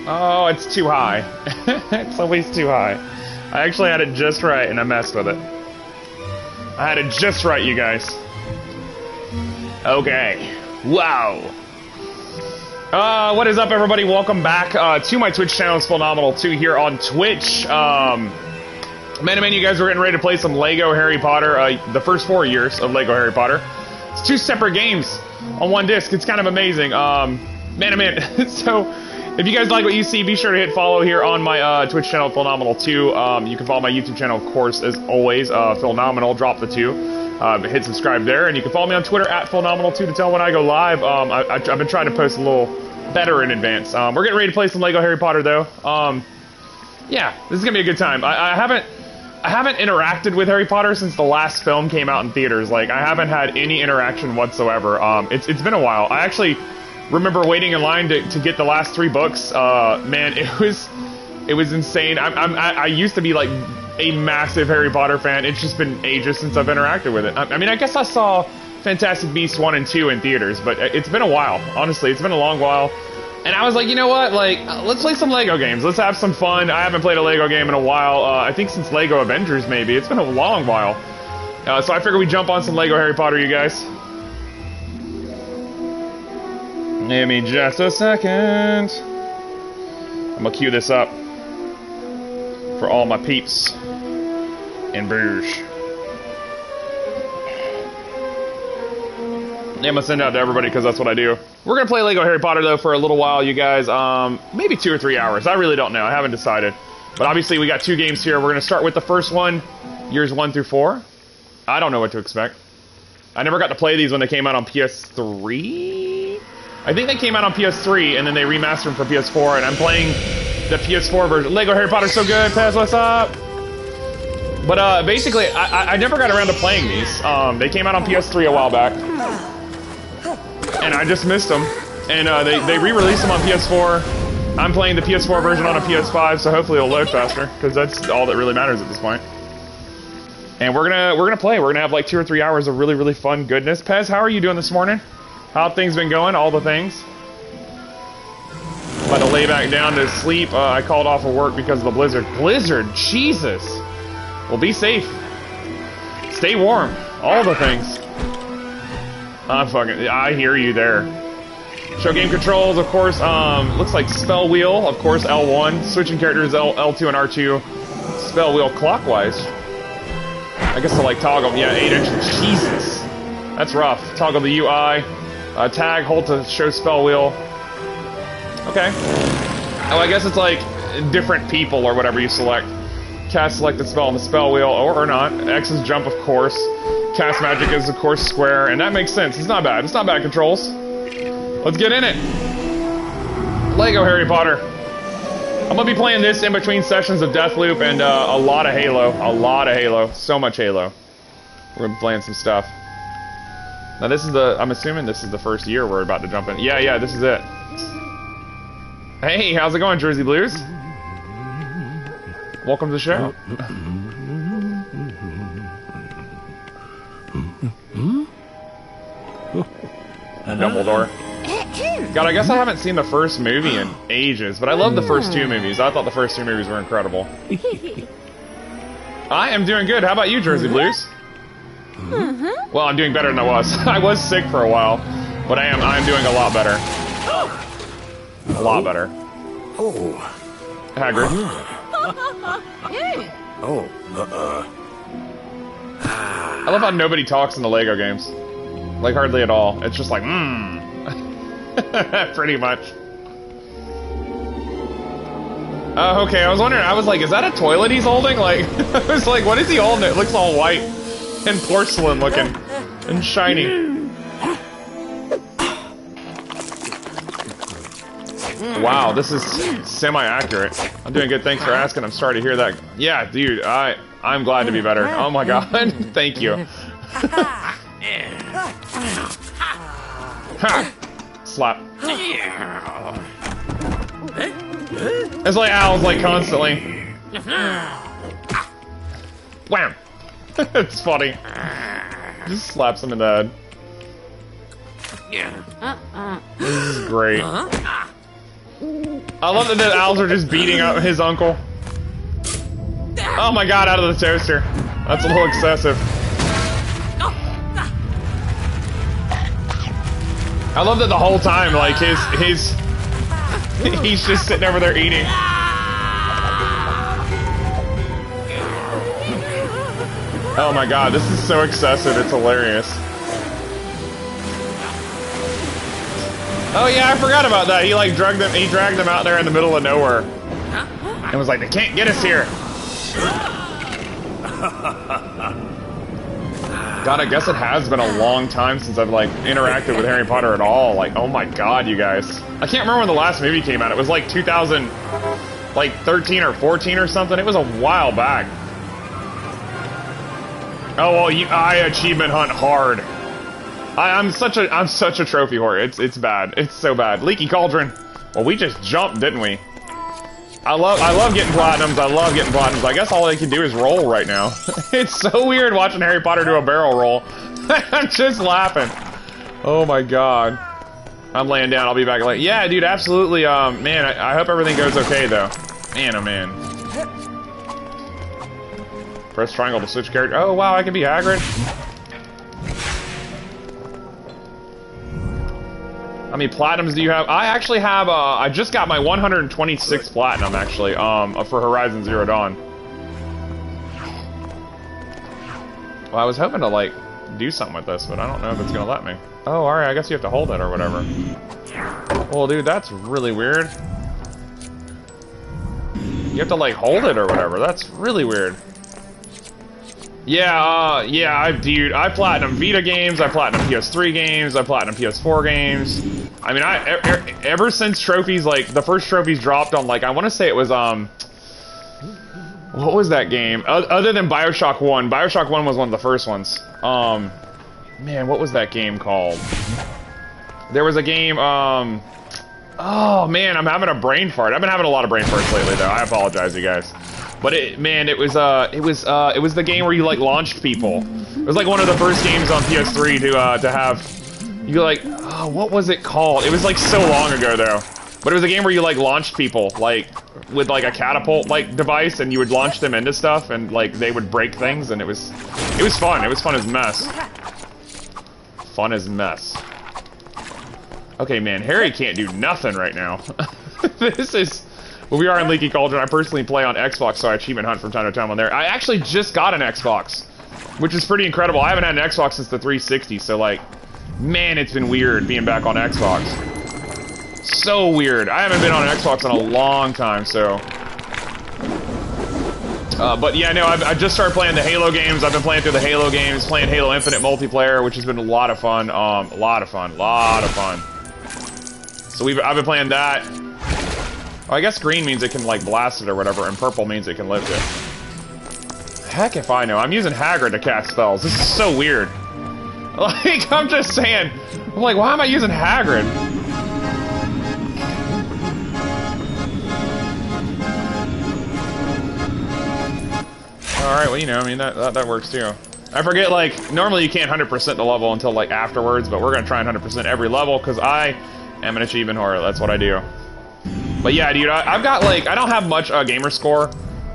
Oh, it's too high. It's always too high. I actually had it just right, and I messed with it. I had it just right, you guys. Okay. Wow. What is up, everybody? Welcome back to my Twitch channel. It's Phenomenal2 here on Twitch. Man, you guys were getting ready to play some Lego Harry Potter. The first 4 years of Lego Harry Potter. It's 2 separate games on one disc. It's kind of amazing. Man. So, if you guys like what you see, be sure to hit follow here on my Twitch channel, Phenomenal2. You can follow my YouTube channel, of course, as always, Phenomenal. Drop the 2. Hit subscribe there, and you can follow me on Twitter at Phenomenal2 to tell when I go live. I've been trying to post a little better in advance. We're getting ready to play some Lego Harry Potter, though. Yeah, this is gonna be a good time. I haven't interacted with Harry Potter since the last film came out in theaters. Like, I haven't had any interaction whatsoever. It's been a while. I actually remember waiting in line to get the last 3 books. Man, it was insane. I used to be like a massive Harry Potter fan. It's just been ages since I've interacted with it. I mean, I guess I saw Fantastic Beasts 1 and 2 in theaters, but it's been a while. Honestly, it's been a long while. And I was like, you know what? Like, let's play some Lego games. Let's have some fun. I haven't played a Lego game in a while. I think since Lego Avengers, maybe. It's been a long while. So I figured we'd jump on some Lego Harry Potter, you guys. Give me just a second. I'm gonna cue this up for all my peeps in Bruges. Yeah, I'm gonna send it out to everybody because that's what I do. We're gonna play Lego Harry Potter though for a little while, you guys. Maybe 2 or 3 hours. I really don't know. I haven't decided. But obviously we got 2 games here. We're gonna start with the first one, years 1 through 4. I don't know what to expect. I never got to play these when they came out on PS3. I think they came out on PS3 and then they remastered them for PS4. And I'm playing the PS4 version. Lego Harry Potter's so good. Pez, what's up? But basically, I never got around to playing these. They came out on PS3 a while back. And I just missed them. And they re-released them on PS4. I'm playing the PS4 version on a PS5, so hopefully it'll load faster, because that's all that really matters at this point. And we're gonna play. We're gonna have like 2 or 3 hours of really, really fun goodness. Pez, how are you doing this morning? How have things been going? All the things. About to lay back down to sleep. I called off of work because of the blizzard. Blizzard, Jesus. Well, be safe. Stay warm. All the things. I hear you there. Show game controls, of course. Looks like spell wheel, of course, L1. Switching characters, L2 and R2. Spell wheel clockwise. I guess to like toggle. Yeah, 8 inches. Jesus. That's rough. Toggle the UI. Tag, hold to show spell wheel. Okay. Oh, I guess it's like different people or whatever you select. Cast selected spell on the spell wheel, or not. X is jump, of course. Cast magic is, of course, square, and that makes sense. It's not bad. It's not bad controls. Let's get in it. Lego Harry Potter. I'm gonna be playing this in between sessions of Deathloop and a lot of Halo. A lot of Halo. So much Halo. We're gonna be playing some stuff. Now this is I'm assuming this is the first year we're about to jump in. Yeah, this is it. Hey, how's it going, Jersey Blues? Welcome to the show. Dumbledore. God, I guess I haven't seen the first movie in ages, but I love the first 2 movies. I thought the first 2 movies were incredible. I am doing good. How about you, Jersey Blues? Well, I'm doing better than I was. I was sick for a while, but I'm doing a lot better. A lot better. Oh. Hagrid. Oh. I love how nobody talks in the Lego games. Like, hardly at all. It's just like, pretty much. Oh, okay, I was wondering, I was like, is that a toilet he's holding? Like, I was like, what is he holding? It looks all white and porcelain looking and shiny. Wow, this is semi-accurate. I'm doing good, thanks for asking. I'm sorry to hear that. Yeah, dude, I'm glad to be better. Oh my god, thank you. Ha! Slap. It's like owls, like, constantly. Wham! It's funny. Just slaps him in the head. This is great. I love that the owls are just beating up his uncle. Oh my god, out of the toaster. That's a little excessive. I love that the whole time, like, he's just sitting over there eating. Oh my god, this is so excessive, it's hilarious. Oh yeah, I forgot about that. He like dragged them out there in the middle of nowhere. And was like, they can't get us here. God, I guess it has been a long time since I've like interacted with Harry Potter at all. Like, oh my god, you guys. I can't remember when the last movie came out. It was like 2013 or 14 or something. It was a while back. Oh well, I achievement hunt hard. I'm such a trophy whore. It's bad. It's so bad. Leaky Cauldron. Well, we just jumped, didn't we? I love getting platinums. I love getting platinums. I guess all they can do is roll right now. It's so weird watching Harry Potter do a barrel roll. I'm just laughing. Oh my god. I'm laying down. I'll be back later. Yeah, dude, absolutely. Man, I hope everything goes okay though. Man, oh man. Press triangle to switch character. Oh wow, I can be Hagrid. How many platinums do you have? I actually have, I just got my 126th platinum, actually, for Horizon Zero Dawn. Well, I was hoping to, like, do something with this, but I don't know if it's gonna let me. Oh, alright, I guess you have to hold it or whatever. Well, dude, that's really weird. You have to, like, hold it or whatever. That's really weird. Yeah, dude, I platinum Vita games, I platinum PS3 games, I platinum PS4 games. I mean, ever since trophies, like, the first trophies dropped on, like, I want to say it was, what was that game? Other than Bioshock 1. Bioshock 1 was one of the first ones. Man, what was that game called? There was a game, oh, man, I'm having a brain fart. I've been having a lot of brain farts lately, though. I apologize, you guys. But it was the game where you like launched people. It was like one of the first games on PS3 to have you like, oh, what was it called? It was like so long ago though. But it was a game where you like launched people like with like a catapult like device, and you would launch them into stuff, and like they would break things, and it was fun. It was fun as mess. Fun as mess. Okay, man, Harry can't do nothing right now. This is. Well, we are in Leaky Cauldron. I personally play on Xbox, so I achievement hunt from time to time on there. I actually just got an Xbox, which is pretty incredible. I haven't had an Xbox since the 360, so like, man, it's been weird being back on Xbox. So weird. I haven't been on an Xbox in a long time, so. But yeah, no, I just started playing the Halo games. I've been playing through the Halo games, playing Halo Infinite multiplayer, which has been a lot of fun. A lot of fun. So I've been playing that. I guess green means it can, like, blast it or whatever, and purple means it can lift it. Heck if I know. I'm using Hagrid to cast spells. This is so weird. Like, I'm just saying. I'm like, why am I using Hagrid? Alright, well, you know, I mean, that works, too. I forget, like, normally you can't 100% the level until, like, afterwards, but we're gonna try and 100% every level, because I am an achievement whore. That's what I do. But yeah, dude, I've got, like, I don't have much gamer score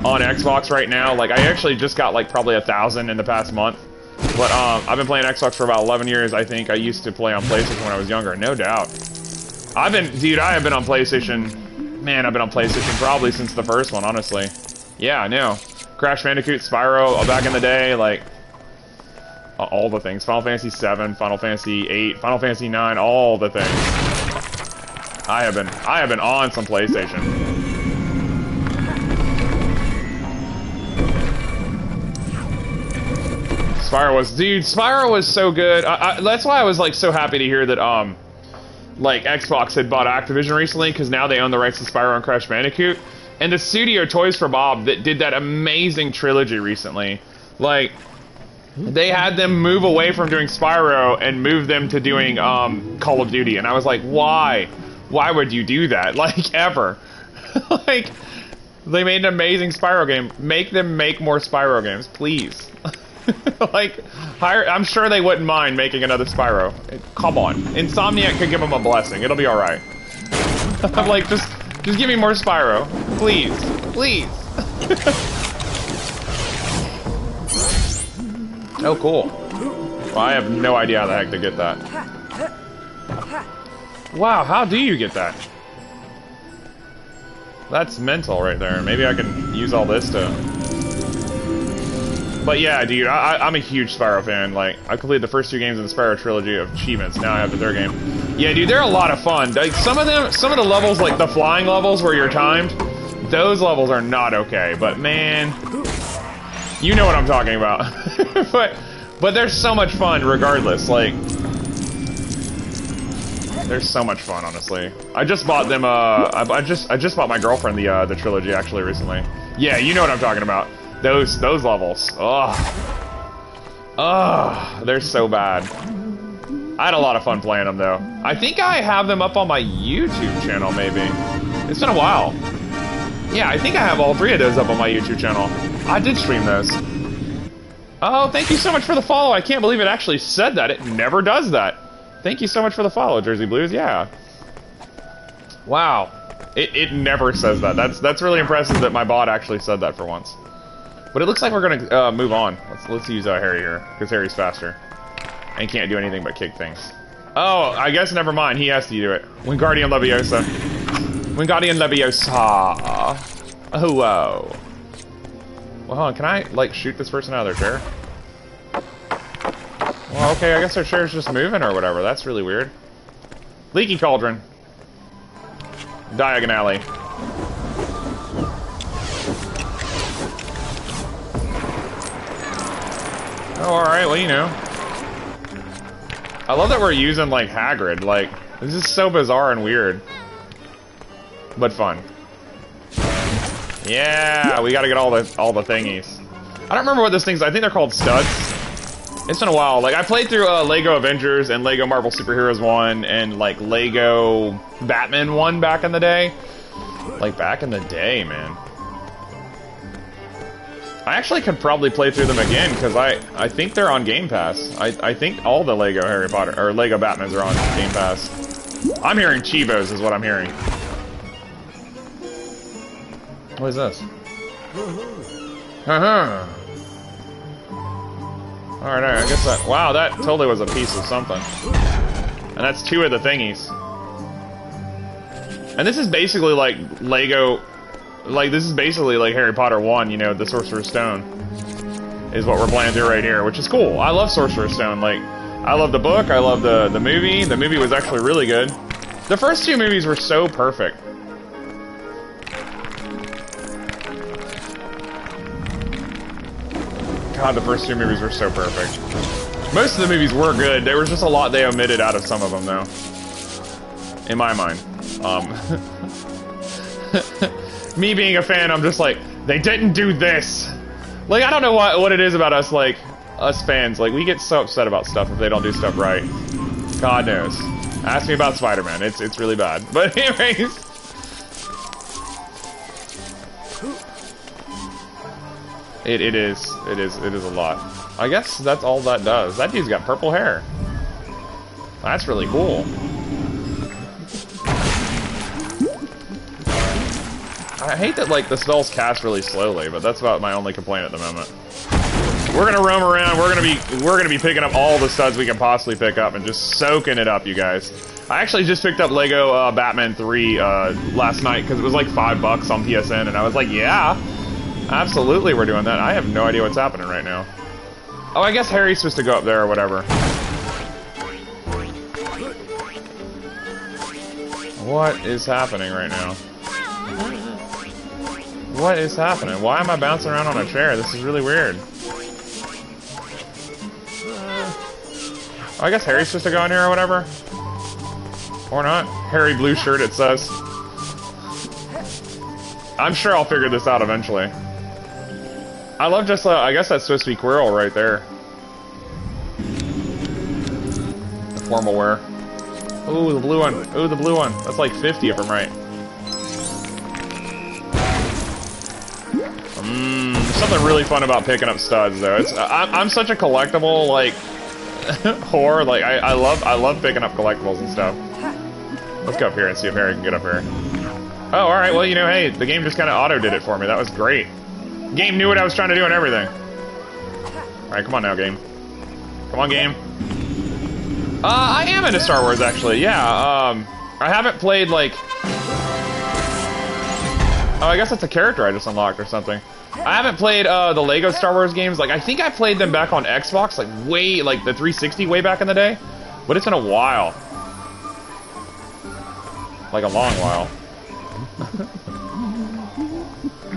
on Xbox right now. Like, I actually just got, like, probably 1,000 in the past month. But, I've been playing Xbox for about 11 years, I think. I used to play on PlayStation when I was younger, no doubt. I have been on PlayStation, man, I've been on PlayStation probably since the first one, honestly. Yeah, I know. Crash Bandicoot, Spyro, back in the day, like, all the things. Final Fantasy 7, Final Fantasy 8, Final Fantasy 9, all the things. I have been on some PlayStation. Spyro was so good. That's why I was like so happy to hear that like Xbox had bought Activision recently, because now they own the rights to Spyro and Crash Bandicoot. And the studio Toys for Bob that did that amazing trilogy recently, like, they had them move away from doing Spyro and move them to doing Call of Duty, and I was like, why? Why would you do that? Like, ever. Like, they made an amazing Spyro game. Make them make more Spyro games, please. Like, I'm sure they wouldn't mind making another Spyro. Come on. Insomniac could give them a blessing. It'll be alright. I'm like, just Just give me more Spyro. Please. Please. Oh, cool. Well, I have no idea how the heck to get that. Wow, how do you get that? That's mental right there. Maybe I can use all this to... But yeah, dude, I'm a huge Spyro fan. Like, I completed the first 2 games in the Spyro trilogy of achievements. Now I have the 3rd game. Yeah, dude, they're a lot of fun. Like, some of the levels, like the flying levels where you're timed, those levels are not okay. But man, you know what I'm talking about. but they're so much fun regardless. Like, they're so much fun, honestly. I just bought them. I just bought my girlfriend the trilogy actually recently. Yeah, you know what I'm talking about. Those levels. Ugh. They're so bad. I had a lot of fun playing them though. I think I have them up on my YouTube channel. Maybe. It's been a while. Yeah, I think I have all 3 of those up on my YouTube channel. I did stream those. Oh, thank you so much for the follow. I can't believe it actually said that. It never does that. Thank you so much for the follow, Jersey Blues. Yeah. Wow. It never says that. That's really impressive that my bot actually said that for once. But it looks like we're gonna move on. Let's use Harry here, because Harry's faster. And can't do anything but kick things. Oh, I guess never mind. He has to do it. Wingardium Leviosa. Wingardium Leviosa. Oh, whoa. Well, hold on. Can I, like, shoot this person out of their chair? Well, okay, I guess their chair's just moving or whatever. That's really weird. Leaky Cauldron. Diagon Alley. Oh, alright, well, you know. I love that we're using, like, Hagrid. Like, this is so bizarre and weird. But fun. Yeah, we gotta get all the thingies. I don't remember what those things... I think they're called studs. It's been a while. Like, I played through Lego Avengers and Lego Marvel Superheroes 1 and, like, Lego Batman 1 back in the day. Like, back in the day, man. I actually could probably play through them again, because I think they're on Game Pass. I think all the Lego Harry Potter, or Lego Batmans are on Game Pass. I'm hearing Chivos is what I'm hearing. What is this? Alright, I guess that... Wow, that totally was a piece of something. And that's 2 of the thingies. And this is basically like Lego... Like, this is basically like Harry Potter 1, you know, the Sorcerer's Stone. Is what we're playing through right here, which is cool. I love Sorcerer's Stone. Like, I love the book, I love the movie. The movie was actually really good. The first 2 movies were so perfect. God, the first 2 movies were so perfect. Most of the movies were good. There was just a lot they omitted out of some of them, though. In my mind. Me being a fan, I'm just like, they didn't do this. Like, I don't know what it is about us, like, us fans. Like, we get so upset about stuff if they don't do stuff right. God knows. Ask me about Spider-Man. It's really bad. But anyways. It is a lot. I guess that's all that does. That dude's got purple hair. That's really cool. I hate that, like, the spells cast really slowly, but that's about my only complaint at the moment. We're gonna roam around. We're gonna be picking up all the studs we can possibly pick up and just soaking it up, you guys. I actually just picked up Lego Batman 3 last night because it was like $5 on PSN, and I was like, yeah, absolutely, we're doing that. I have no idea what's happening right now. Oh, I guess Harry's supposed to go up there or whatever. What is happening right now? What is happening? Why am I bouncing around on a chair? This is really weird. Oh, I guess Harry's supposed to go in here or whatever. Or not. Harry blue shirt, it says. I'm sure I'll figure this out eventually. I love just, I guess that's supposed to be Quirrell right there. The formal wear. Ooh, the blue one. Ooh, the blue one. That's like 50 if I'm right. Something really fun about picking up studs, though. I'm such a collectible, like, whore. Like, I love picking up collectibles and stuff. Let's go up here and see if Harry can get up here. Oh, alright, well, you know, hey, the game just kind of auto-did it for me. That was great. Game knew what I was trying to do and everything. Alright, come on now, game. Come on, game. I am into Star Wars, actually, yeah. I haven't played, like... Oh, I guess that's a character I just unlocked or something. I haven't played, the Lego Star Wars games. Like, I think I played them back on Xbox, like, like, the 360 way back in the day. But it's been a while. Like, a long while.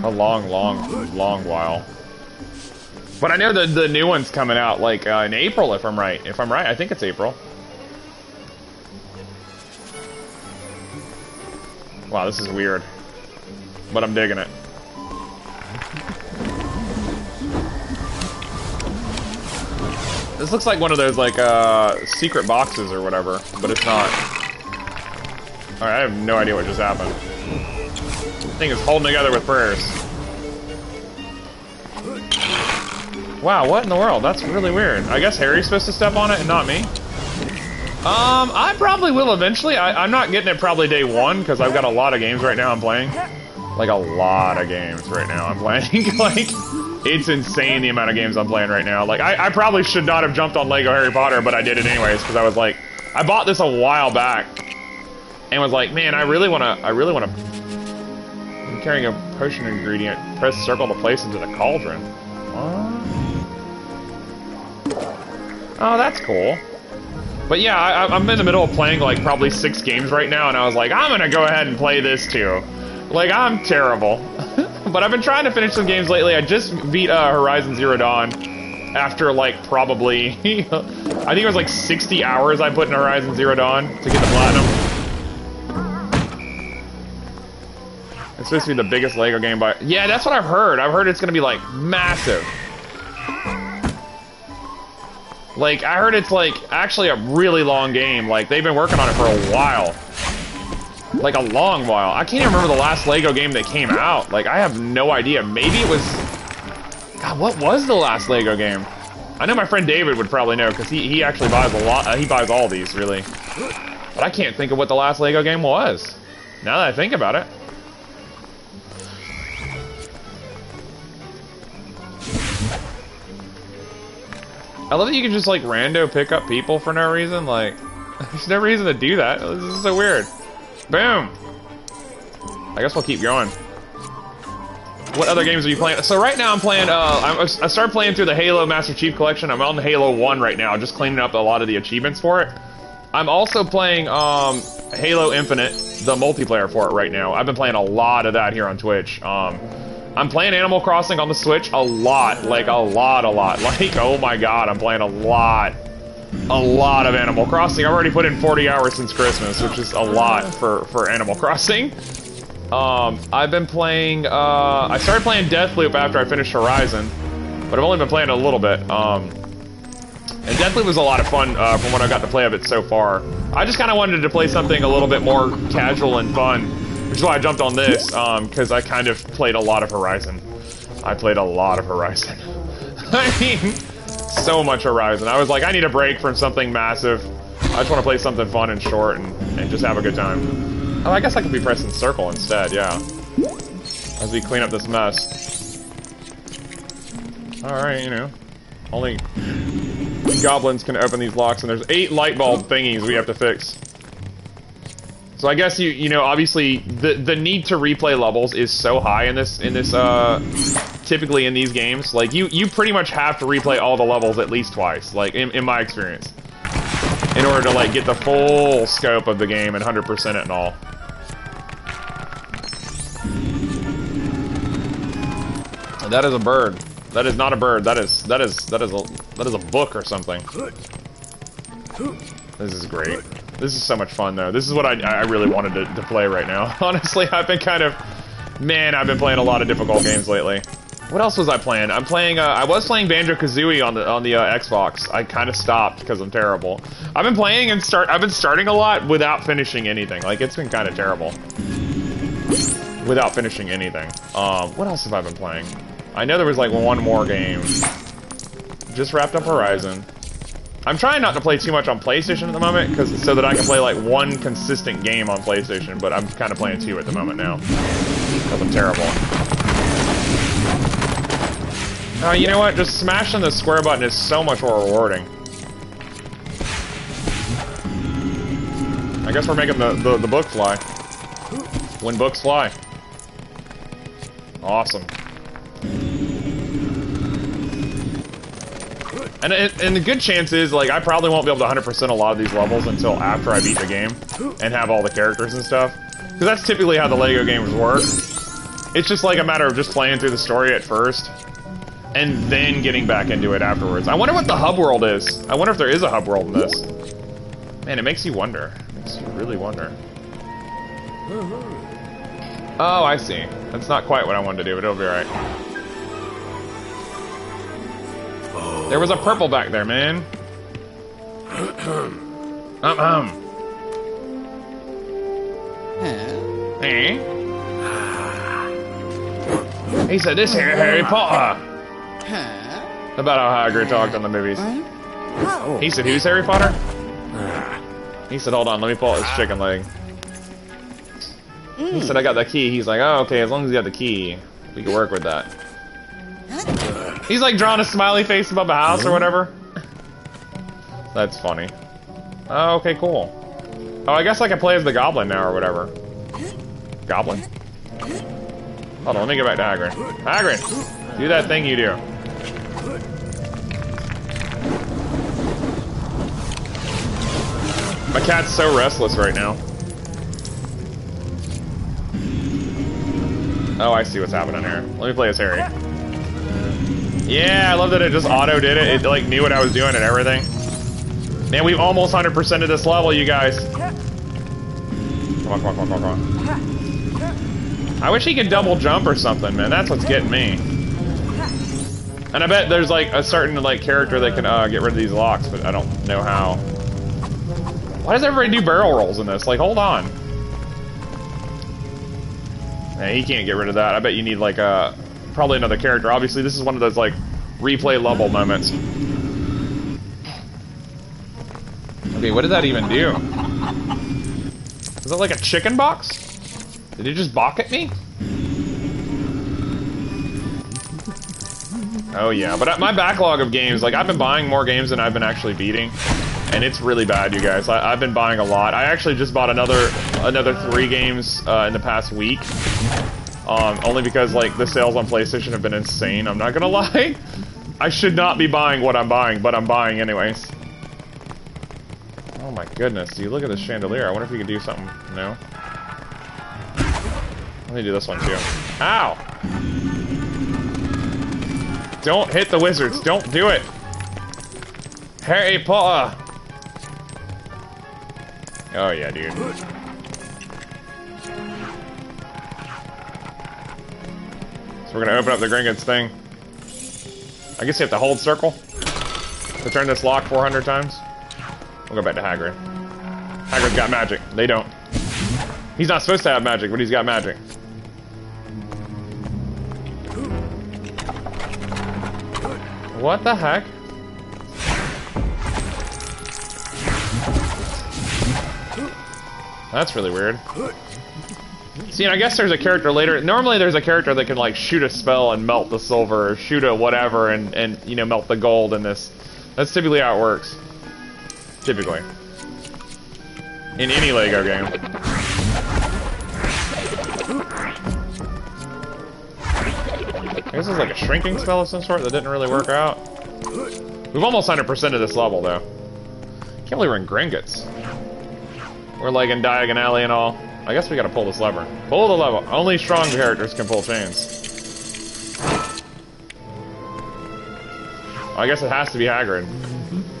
A long while. But I know the new one's coming out, like, in April, if I'm right. If I'm right, I think it's April. Wow, this is weird. But I'm digging it. This looks like one of those, like, secret boxes or whatever, but it's not. Alright, I have no idea what just happened. This thing is holding together with prayers. Wow, what in the world? That's really weird. I guess Harry's supposed to step on it and not me? I probably will eventually. I'm not getting it probably day one, because I've got a lot of games right now I'm playing. Like, a lot of games right now I'm playing. Like, it's insane the amount of games I'm playing right now. Like, I probably should not have jumped on Lego Harry Potter, but I did it anyways, because I was like... I bought this a while back, and was like, man, I really wanna... I'm carrying a potion ingredient. Press circle to place into the cauldron. What? Oh, that's cool. But yeah, I'm in the middle of playing, like, probably 6 games right now, and I was like, I'm gonna go ahead and play this too. Like, I'm terrible. But I've been trying to finish some games lately. I just beat Horizon Zero Dawn after, like, probably... I think it was like 60 hours I put in Horizon Zero Dawn to get the platinum. It's supposed to be the biggest Lego game by... Yeah, that's what I've heard. I've heard it's gonna be, like, massive. Like, I heard it's, like, actually a really long game. Like, they've been working on it for a while. Like, a long while. I can't even remember the last Lego game that came out. Like, I have no idea. Maybe it was... God, what was the last Lego game? I know my friend David would probably know, because he actually buys a lot... he buys all these, really. But I can't think of what the last Lego game was. Now that I think about it. I love that you can just, like, rando pick up people for no reason. Like, there's no reason to do that. This is so weird. Boom! I guess we'll keep going. What other games are you playing? So right now I'm playing, I started playing through the Halo Master Chief Collection. I'm on Halo 1 right now, just cleaning up a lot of the achievements for it. I'm also playing, Halo Infinite, the multiplayer for it right now. I've been playing a lot of that here on Twitch. I'm playing Animal Crossing on the Switch a lot. Like, a lot. Like, oh my god, I'm playing a lot of Animal Crossing. I've already put in 40 hours since Christmas, which is a lot for Animal Crossing. I've been playing, I started playing Deathloop after I finished Horizon, but I've only been playing a little bit. And Deathloop was a lot of fun, from what I got to play of it so far. I just kind of wanted to play something a little bit more casual and fun, which is why I jumped on this, because I kind of played a lot of Horizon. I played a lot of Horizon. I mean, so much Horizon. I was like, I need a break from something massive. I just want to play something fun and short and just have a good time. Oh, I guess I could be pressing circle instead, yeah. As we clean up this mess. Alright, you know. Only goblins can open these locks, and there's 8 light bulb thingies we have to fix. So I guess you know, obviously the need to replay levels is so high in this typically in these games. Like you pretty much have to replay all the levels at least twice, like in my experience, in order to like get the full scope of the game and 100% it and all. And that is a bird. That is not a bird. That is a book or something. This is great. This is so much fun, though. This is what I really wanted to play right now. Honestly, I've been kind of... Man, I've been playing a lot of difficult games lately. What else was I playing? I'm playing, I was playing Banjo-Kazooie on the Xbox. I kind of stopped because I'm terrible. I've been playing and I've been starting a lot without finishing anything. Like, it's been kind of terrible. Without finishing anything. What else have I been playing? I know there was, like, one more game. Just wrapped up Horizon. I'm trying not to play too much on PlayStation at the moment, so that I can play like one consistent game on PlayStation, but I'm kind of playing 2 at the moment now. Because I'm terrible. Oh, you know what? Just smashing the square button is so much more rewarding. I guess we're making the book fly. When books fly. Awesome. And the good chance is, like, I probably won't be able to 100% a lot of these levels until after I beat the game and have all the characters and stuff. Because that's typically how the LEGO games work. It's just like a matter of just playing through the story at first and then getting back into it afterwards. I wonder what the hub world is. I wonder if there is a hub world in this. Man, it makes you wonder. It makes you really wonder. Oh, I see. That's not quite what I wanted to do, but it'll be alright. There was a purple back there, man. Hey? He said this here Harry Potter. About how Hagrid talked on the movies. He said, who's Harry Potter? He said, hold on, let me pull out this chicken leg. He said, I got the key. He's like, oh, okay, as long as you got the key, we can work with that. He's like drawing a smiley face above a house or whatever. That's funny. Oh, okay, cool. Oh, I guess I can play as the goblin now or whatever. Goblin? Hold on, let me get back to Hagrid. Hagrid! Do that thing you do. My cat's so restless right now. Oh, I see what's happening here. Let me play as Harry. Yeah, I love that it just auto-did it. It, like, knew what I was doing and everything. Man, we've almost 100%ed this level, you guys. Come on, come on, come on, come on. I wish he could double jump or something, man. That's what's getting me. And I bet there's, like, a certain, like, character that can, get rid of these locks, but I don't know how. Why does everybody do barrel rolls in this? Like, hold on. Man, he can't get rid of that. I bet you need, like, probably another character. Obviously, this is one of those, like, replay level moments. Okay, what did that even do? Is that like a chicken box? Did it just balk at me? Oh yeah, but my backlog of games, like, I've been buying more games than I've been actually beating. And it's really bad, you guys. I've been buying a lot. I actually just bought another 3 games in the past week. Only because, like, the sales on PlayStation have been insane, I'm not gonna lie. I should not be buying what I'm buying, but I'm buying anyways. Oh my goodness, dude, look at this chandelier. I wonder if you could do something. No? Let me do this one too. Ow! Don't hit the wizards. Don't do it. Harry Potter. Oh yeah, dude. So we're gonna open up the Gringotts thing. I guess you have to hold circle to turn this lock 400 times. We'll go back to Hagrid. Hagrid's got magic. They don't. He's not supposed to have magic, but he's got magic. What the heck? That's really weird. See, and I guess there's a character later. Normally there's a character that can, like, shoot a spell and melt the silver, or shoot a whatever and you know, melt the gold in this. That's typically how it works. Typically. In any LEGO game. I guess it's like a shrinking spell of some sort that didn't really work out. We've almost 100% of this level, though. Can't believe we're in Gringotts. We're like in Diagon Alley and all. I guess we gotta pull this lever. Pull the lever. Only strong characters can pull chains. I guess it has to be Hagrid.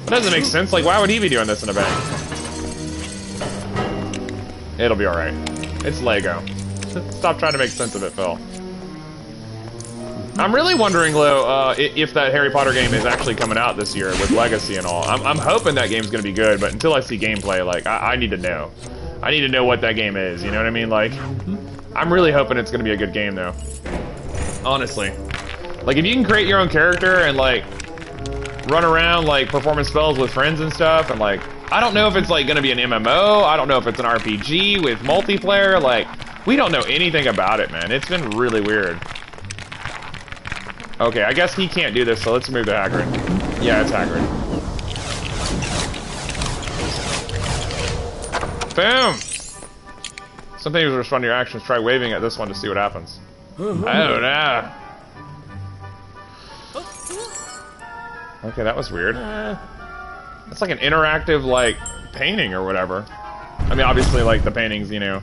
That doesn't make sense. Like, why would he be doing this in a bank? It'll be alright. It's LEGO. Stop trying to make sense of it, Phil. I'm really wondering, though, if that Harry Potter game is actually coming out this year with Legacy and all. I'm hoping that game's gonna be good, but until I see gameplay, like, I need to know. I need to know what that game is, you know what I mean? Like, I'm really hoping it's gonna be a good game, though. Honestly. Like, if you can create your own character and, like, run around like performing spells with friends and stuff, and like I don't know if it's like gonna be an MMO. I don't know if it's an RPG with multiplayer. Like we don't know anything about it, man. It's been really weird. Okay, I guess he can't do this, so let's move to Hagrid. Yeah, it's Hagrid. Boom! Some things respond to your actions. Try waving at this one to see what happens. I don't know. Okay, that was weird. That's like an interactive, like, painting or whatever. I mean, obviously, like, the paintings, you know,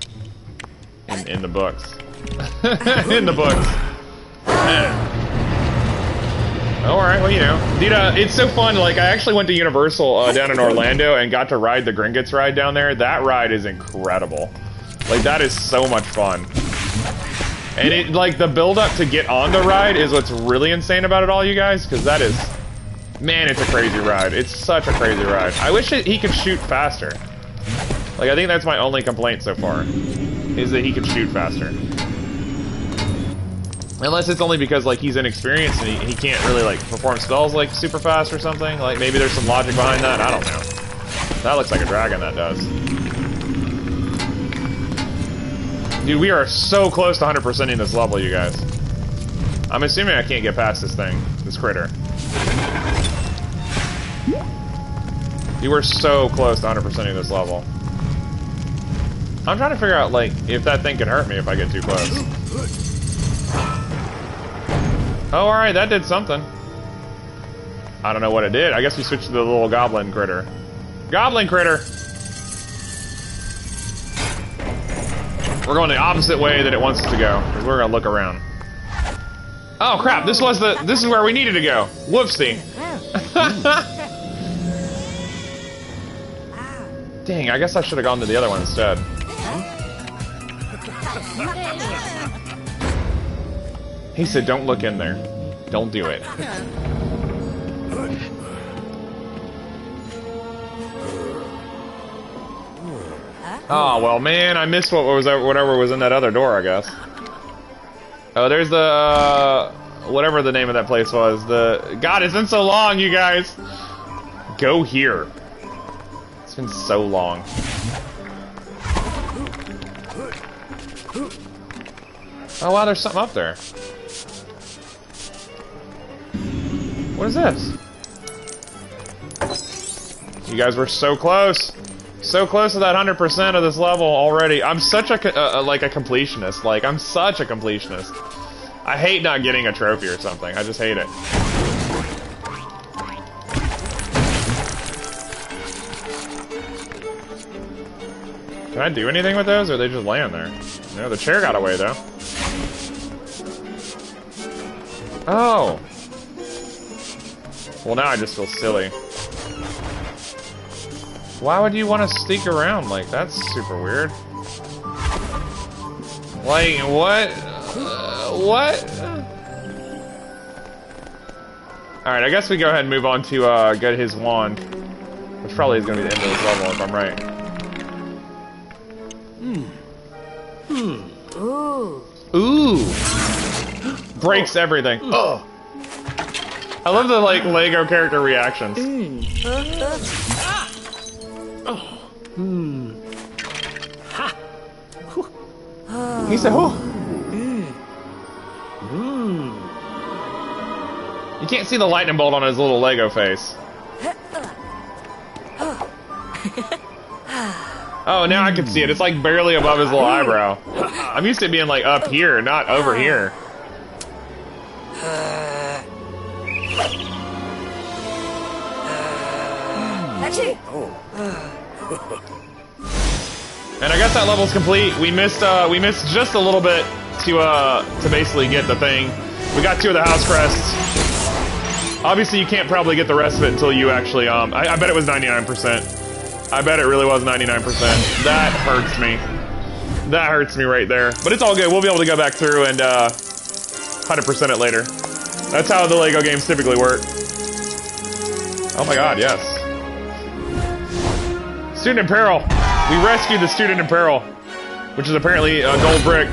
in the books. In the books. Alright, well, you know. Dude, it's so fun. Like, I actually went to Universal down in Orlando and got to ride the Gringotts ride down there. That ride is incredible. Like, that is so much fun. And it, like, the build-up to get on the ride is what's really insane about it all, you guys, because that is... Man, it's a crazy ride. It's such a crazy ride. I wish he could shoot faster. Like, I think that's my only complaint so far, is that he could shoot faster. Unless it's only because, like, he's inexperienced and he can't really, like, perform spells, like, super fast or something. Like, maybe there's some logic behind that. I don't know. That looks like a dragon, that does. Dude, we are so close to 100%ing this level, you guys. I'm assuming I can't get past this thing, this critter. You were so close to 100%ing this level. I'm trying to figure out, like, if that thing can hurt me if I get too close. Oh, alright, that did something. I don't know what it did. I guess we switched to the little goblin critter. Goblin critter! We're going the opposite way that it wants us to go, because we're gonna look around. Oh crap, this is where we needed to go. Whoopsie. Dang, I guess I should have gone to the other one instead. He said, don't look in there. Don't do it. Oh, well, man, I missed whatever was in that other door, I guess. Oh, there's the, whatever the name of that place was. God, it's been so long, you guys. Go here. It's been so long. Oh, wow, there's something up there. What is this? You guys were so close. So close to that 100% of this level already. I'm such a, like a completionist. Like, I'm such a completionist. I hate not getting a trophy or something. I just hate it. Can I do anything with those, or are they just laying there? No, the chair got away, though. Oh! Well, now I just feel silly. Why would you want to sneak around? Like, that's super weird. Like, what? What? Alright, I guess we go ahead and move on to, get his wand. Which probably is going to be the end of this level, if I'm right. Ooh. Breaks everything. Oh. I love the, like, Lego character reactions. He said, "Oh." You can't see the lightning bolt on his little Lego face. Oh, now I can see it. It's like barely above his little eyebrow. I'm used to it being like up here, not over here. And I guess that level's complete. We missed just a little bit to basically get the thing. We got 2 of the house crests. Obviously, you can't probably get the rest of it until you actually I bet it was 99%. I bet it really was 99%. That hurts me. That hurts me right there. But it's all good. We'll be able to go back through and 100% it later. That's how the Lego games typically work. Oh my god, yes. Student in peril. We rescued the student in peril, which is apparently a gold brick.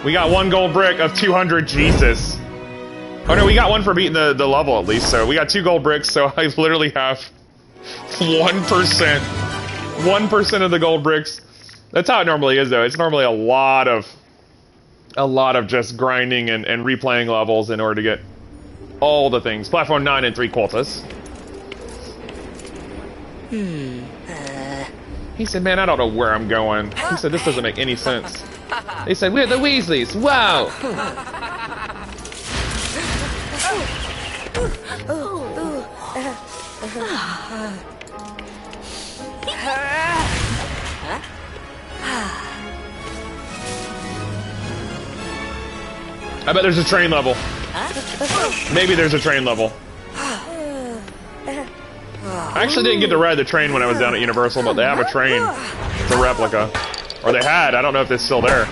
We got 1 gold brick of 200. Jesus. Oh no, we got one for beating the level at least, so we got 2 gold bricks, so I literally have 1%. 1% of the gold bricks. That's how it normally is though. It's normally a lot of just grinding and replaying levels in order to get all the things. Platform 9 and 3/4. He said, man, I don't know where I'm going. He said, this doesn't make any sense. They said, we're the Weasleys. Wow. I bet there's a train level. Maybe there's a train level. I actually didn't get to ride the train when I was down at Universal, but they have a train. It's a replica. Or they had. I don't know if it's still there.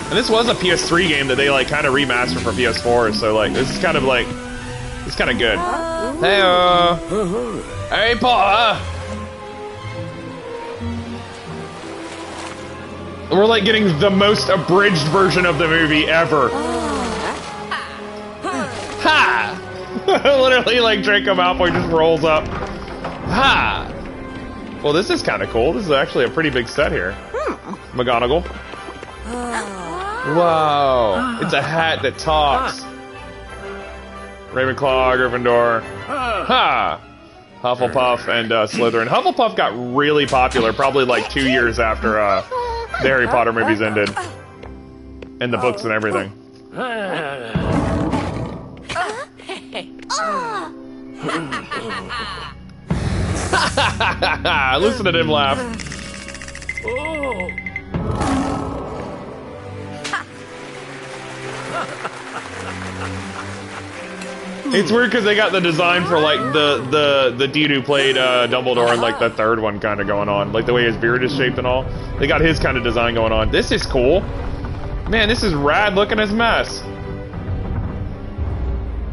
And this was a PS3 game that they like kind of remastered for PS4, so like this is kind of like it's kind of good. Hey Potter. We're like getting the most abridged version of the movie ever. Ha! Literally, like Draco Malfoy just rolls up. Ha! Well, this is kind of cool. This is actually a pretty big set here. McGonagall. Wow! It's a hat that talks. Ravenclaw, Gryffindor. Ha! Hufflepuff and Slytherin. Hufflepuff got really popular probably like 2 years after the Harry Potter movies ended. And the books and everything. Listen to him laugh. It's weird because they got the design for like the dude who played Dumbledore in like the third one kind of going on, like the way his beard is shaped and all. They got his kind of design going on. This is cool, man. This is rad looking as mess.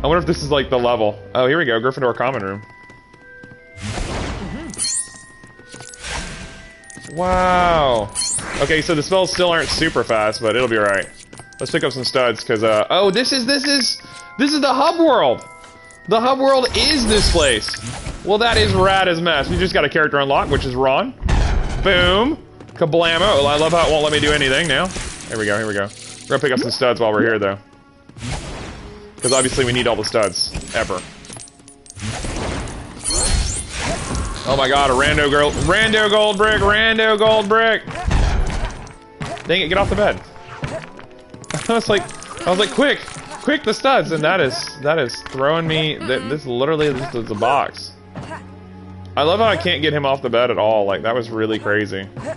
I wonder if this is like the level. Oh, here we go, Gryffindor common room. Wow. Okay, so the spells still aren't super fast, but it'll be alright. Let's pick up some studs, because, oh, this is the hub world! The hub world is this place! Well, that is rad as mess. We just got a character unlocked, which is Ron. Boom! Kablamo! Oh, I love how it won't let me do anything now. Here we go, here we go. We're gonna pick up some studs while we're here, though. Because obviously we need all the studs. Ever. Oh my god, a rando girl. Rando gold brick! Rando gold brick! Dang it, get off the bed. I was like, quick, the studs, and that is throwing me. This literally this is a box. I love how I can't get him off the bed at all. Like that was really crazy. Oh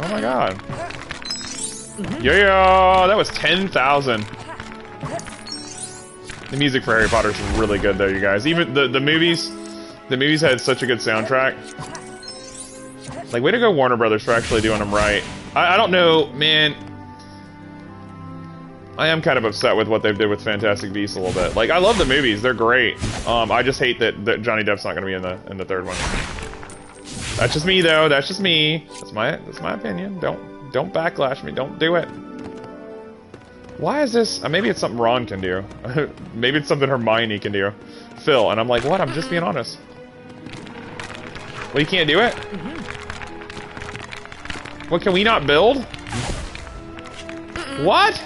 my god. Yeah, that was 10,000. The music for Harry Potter is really good though, you guys. Even the movies had such a good soundtrack. Like, way to go Warner Brothers for actually doing them right. I don't know, man. I am kind of upset with what they've did with Fantastic Beasts a little bit. Like, I love the movies; they're great. I just hate that Johnny Depp's not going to be in the third one. That's just me, though. That's just me. That's my opinion. Don't backlash me. Don't do it. Why is this? Maybe it's something Ron can do. Maybe it's something Hermione can do. Phil, and I'm like, what? I'm just being honest. Well, you can't do it? What, can we not build? What?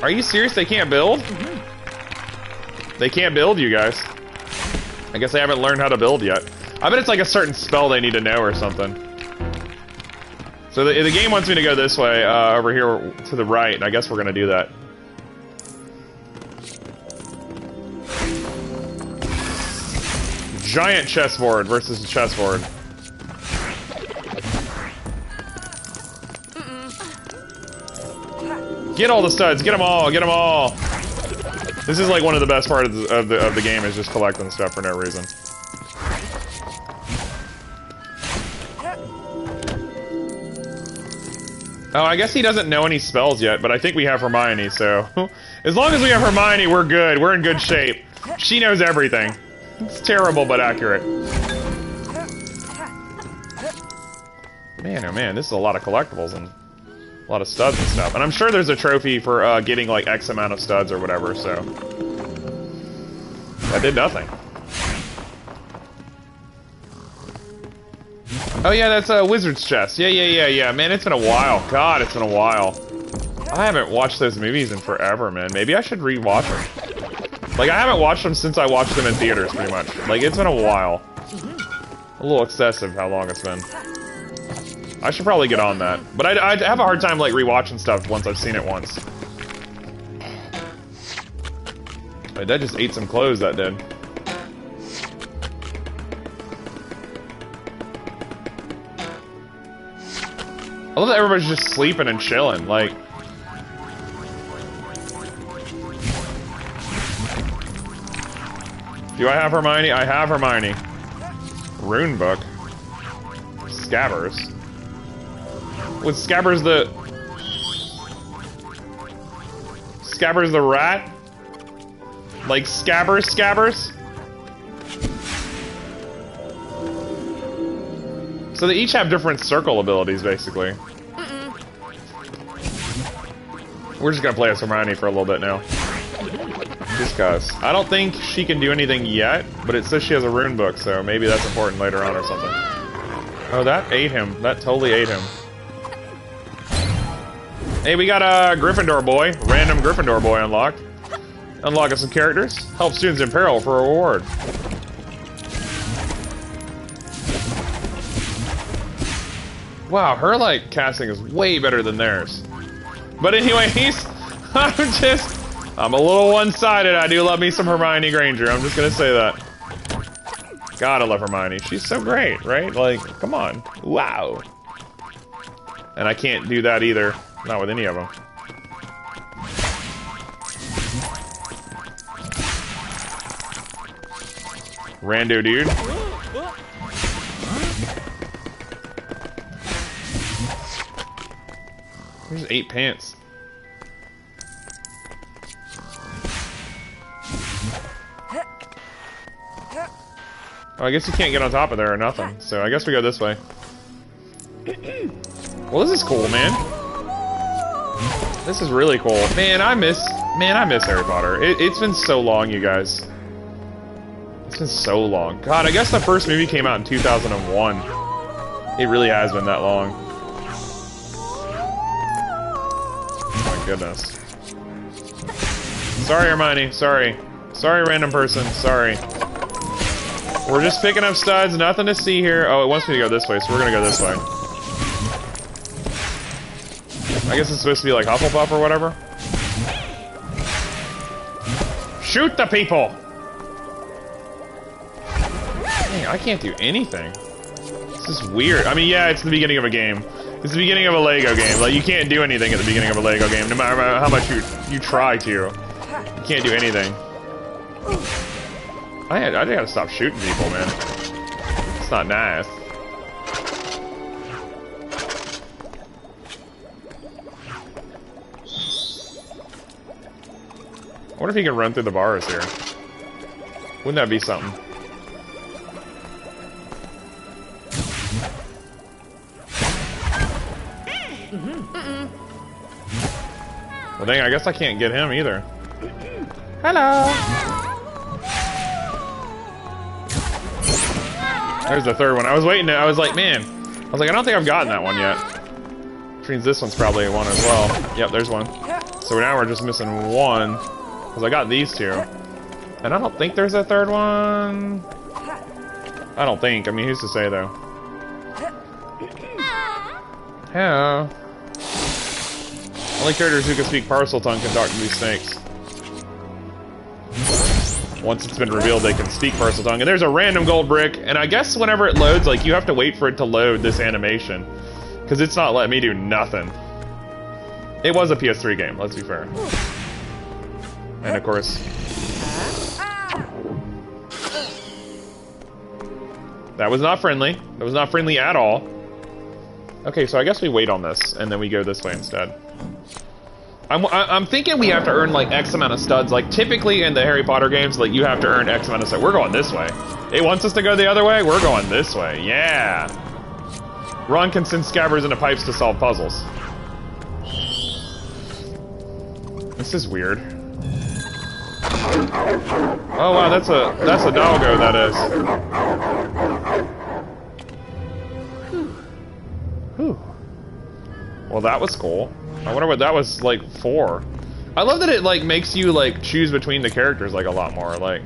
Are you serious? They can't build? They can't build, you guys. I guess they haven't learned how to build yet. I bet it's like a certain spell they need to know or something. So the game wants me to go this way, over here to the right, and I guess we're gonna do that. Giant chessboard versus a chessboard. Get all the studs, get them all, get them all! This is like one of the best parts of the game, is just collecting stuff for no reason. Oh, I guess he doesn't know any spells yet, but I think we have Hermione, so... As long as we have Hermione, we're good. We're in good shape. She knows everything. It's terrible, but accurate. Man, oh man, this is a lot of collectibles and a lot of studs and stuff. And I'm sure there's a trophy for getting, like, X amount of studs or whatever, so... That did nothing. Oh yeah, that's a wizard's chest. Yeah. Man, it's been a while. God, it's been a while. I haven't watched those movies in forever, man. Maybe I should re-watch them. Like, I haven't watched them since I watched them in theaters, pretty much. Like, it's been a while. A little excessive how long it's been. I should probably get on that. But I'd have a hard time, like, re-watching stuff once I've seen it once. That just ate some clothes, that did. I love that everybody's just sleeping and chilling, like... Do I have Hermione? I have Hermione. Rune book. Scabbers. Was Scabbers the... Scabbers the rat? Like Scabbers? So they each have different circle abilities, basically. We're just gonna play as Hermione for a little bit now. Just cause. I don't think she can do anything yet, but it says she has a rune book, so maybe that's important later on or something. Oh, that ate him. That totally ate him. Hey, we got a Gryffindor boy. Random Gryffindor boy unlocked. Unlocking some characters. Help students in peril for a reward. Wow, her, like, casting is way better than theirs. But anyways, I'm a little one-sided. I do love me some Hermione Granger. I'm just gonna say that. Gotta love Hermione. She's so great, right? Like, come on. Wow. And I can't do that either. Not with any of them. Rando dude. There's 8 pants. Oh, I guess you can't get on top of there or nothing. So I guess we go this way. Well, this is cool, man. This is really cool. Man, I miss Harry Potter. It's been so long, you guys. It's been so long. God, I guess the first movie came out in 2001. It really has been that long. Oh my goodness. Sorry, Hermione. Sorry. Sorry, random person. Sorry. We're just picking up studs. Nothing to see here. Oh, it wants me to go this way, so we're gonna go this way. I guess it's supposed to be like Hufflepuff or whatever. Shoot the people! Dang, I can't do anything. This is weird. I mean, yeah, it's the beginning of a game. It's the beginning of a Lego game. Like, you can't do anything at the beginning of a Lego game, no matter how much you try to. You can't do anything. I gotta stop shooting people, man. It's not nice. I wonder if he can run through the bars here. Wouldn't that be something? Well, dang, I guess I can't get him either. Hello! There's the third one. I was waiting to, I was like, man. I was like, I don't think I've gotten that one yet. Which means this one's probably one as well. Yep, there's one. So now we're just missing one. Because I got these two. And I don't think there's a third one. I don't think. I mean, who's to say, though? Hello. Only characters who can speak parcel tongue can talk to these snakes. Once it's been revealed they can speak parcel tongue. And there's a random gold brick. And I guess whenever it loads, like, you have to wait for it to load this animation. Because it's not letting me do nothing. It was a PS3 game, let's be fair. And of course... That was not friendly. That was not friendly at all. Okay, so I guess we wait on this, and then we go this way instead. I'm thinking we have to earn, like, X amount of studs. Like, typically in the Harry Potter games, like, you have to earn X amount of studs. We're going this way. It wants us to go the other way? We're going this way. Yeah! Ron can send scabbers into pipes to solve puzzles. This is weird. Oh, wow, that's a doggo, that is. Whew. Well, that was cool. I wonder what that was, like, for. I love that it, like, makes you, like, choose between the characters, like, a lot more. Like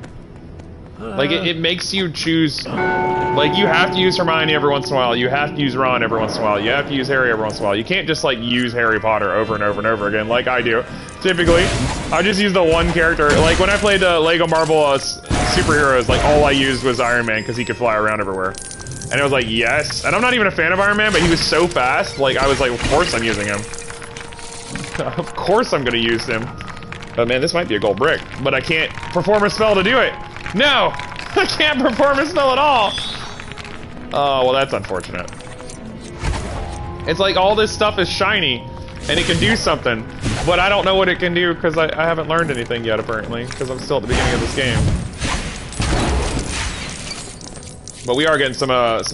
it makes you choose... Like, you have to use Hermione every once in a while. You have to use Ron every once in a while. You have to use Harry every once in a while. You can't just, like, use Harry Potter over and over and over again, like I do. Typically, I just use the one character. Like, when I played Lego Marvel Superheroes, like, all I used was Iron Man, because he could fly around everywhere. And I was like, yes. And I'm not even a fan of Iron Man, but he was so fast, like, I was like, of course I'm using him. Of course I'm gonna use him. But man, this might be a gold brick. But I can't perform a spell to do it. No! I can't perform a spell at all! Oh, well that's unfortunate. It's like all this stuff is shiny, and it can do something. But I don't know what it can do, because I haven't learned anything yet, apparently. Because I'm still at the beginning of this game. But we are getting some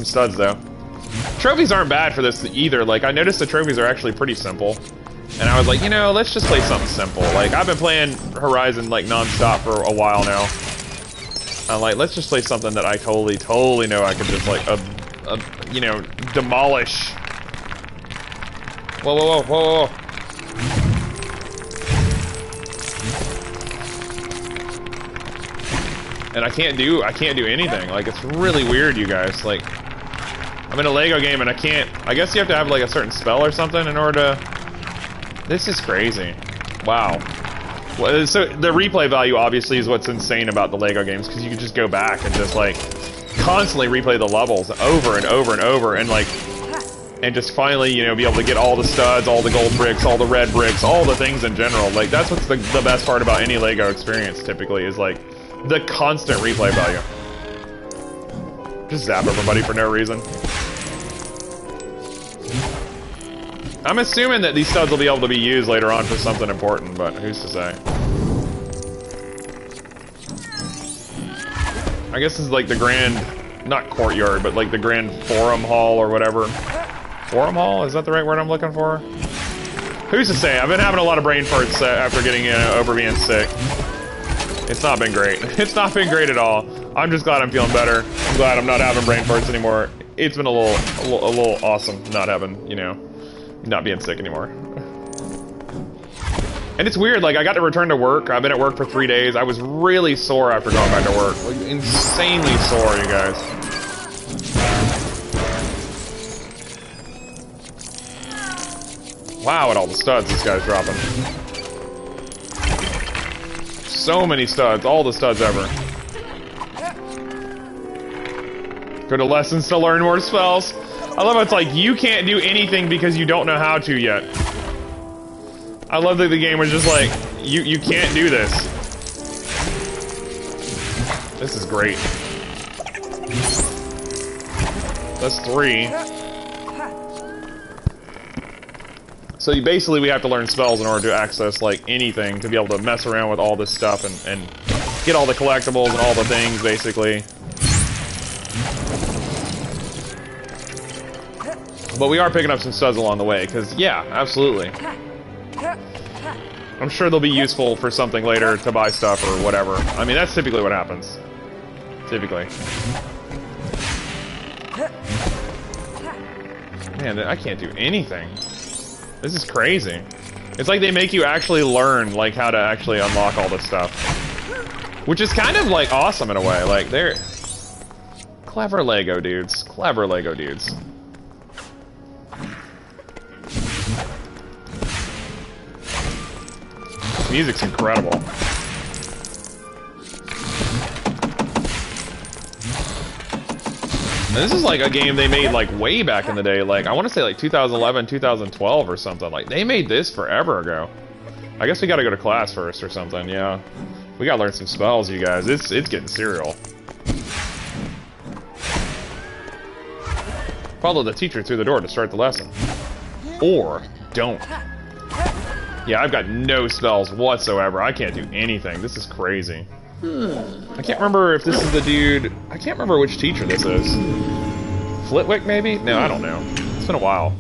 studs, though. Trophies aren't bad for this either. Like, I noticed the trophies are actually pretty simple. And I was like, you know, let's just play something simple. Like, I've been playing Horizon, like, non-stop for a while now. I'm like, let's just play something that I totally know I could just, like, you know, demolish. Whoa, whoa, whoa, whoa, whoa. And I can't do anything. Like, it's really weird, you guys. Like, I'm in a Lego game and I guess you have to have, like, a certain spell or something in order to... This is crazy. Wow. Well, so the replay value obviously is what's insane about the Lego games, because you can just go back and just like constantly replay the levels over and over and over, and like, and just finally, you know, be able to get all the studs, all the gold bricks, all the red bricks, all the things in general. Like, that's what's the best part about any Lego experience typically, is like the constant replay value. Just zap everybody for no reason. I'm assuming that these studs will be able to be used later on for something important, but who's to say? I guess this is like the grand, not courtyard, but like the grand forum hall or whatever. Forum hall? Is that the right word I'm looking for? Who's to say? I've been having a lot of brain farts after getting over being sick. It's not been great. It's not been great at all. I'm just glad I'm feeling better. I'm glad I'm not having brain farts anymore. It's been a little awesome not having, you know, not being sick anymore. And it's weird, like, I got to return to work. I've been at work for 3 days. I was really sore after going back to work. Like, insanely sore, you guys. Wow, at all the studs this guy's dropping. So many studs, all the studs ever. Go to lessons to learn more spells. I love how it's like, you can't do anything because you don't know how to yet. I love that the game was just like, you can't do this. This is great. That's 3. So basically we have to learn spells in order to access, like, anything, to be able to mess around with all this stuff and get all the collectibles and all the things, basically. But we are picking up some studs along the way, because, yeah, absolutely. I'm sure they'll be useful for something later to buy stuff or whatever. I mean, that's typically what happens. Typically. Man, I can't do anything. This is crazy. It's like they make you actually learn, like, how to actually unlock all this stuff. Which is kind of, like, awesome in a way. Like, they're... Clever Lego dudes. Clever Lego dudes. Music's incredible. And this is like a game they made like way back in the day. Like, I want to say like 2011, 2012 or something. Like, they made this forever ago. I guess we gotta go to class first or something, yeah. We gotta learn some spells, you guys. It's getting serial. Follow the teacher through the door to start the lesson. Or don't. Yeah, I've got no spells whatsoever. I can't do anything. This is crazy. I can't remember if this is the dude... I can't remember which teacher this is. Flitwick, maybe? No, I don't know. It's been a while.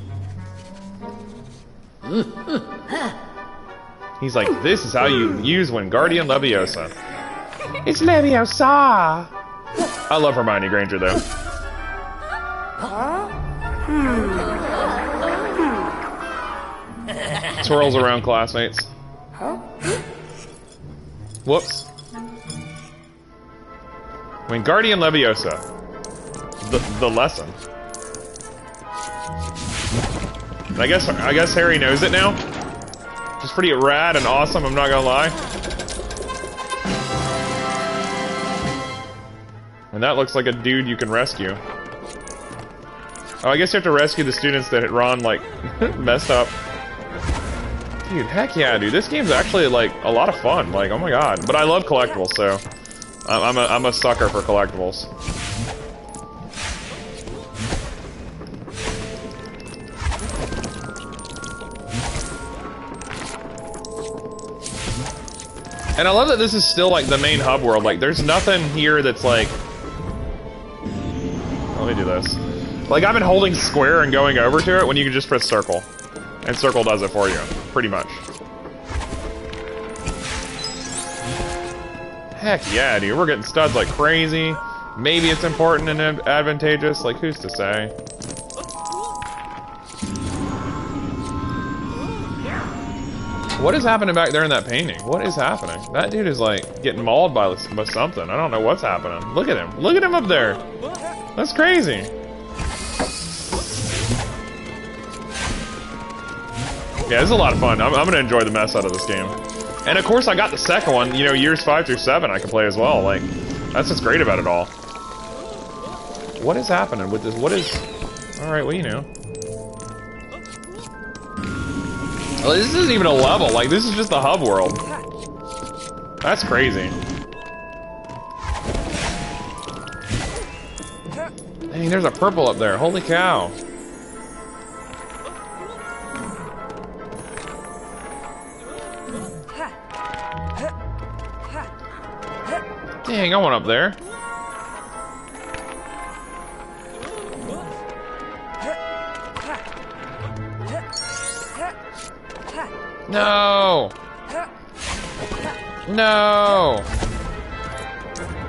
He's like, this is how you use Wingardium Leviosa. It's Leviosa! I love Hermione Granger, though. Twirls around classmates. Whoops. Wingardium Leviosa. The lesson. I guess Harry knows it now. Which is pretty rad and awesome, I'm not gonna lie. And that looks like a dude you can rescue. Oh, I guess you have to rescue the students that Ron, like, messed up. Dude, heck yeah, dude. This game's actually, like, a lot of fun. Like, oh my god. But I love collectibles, so... I'm a sucker for collectibles. And I love that this is still, like, the main hub world. Like, there's nothing here that's, like... Let me do this. Like, I've been holding square and going over to it when you can just press circle. And circle does it for you, pretty much. Heck yeah, dude. We're getting studs like crazy. Maybe it's important and advantageous. Like, who's to say? What is happening back there in that painting? What is happening? That dude is, like, getting mauled by something. I don't know what's happening. Look at him. Look at him up there. That's crazy. Yeah, this is a lot of fun. I'm gonna enjoy the mess out of this game. And of course I got the second one, you know, years 5 through 7 I can play as well. Like, that's what's great about it all. What is happening with this? What is... Alright, well, you know. Well, this isn't even a level. Like, this is just the hub world. That's crazy. Dang, there's a purple up there. Holy cow. Dang, I went up there. No! No!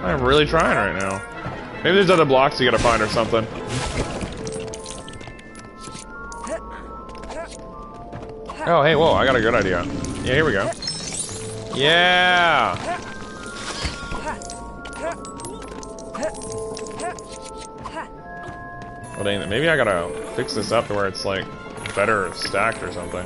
I'm really trying right now. Maybe there's other blocks you gotta find or something. Oh, hey, whoa, I got a good idea. Yeah, here we go. Yeah! Well, dang it. Maybe I gotta fix this up to where it's, like, better stacked or something.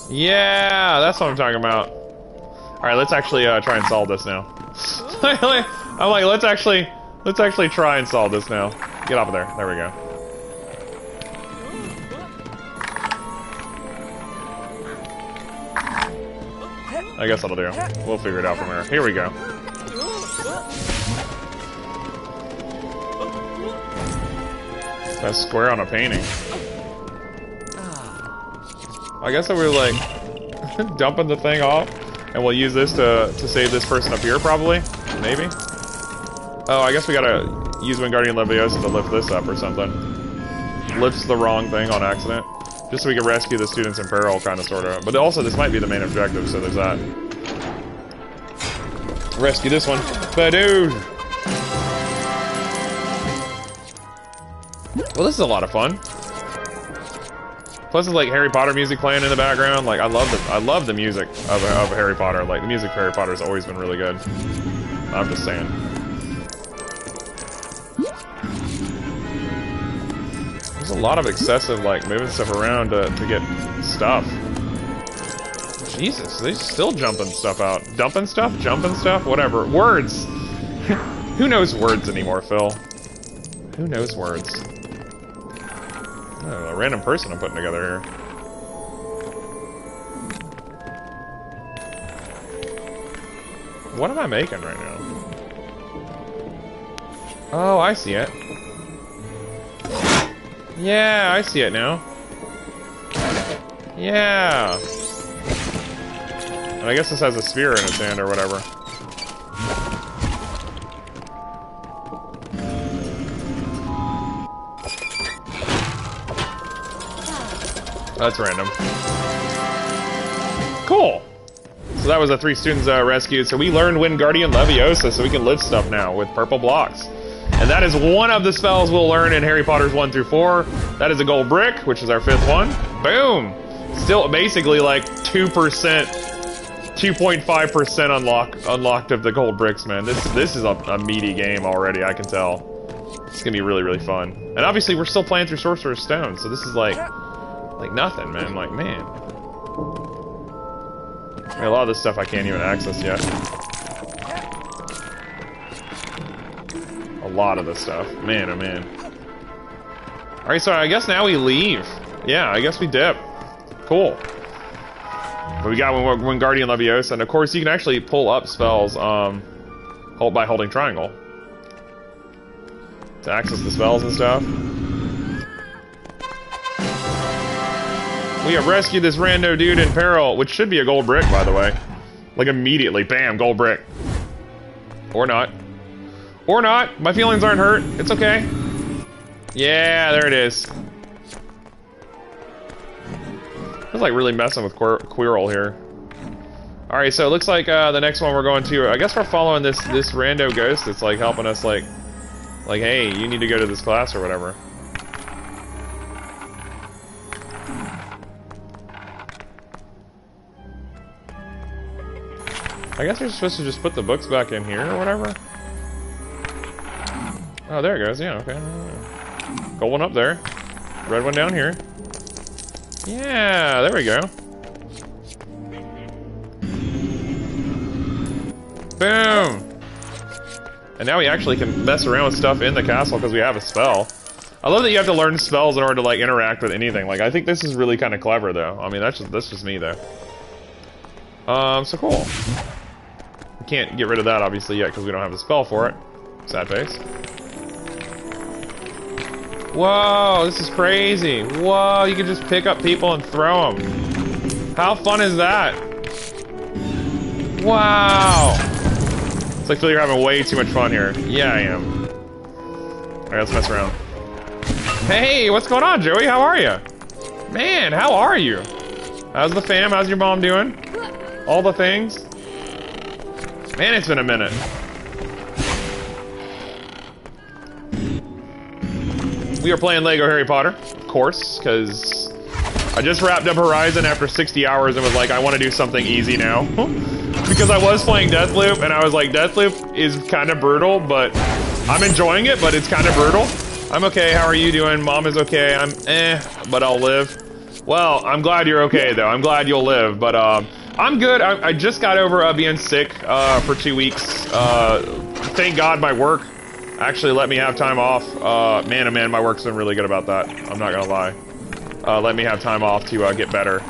Yeah, that's what I'm talking about. Alright, let's actually try and solve this now. I'm like, let's actually try and solve this now. Get off of there. There we go. I guess that'll do. We'll figure it out from here. Here we go. That's square on a painting. I guess that we're like dumping the thing off, and we'll use this to save this person up here, probably. Maybe. Oh, I guess we gotta use Wingardium Leviosa to lift this up or something. Lifts the wrong thing on accident. Just so we can rescue the students in peril, kind of, sort of. But also, this might be the main objective, so there's that. Rescue this one. Badoo! Well, this is a lot of fun. Plus, it's like Harry Potter music playing in the background. Like, I love the music of Harry Potter. Like, the music of Harry Potter has always been really good. I'm just saying. There's a lot of excessive, like, moving stuff around to get stuff. Jesus, they're still jumping stuff out. Dumping stuff? Jumping stuff? Whatever. Words! Who knows words anymore, Phil? Who knows words? Oh, a random person I'm putting together here. What am I making right now? Oh, I see it. Yeah, I see it now. Yeah. And I guess this has a sphere in its hand or whatever. That's random. Cool. So that was the 3 students rescued. So we learned Wingardium Leviosa, so we can lift stuff now with purple blocks. And that is one of the spells we'll learn in Harry Potter's 1 through 4. That is a gold brick, which is our 5th one. Boom! Still basically like 2%, 2.5% unlocked of the gold bricks, man. This is a meaty game already, I can tell. It's gonna be really, really fun. And obviously we're still playing through Sorcerer's Stone, so this is like nothing, man. Like, man. I mean, a lot of this stuff I can't even access yet. A lot of this stuff. Man, oh man. Alright, so I guess now we leave. Yeah, I guess we dip. Cool. But we got Wingardium Leviosa, and of course you can actually pull up spells by holding triangle. To access the spells and stuff. We have rescued this rando dude in peril, which should be a gold brick, by the way. Like, immediately. Bam, gold brick. Or not. Or not. My feelings aren't hurt. It's okay. Yeah, there it is. It's like really messing with Quirrell here. Alright, so it looks like the next one we're going to... I guess we're following this rando ghost that's like helping us like, hey, you need to go to this class or whatever. I guess we're supposed to just put the books back in here or whatever. Oh, there it goes. Yeah, okay. Gold one up there. Red one down here. Yeah, there we go. Boom! And now we actually can mess around with stuff in the castle because we have a spell. I love that you have to learn spells in order to, like, interact with anything. Like, I think this is really kind of clever, though. I mean, that's just me, though. So cool. We can't get rid of that, obviously, yet, because we don't have the spell for it. Sad face. Whoa, this is crazy. Whoa, you can just pick up people and throw them. How fun is that? Wow. It's like I feel you're having way too much fun here. Yeah, I am. Alright, let's mess around. Hey, what's going on, Joey? How are you? Man, how are you? How's the fam? How's your mom doing? All the things? Man, it's been a minute. We are playing Lego Harry Potter, of course, because I just wrapped up Horizon after 60 hours and was like, I want to do something easy now. Because I was playing Deathloop, and I was like, Deathloop is kind of brutal, but I'm enjoying it, but it's kind of brutal. I'm okay, how are you doing? Mom is okay, I'm but I'll live. Well, I'm glad you're okay, though. I'm glad you'll live, but I'm good. I just got over being sick for 2 weeks. Thank God my work actually let me have time off. Man, oh man, my work's been really good about that. I'm not gonna lie. Let me have time off to get better.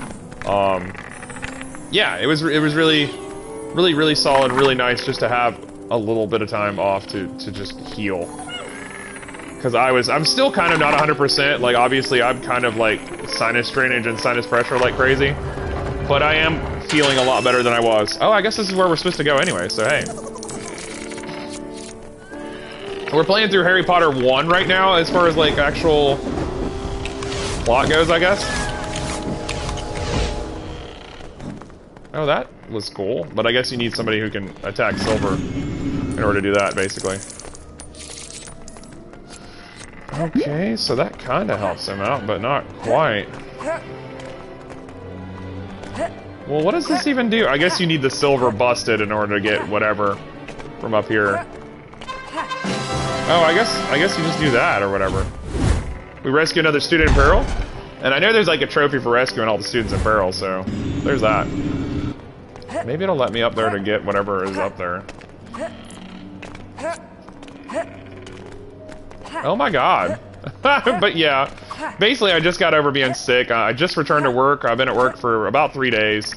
Yeah, it was really solid, really nice just to have a little bit of time off to just heal. Because I'm still kind of not 100%. Like, obviously, I'm kind of like sinus drainage and sinus pressure like crazy. But I am feeling a lot better than I was. Oh, I guess this is where we're supposed to go anyway, so hey. We're playing through Harry Potter 1 right now, as far as, like, actual plot goes, I guess. Oh, that was cool. But I guess you need somebody who can attack Silver in order to do that, basically. Okay, so that kind of helps him out, but not quite. Well, what does this even do? I guess you need the Silver busted in order to get whatever from up here. Oh, I guess you just do that or whatever. We rescue another student in peril, and I know there's like a trophy for rescuing all the students in peril, so there's that. Maybe it'll let me up there to get whatever is up there. Oh my god. But yeah, basically, I just got over being sick. I just returned to work. I've been at work for about 3 days.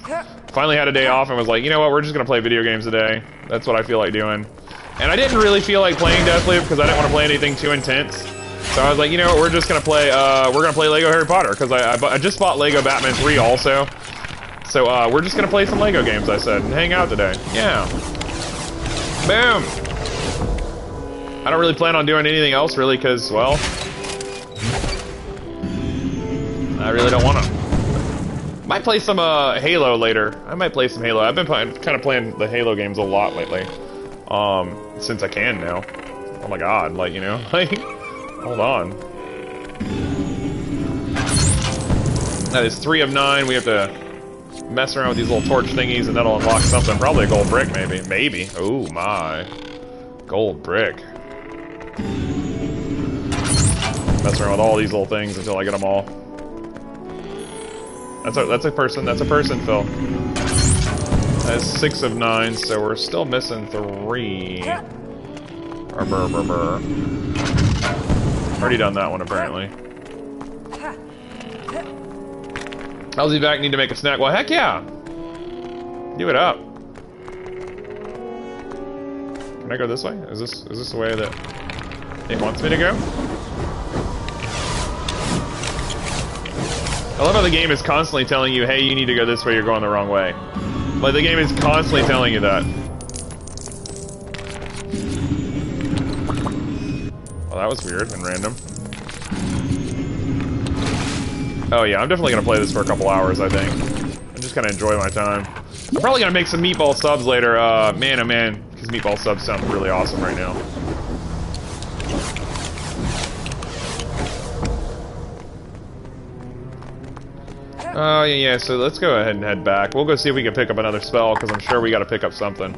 Finally had a day off and was like, you know what, we're just gonna play video games today. That's what I feel like doing. And I didn't really feel like playing Deathloop because I didn't want to play anything too intense. So I was like, you know what, we're just gonna play, Lego Harry Potter, because I just bought Lego Batman 3 also. So, we're just gonna play some Lego games, I said, and hang out today. Yeah. Boom! I don't really plan on doing anything else, really, because, well, I really don't want to. Might play some, Halo later. I might play some Halo. I've been kind of playing the Halo games a lot lately. Since I can now. Oh my god, like, you know, like, hold on. That is 3 of 9. We have to mess around with these little torch thingies and that'll unlock something. Probably a gold brick, maybe. Maybe. Oh my. Gold brick. Mess around with all these little things until I get them all. That's a person, Phil. That's 6 of 9, so we're still missing 3. Already done that one, apparently. How's he back? Need to make a snack? Well, heck yeah! Do it up. Can I go this way? Is this the way that it wants me to go? I love how the game is constantly telling you, hey, you need to go this way, you're going the wrong way. Like, the game is constantly telling you that. Well, that was weird and random. Oh yeah, I'm definitely gonna play this for a couple hours, I think. I'm just gonna enjoy my time. I'm probably gonna make some meatball subs later, man oh man, because meatball subs sound really awesome right now. Oh, yeah, so let's go ahead and head back. We'll go see if we can pick up another spell, because I'm sure we gotta pick up something.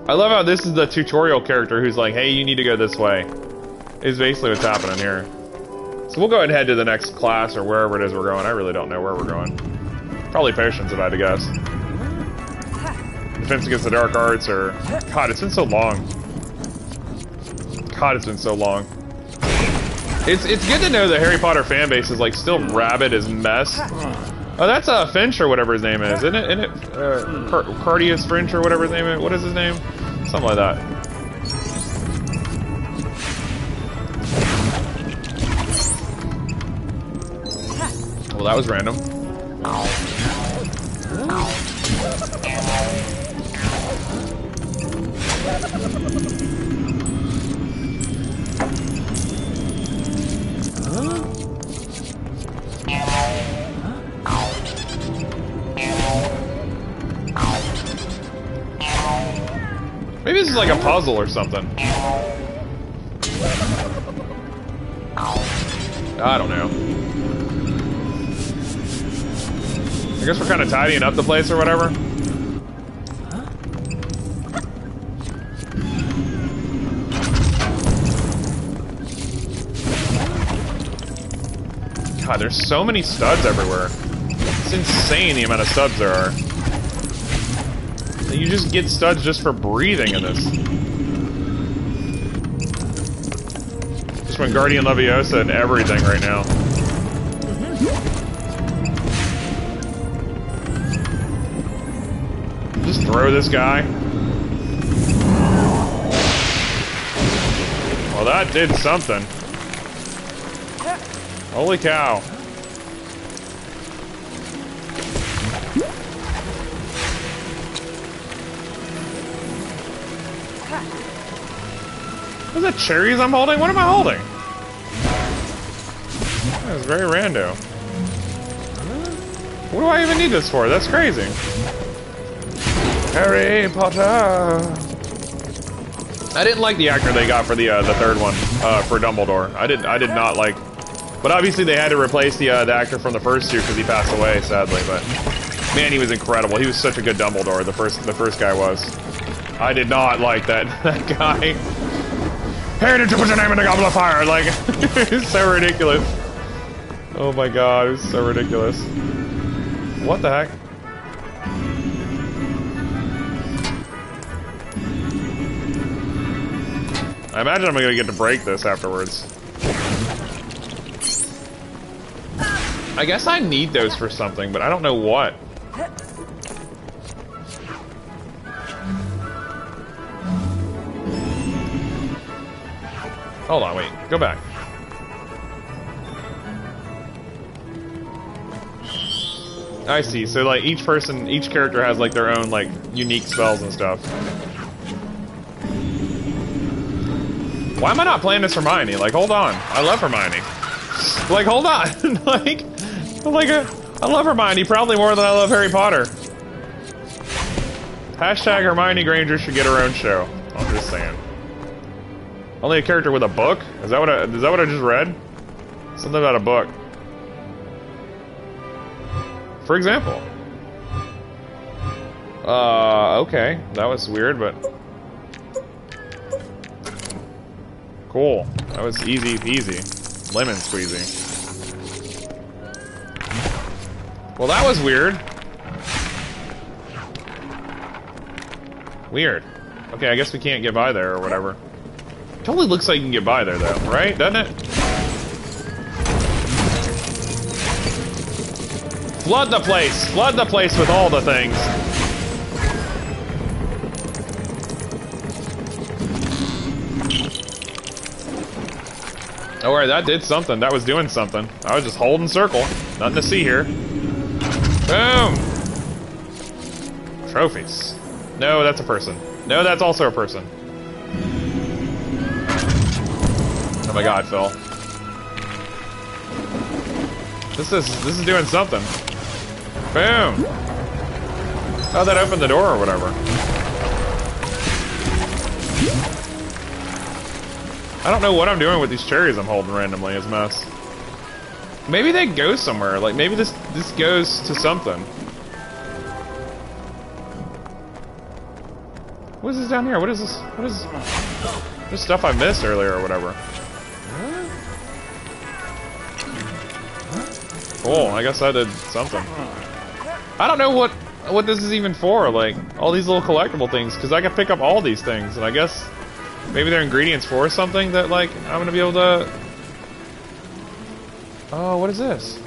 I love how this is the tutorial character who's like, hey, you need to go this way. Is basically what's happening here. So we'll go ahead and head to the next class, or wherever it is we're going. I really don't know where we're going. Probably potions, if I had to guess. Defense against the dark arts, or... God, it's been so long. God, it's been so long. It's good to know the Harry Potter fan base is like still rabid as mess. Oh, that's Finch or whatever his name is, isn't it? Cardius Finch or whatever his name is. What is his name? Something like that. Well, that was random. Maybe this is like a puzzle or something. I don't know. I guess we're kind of tidying up the place or whatever. God, there's so many studs everywhere. It's insane the amount of studs there are. You just get studs just for breathing in this. Just when Guardian Leviosa and everything right now. Just throw this guy. Well, that did something. Holy cow. Is that cherries I'm holding? What am I holding? That was very rando. What do I even need this for? That's crazy. Harry Potter. I didn't like the actor they got for the third one, for Dumbledore. I did not like. But obviously they had to replace the actor from the first two because he passed away, sadly. But man, he was incredible. He was such a good Dumbledore. The first guy was. I did not like that guy. Hey, did you put your name in the Goblet of Fire? Like, it's so ridiculous. Oh my god, it's so ridiculous. What the heck? I imagine I'm gonna get to break this afterwards. I guess I need those for something, but I don't know what. Hold on, wait. Go back. I see. So, like, each character has, like, their own, like, unique spells and stuff. Why am I not playing as Hermione? Like, hold on. I love Hermione. Like, hold on. I love Hermione probably more than I love Harry Potter. Hashtag Hermione Granger should get her own show. I'm just saying. Only a character with a book? Is that what I just read? Something about a book. For example. Okay. That was weird, but... Cool. That was easy peasy. Lemon squeezy. Well, that was weird. Weird. Okay, I guess we can't get by there or whatever. Totally looks like you can get by there, though, right? Doesn't it? Flood the place! Flood the place with all the things! Oh, alright, that did something. That was doing something. I was just holding circle. Nothing to see here. Boom! Trophies. No, that's a person. No, that's also a person. Oh my god, Phil. This is doing something. Boom! Oh, that opened the door or whatever. I don't know what I'm doing with these cherries I'm holding randomly. It's a mess. Maybe they go somewhere. Like, maybe this goes to something. What is this down here? What is this? What is this stuff I missed earlier or whatever? Cool, I guess I did something. I don't know what this is even for, like, all these little collectible things, because I can pick up all these things, and I guess maybe they're ingredients for something that, like, I'm gonna be able to... Oh, what is this?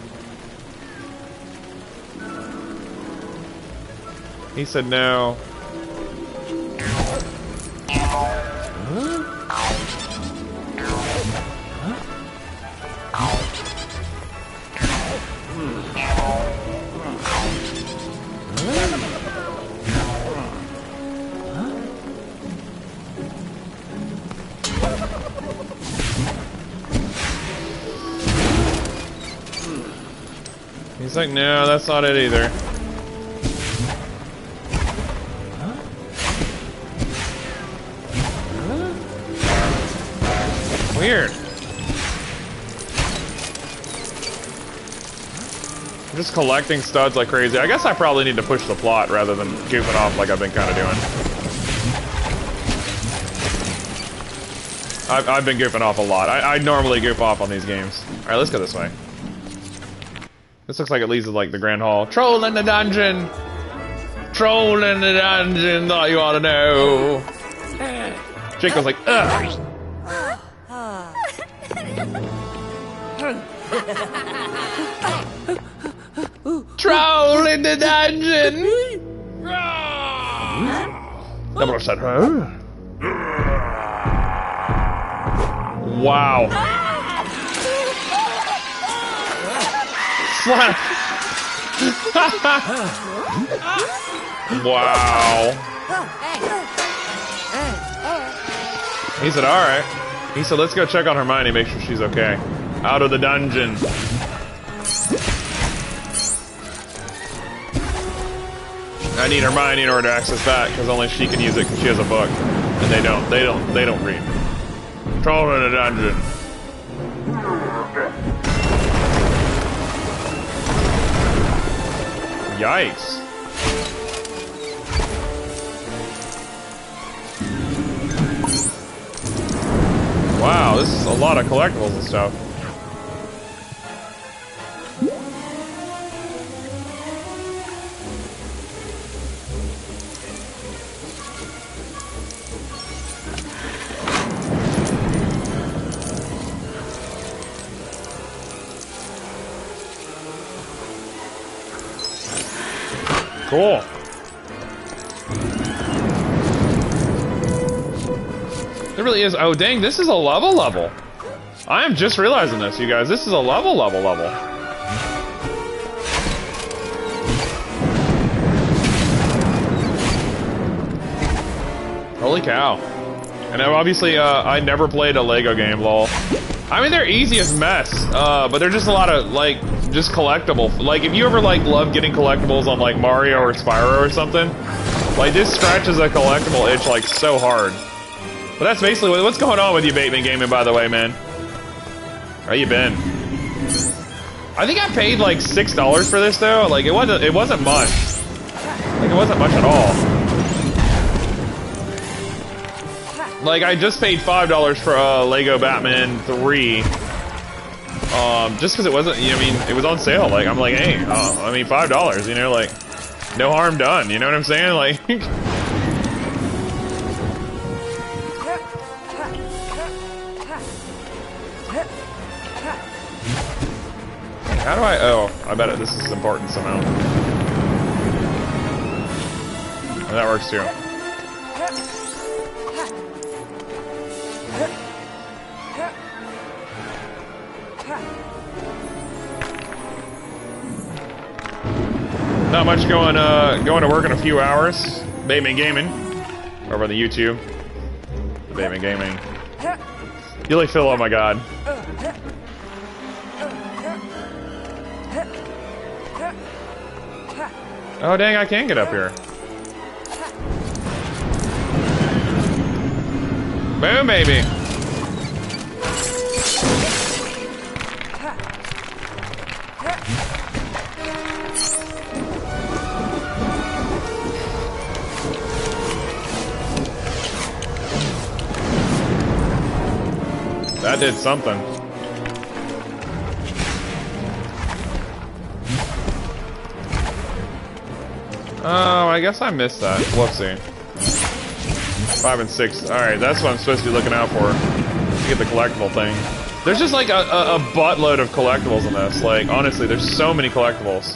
He said no. He's like, no, that's not it either. Weird. I'm just collecting studs like crazy. I guess I probably need to push the plot rather than goofing off like I've been kind of doing. I've been goofing off a lot. I normally goof off on these games. Alright, let's go this way. This looks like it leads to, like, the Grand Hall. Troll in the dungeon! Troll in the dungeon, thought you ought to know. Jake was like, ugh! Troll in the dungeon! Dumbledore said, huh? Wow. Wow. He said, alright. He said, let's go check on Hermione, make sure she's okay. Out of the dungeon. I need Hermione in order to access that, because only she can use it because she has a book. And they don't read. Troll in the dungeon. Yikes. Wow, this is a lot of collectibles and stuff. Cool. It really is. Oh, dang, this is a level. I am just realizing this, you guys. This is a level. Holy cow. And obviously, I never played a Lego game, lol. I mean, they're easy as mess, but they're just a lot of, like, just collectible. Like, if you ever, like, love getting collectibles on, like, Mario or Spyro or something, like, this scratches a collectible itch, like, so hard. But that's basically what's going on with you, Bateman Gaming, by the way, man. How you been? I think I paid, like, $6 for this, though. Like, it wasn't much. Like, it wasn't much at all. Like, I just paid $5 for Lego Batman 3. Just because it wasn't, I mean, it was on sale. Like, I'm like, hey, I mean, $5, you know, like, no harm done. You know what I'm saying? Like, how do I, oh, I bet this is important somehow. And that works too. Not much going to work in a few hours. Bateman Gaming over on the YouTube. Bateman Gaming. Yuli Phil, oh my god. Oh dang, I can get up here. Boom, baby. That did something. Oh, I guess I missed that. Whoopsie. 5 and 6. Alright, that's what I'm supposed to be looking out for. To get the collectible thing. There's just like a buttload of collectibles in this. Like, honestly, there's so many collectibles.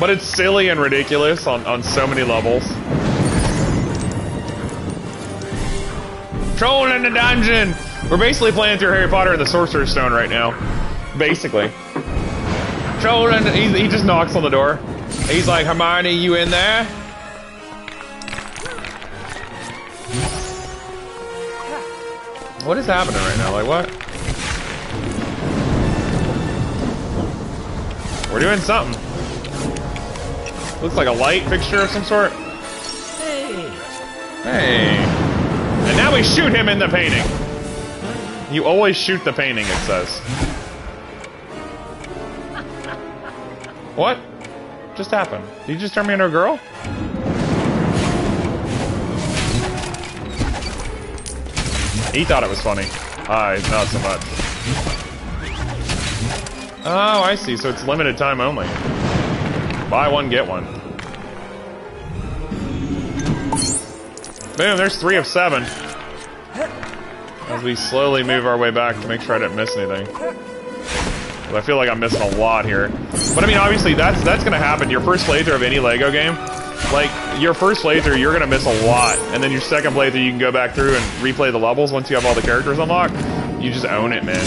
But it's silly and ridiculous on so many levels. Troll in the dungeon! We're basically playing through Harry Potter and the Sorcerer's Stone right now. Basically. Troll in the, he just knocks on the door. He's like, Hermione, you in there? What is happening right now? Like, what? We're doing something. Looks like a light fixture of some sort. Hey. Hey. And now we shoot him in the painting. You always shoot the painting, it says. What just happened? Did you just turn me into a girl? He thought it was funny. Not so much. Oh, I see. So it's limited time only. Buy one, get one. Boom, there's 3 of 7. As we slowly move our way back to make sure I didn't miss anything. I feel like I'm missing a lot here. But I mean, obviously, that's gonna happen. Your first playthrough of any Lego game, like, your first playthrough, you're gonna miss a lot. And then your second playthrough, you can go back through and replay the levels once you have all the characters unlocked. You just own it, man.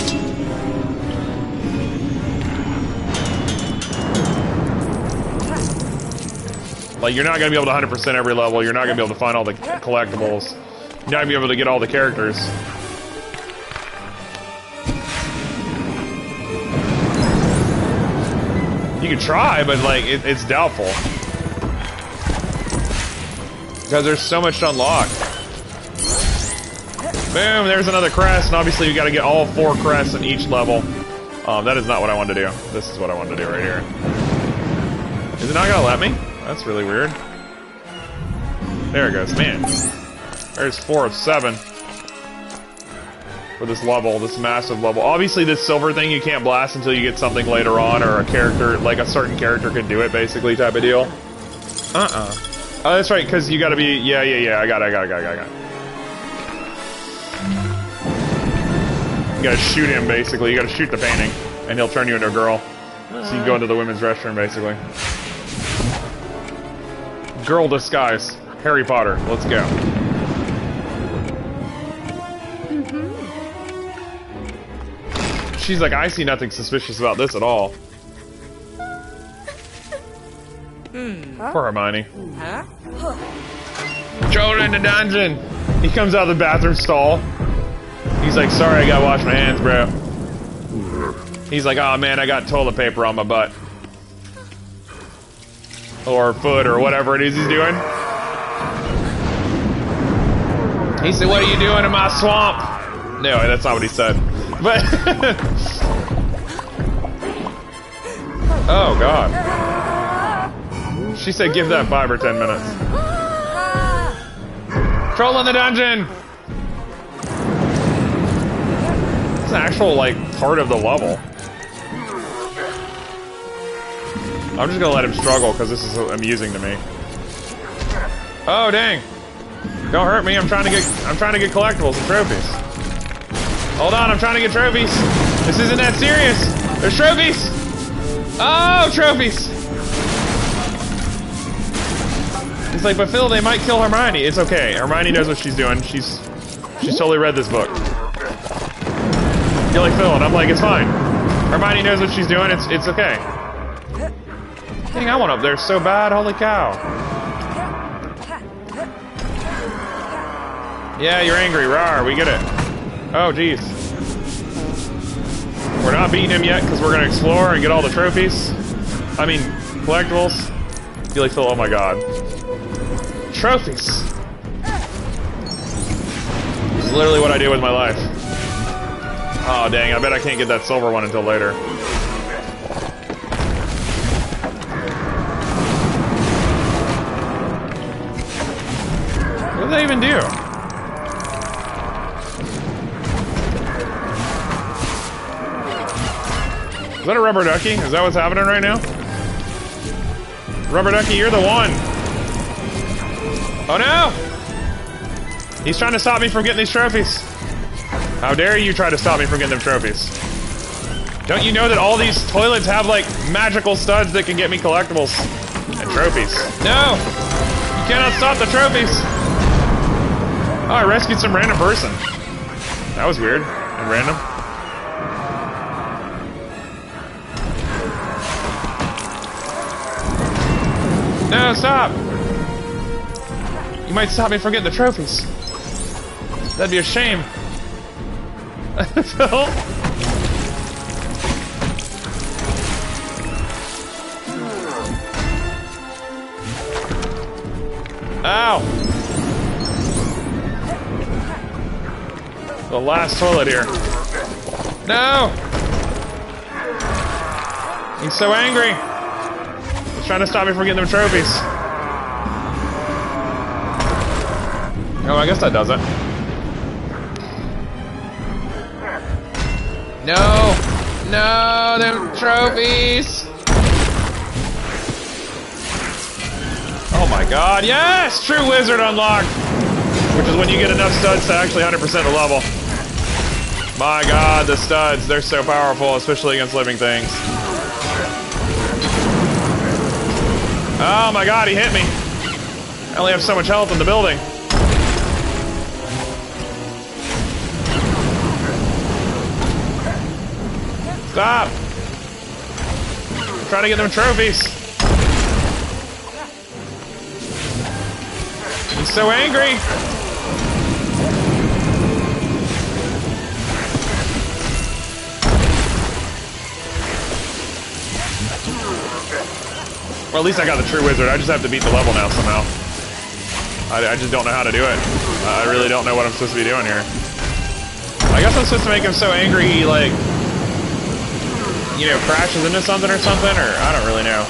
Like, you're not gonna be able to 100% every level. You're not gonna be able to find all the collectibles. You're not gonna be able to get all the characters. You can try, but, like, it's doubtful. Because there's so much to unlock. Boom, there's another crest, and obviously you gotta get all 4 crests in each level. That is not what I wanted to do. This is what I wanted to do right here. Is it not gonna let me? That's really weird. There it goes, man. There's 4 of 7. For this level, this massive level. Obviously, this silver thing you can't blast until you get something later on, or a character, like a certain character can do it, basically, type of deal. Oh, that's right, because you gotta be, yeah, I got it. You gotta shoot him, basically. You gotta shoot the painting, and he'll turn you into a girl. So you can go into the women's restroom, basically. Girl disguise. Harry Potter. Let's go. She's like, I see nothing suspicious about this at all. Poor Hermione. Throw her in the dungeon. He comes out of the bathroom stall. He's like, sorry, I gotta wash my hands, bro. He's like, oh man, I got toilet paper on my butt. Or foot, or whatever it is he's doing. He said, what are you doing in my swamp? No, that's not what he said. But... oh, God. She said give that 5 or 10 minutes. Troll in the dungeon! It's an actual, like, part of the level. I'm just gonna let him struggle, because this is amusing to me. Oh, dang. Don't hurt me, I'm trying to get collectibles and trophies. Hold on, I'm trying to get trophies. This isn't that serious. There's trophies! Oh, trophies! He's like, but Phil, they might kill Hermione. It's okay. Hermione knows what she's doing. She's totally read this book. You're like, Phil, and I'm like, it's fine. Hermione knows what she's doing. It's okay. Dang, I want up there so bad. Holy cow. Yeah, you're angry. Rawr, we get it. Oh, jeez. We're not beating him yet because we're going to explore and get all the trophies. I mean, collectibles. I feel like Phil, oh my god. Trophies. This is literally what I do with my life. Oh, dang, I bet I can't get that silver one until later. What did they even do? Is that a rubber ducky? Is that what's happening right now? Rubber ducky, you're the one. Oh no! He's trying to stop me from getting these trophies. How dare you try to stop me from getting them trophies? Don't you know that all these toilets have, like, magical studs that can get me collectibles and trophies? No! You cannot stop the trophies! Oh, I rescued some random person. That was weird and random. No, stop! You might stop me from getting the trophies. That'd be a shame. Phil? Ow! The last toilet here. No! He's so angry. He's trying to stop me from getting them trophies. Oh, I guess that does it. No! No, them trophies! Oh my god, yes! True Wizard unlocked! Which is when you get enough studs to actually 100% the level. My god, the studs, they're so powerful, especially against living things. Oh my god, he hit me. I only have so much health in the building. Stop! I'm trying to get them trophies. He's so angry. Well, at least I got the True Wizard. I just have to beat the level now somehow. I just don't know how to do it. I really don't know what I'm supposed to be doing here. I guess I'm supposed to make him so angry he, like, you know, crashes into something or something, or I don't really know.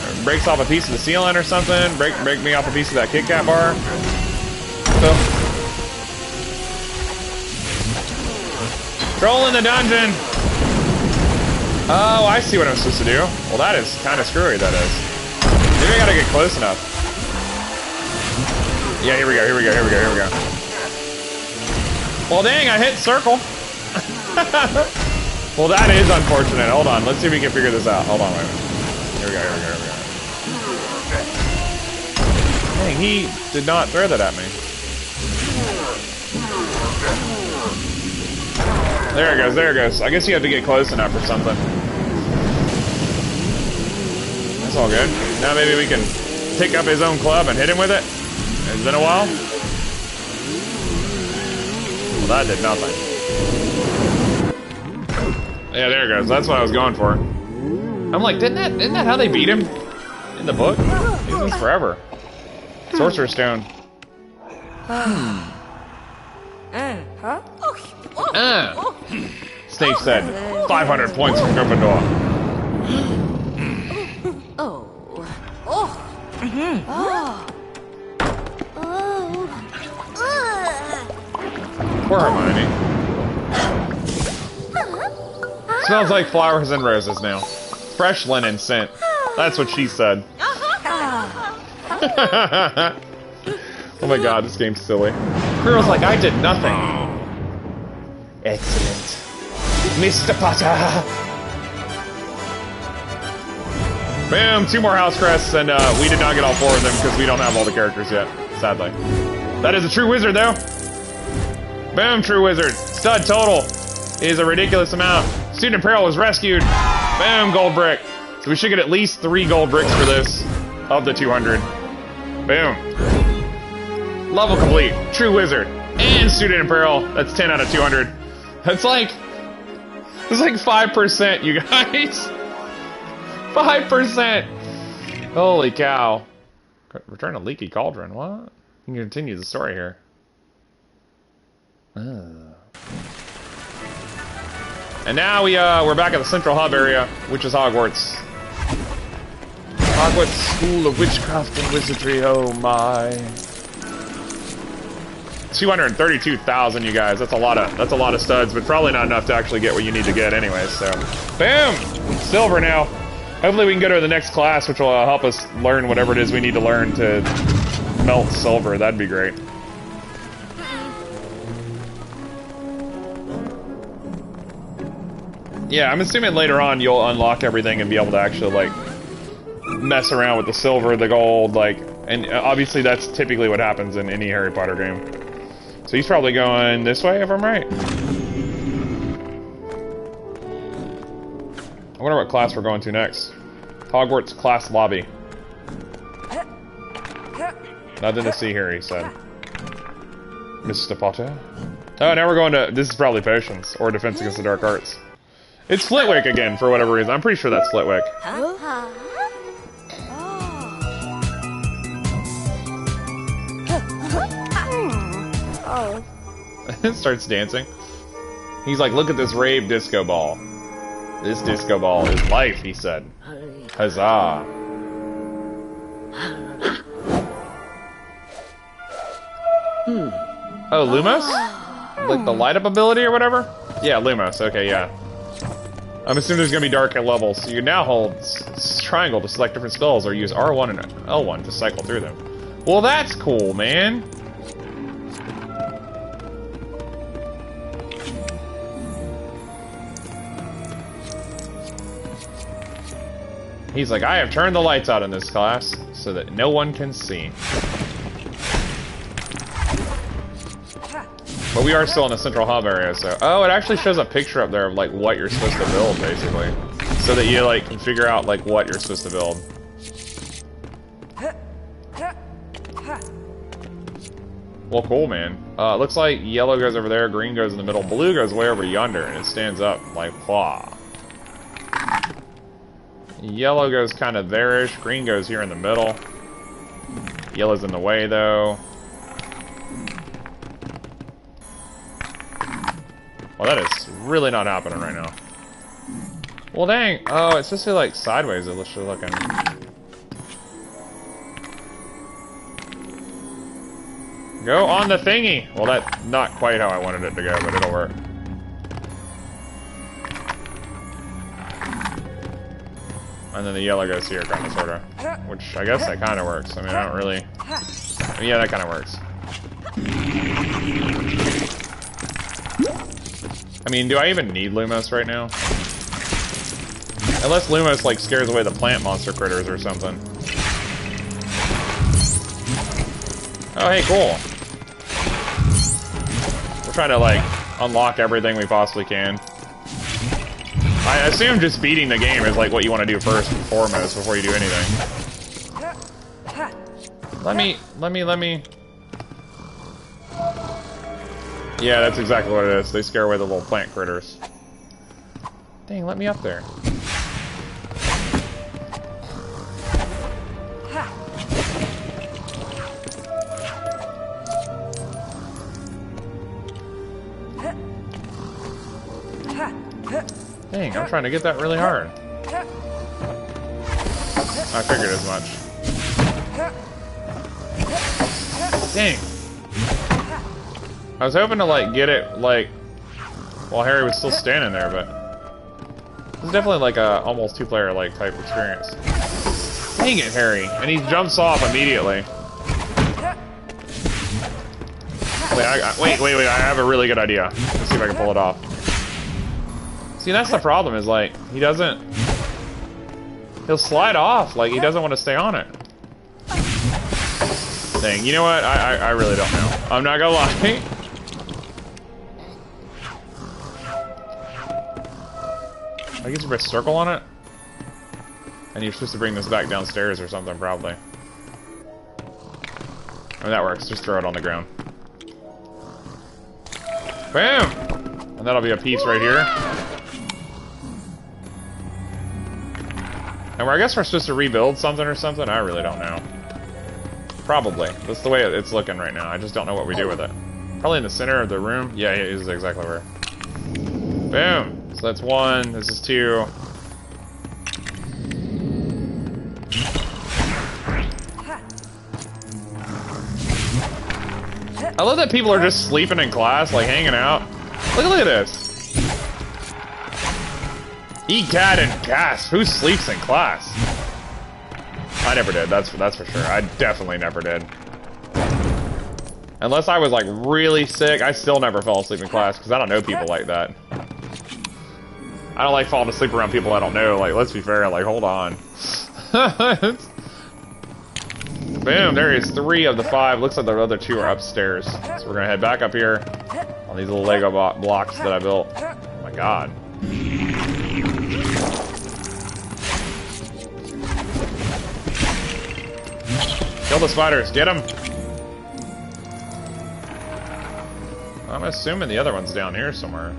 Or breaks off a piece of the ceiling or something. Break me off a piece of that Kit Kat bar. So, troll in the dungeon. Oh, I see what I'm supposed to do. Well, that is kind of screwy, that is. Maybe I gotta get close enough. Yeah, here we go, here we go, here we go, here we go. Well, dang, I hit circle. Well, that is unfortunate. Hold on. Let's see if we can figure this out. Hold on, wait a minute. Here we go, here we go, here we go. Dang, he did not throw that at me. There it goes, there it goes. I guess you have to get close enough or something. That's all good. Now maybe we can pick up his own club and hit him with it. It's been a while. Well, that did nothing. Yeah, there it goes. That's what I was going for. I'm like, isn't that how they beat him in the book? These ones forever. Sorcerer's Stone. Snake said, 500 points from Gryffindor. Poor Hermione. Smells like flowers and roses now. Fresh linen scent. That's what she said. Oh my god, this game's silly. Quirrell's like, I did nothing. Excellent. Mr. Potter! Boom, 2 more house crests, and we did not get all 4 of them because we don't have all the characters yet, sadly. That is a true wizard, though. Boom, true wizard. Stud total is a ridiculous amount. Student Apparel was rescued. Boom, gold brick. So we should get at least 3 gold bricks for this of the 200. Boom. Level complete. True wizard. And student apparel. That's 10 out of 200. That's like 5%, you guys. 5%. Holy cow. Return a leaky cauldron. What? You can continue the story here. And now we're back at the central hub area, which is Hogwarts. Hogwarts School of Witchcraft and Wizardry, oh my. 232,000, you guys. That's a lot of studs, but probably not enough to actually get what you need to get anyway, so. Boom! Silver now. Hopefully we can go to the next class, which will help us learn whatever it is we need to learn to melt silver. That'd be great. Yeah, I'm assuming later on you'll unlock everything and be able to actually, like, mess around with the silver, the gold, like, and obviously that's typically what happens in any Harry Potter game. So he's probably going this way, if I'm right. I wonder what class we're going to next. Hogwarts class lobby. Nothing to see here, he said. Mr. Potter. Oh, now we're going to... This is probably potions, or defense against the dark arts. It's Flitwick again, for whatever reason. I'm pretty sure that's Flitwick. It starts dancing. He's like, look at this rave disco ball. This disco ball is life, he said. Huzzah. Oh, Lumos? Like the light up ability or whatever? Yeah, Lumos. Okay, yeah. I'm assuming there's gonna be dark levels. You can now hold triangle to select different spells or use R1 and L1 to cycle through them. Well, that's cool, man. He's like, I have turned the lights out in this class so that no one can see. But we are still in the central hub area, so... Oh, it actually shows a picture up there of, like, what you're supposed to build, basically. So that you, like, can figure out, like, what you're supposed to build. Well, cool, man. Looks like yellow goes over there, green goes in the middle, blue goes way over yonder, and it stands up, like, wah. Yellow goes kind of there-ish, green goes here in the middle. Yellow's in the way, though. Well, that is really not happening right now. Well, dang. Oh, it's supposed to be, like, sideways, it looks looking. Go on the thingy! Well, that's not quite how I wanted it to go, but it'll work. And then the yellow goes here, kind of, sort of. Which, I guess that kind of works. I mean, I don't really... Yeah, that kind of works. I mean, do I even need Lumos right now? Unless Lumos, like, scares away the plant monster critters or something. Oh, hey, cool. We're trying to, like, unlock everything we possibly can. I assume just beating the game is, like, what you want to do first and foremost before you do anything. Let me... Yeah, that's exactly what it is. They scare away the little plant critters. Dang, let me up there. Dang, I'm trying to get that really hard. I figured as much. Dang. I was hoping to, like, get it, like, while Harry was still standing there, but... It's definitely, like, a almost two-player, like, type experience. Dang it, Harry. And he jumps off immediately. Wait, I have a really good idea. Let's see if I can pull it off. See, that's the problem, is, like, he doesn't... He'll slide off, like, he doesn't want to stay on it. Dang, you know what? I really don't know. I'm not gonna lie. I guess you press circle on it? And you're supposed to bring this back downstairs or something, probably. I mean, that works. Just throw it on the ground. Bam! And that'll be a piece right here. And I guess we're supposed to rebuild something or something? I really don't know. Probably. That's the way it's looking right now. I just don't know what we do with it. Probably in the center of the room. Yeah, it is exactly where. Boom! So that's one. This is two. I love that people are just sleeping in class, like hanging out. Look at this. ECAD and CAS. Who sleeps in class? I never did. That's for sure. I definitely never did. Unless I was like really sick, I still never fell asleep in class because I don't know people like that. I don't like falling asleep around people I don't know. Like, let's be fair. Like, hold on. Boom, there is 3 of the 5. Looks like the other 2 are upstairs. So we're gonna head back up here on these little Lego blocks that I built. Oh my god. Kill the spiders, get them! I'm assuming the other one's down here somewhere.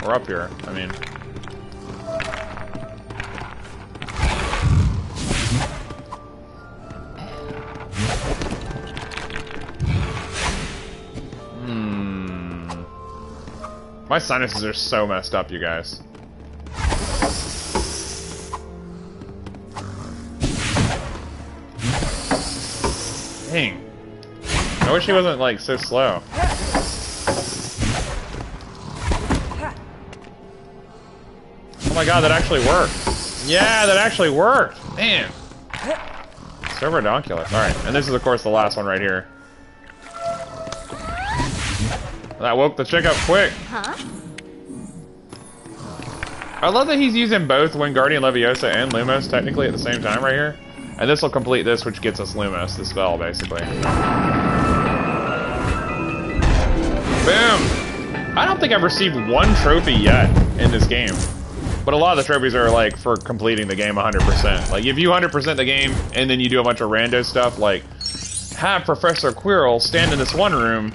Or up here, I mean. My sinuses are so messed up, you guys. Dang. I wish he wasn't, like, so slow. Oh my god, that actually worked. Yeah, that actually worked. Man. So redonkulous. Alright, and this is, of course, the last one right here. That woke the chick up quick. Huh? I love that he's using both Wingardium Leviosa and Lumos technically at the same time right here. And this will complete this, which gets us Lumos, the spell, basically. Boom! I don't think I've received one trophy yet in this game. But a lot of the trophies are, like, for completing the game 100%. Like, if you 100% the game, and then you do a bunch of rando stuff, like, have Professor Quirrell stand in this one room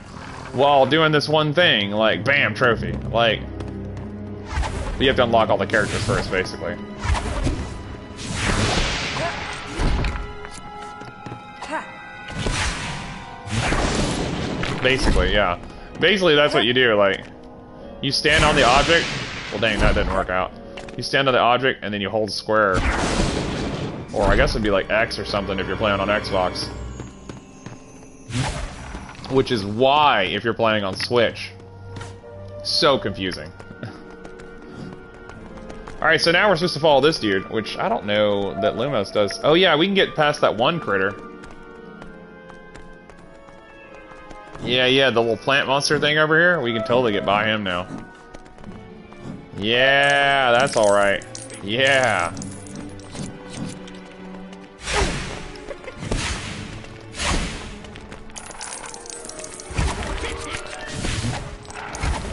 while doing this one thing, like, bam, trophy. Like, you have to unlock all the characters first, basically. Basically, yeah. Basically, that's what you do, like, you stand on the object. Well, dang, that didn't work out. You stand on the object, and then you hold square. Or I guess it'd be like X or something if you're playing on Xbox. Which is why, if you're playing on Switch, so confusing. Alright, so now we're supposed to follow this dude, which I don't know that Lumos does. Oh yeah, we can get past that one critter. Yeah, the little plant monster thing over here. We can totally get by him now. Yeah, that's alright. Yeah.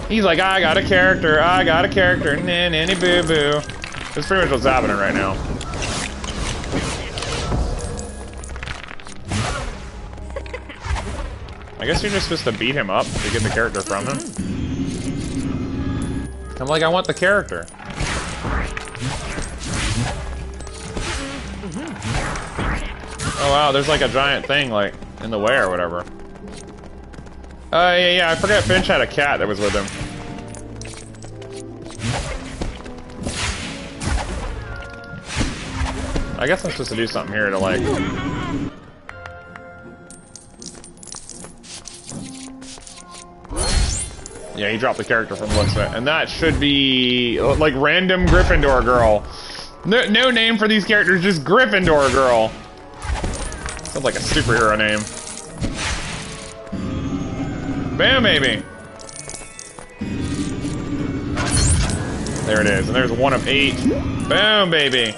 He's like, I got a character, nanny boo boo. That's pretty much what's happening right now. I guess you're just supposed to beat him up to get the character from him. I'm like, I want the character. Oh wow, there's like a giant thing like in the way or whatever. Yeah, I forgot Finch had a cat that was with him. I guess I'm supposed to do something here to like... Yeah, he dropped the character from the looks of it. And that should be like random Gryffindor girl. No name for these characters, just Gryffindor girl. Sounds like a superhero name. Bam, baby! There it is, and there's 1 of 8. Boom, baby!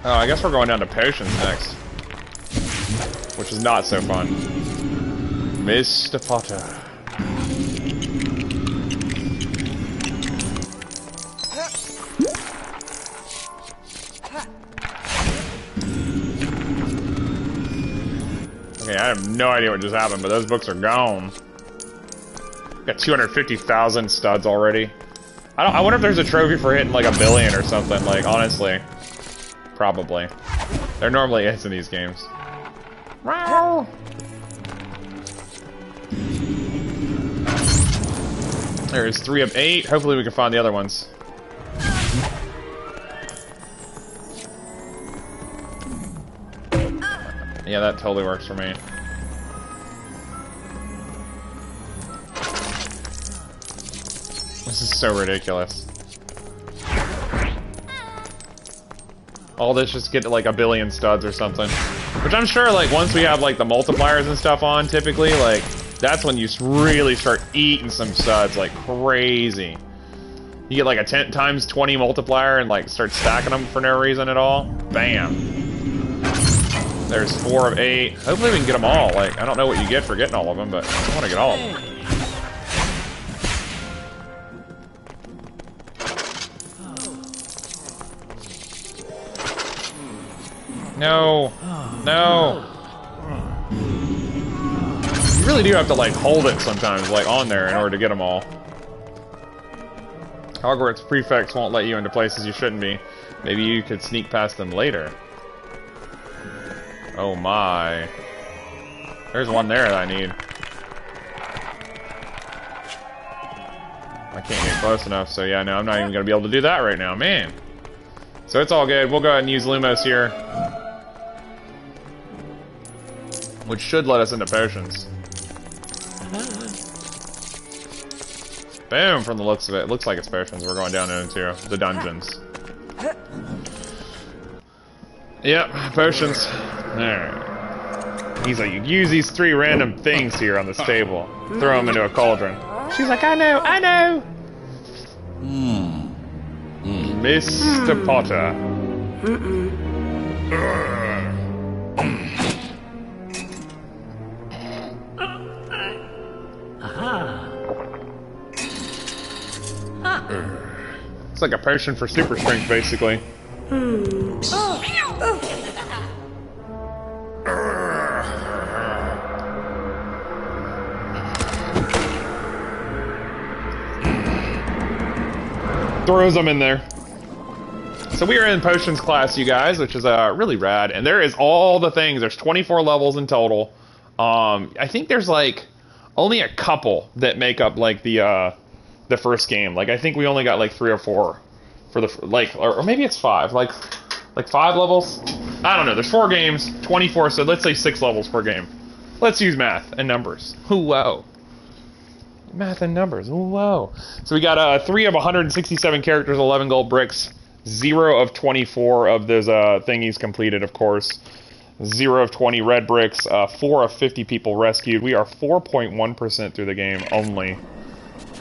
Oh, I guess we're going down to potions next. Which is not so fun. Mr. Potter. Okay, I have no idea what just happened, but those books are gone. Got 250,000 studs already. I wonder if there's a trophy for hitting like 1 billion or something, like, honestly. Probably. There normally is in these games. There's 3 of 8. Hopefully we can find the other ones. Yeah, that totally works for me. This is so ridiculous. All this just get to like 1 billion studs or something. Which I'm sure, like, once we have, like, the multipliers and stuff on, typically, like, that's when you really start eating some studs like crazy. You get, like, a 10 times 20 multiplier and, like, start stacking them for no reason at all. Bam. There's 4 of 8. Hopefully we can get them all. Like, I don't know what you get for getting all of them, but I want to get all of them. No. No. You really do have to, like, hold it sometimes, like, on there in order to get them all. Hogwarts prefects won't let you into places you shouldn't be. Maybe you could sneak past them later. Oh my. There's one there that I need. I can't get close enough, so yeah, no, I'm not even going to be able to do that right now, man. So it's all good. We'll go ahead and use Lumos here. Which should let us into potions. Boom, from the looks of it. It looks like it's potions. We're going down into the dungeons. Yep, potions. Alright. He's like, you use these 3 random things here on this table. Throw them into a cauldron. She's like, I know, I know! Mr. Potter. It's like a potion for super strength, basically. Throws them in there. So we are in potions class, you guys, which is really rad. And there is all the things. There's 24 levels in total. I think there's like only a couple that make up like the first game. Like I think we only got like 3 or 4 for the like, or maybe it's 5. Like 5 levels. I don't know. There's 4 games, 24. So let's say 6 levels per game. Let's use math and numbers. Whoa. Math and numbers. Whoa. So we got 3 of 167 characters, 11 gold bricks, 0 of 24 of those thingies completed, of course. 0 of 20 red bricks, 4 of 50 people rescued. We are 4.1% through the game, only.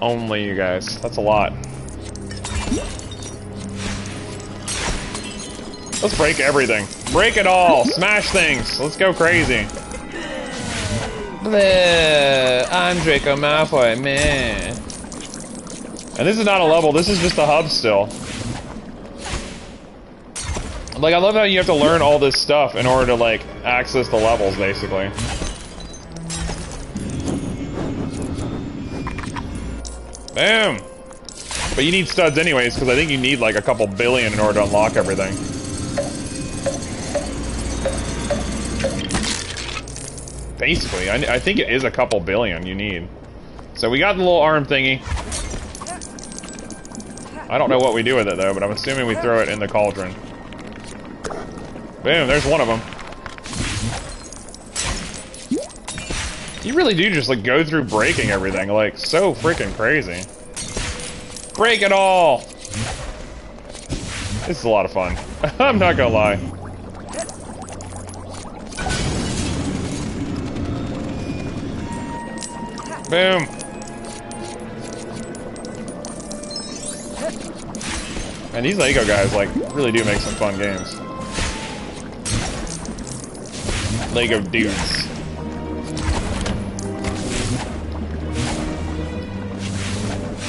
Only, you guys. That's a lot. Let's break everything. Break it all! Smash things! Let's go crazy. Bleh, I'm Draco Malfoy, man. And this is not a level, this is just a hub still. Like, I love how you have to learn all this stuff in order to, like, access the levels, basically. Boom! But you need studs anyways, because I think you need, like, a couple billion in order to unlock everything. Basically, I think it is a couple billion you need. So we got the little arm thingy. I don't know what we do with it, though, but I'm assuming we throw it in the cauldron. Boom, there's one of them. You really do just, like, go through breaking everything, like, so freaking crazy. Break it all! This is a lot of fun. I'm not gonna lie. Boom! And these Lego guys, like, really do make some fun games. Lego dudes.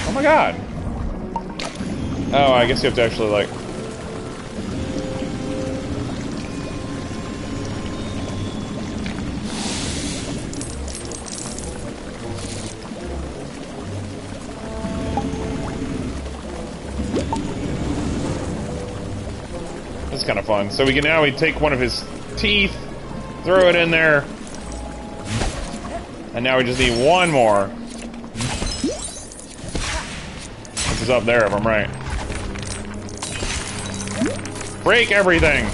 Oh my god! Oh, I guess you have to actually, like... This is kind of fun. So we can now take one of his teeth, throw it in there, and now we just need one more. This is up there, if I'm right. Break everything!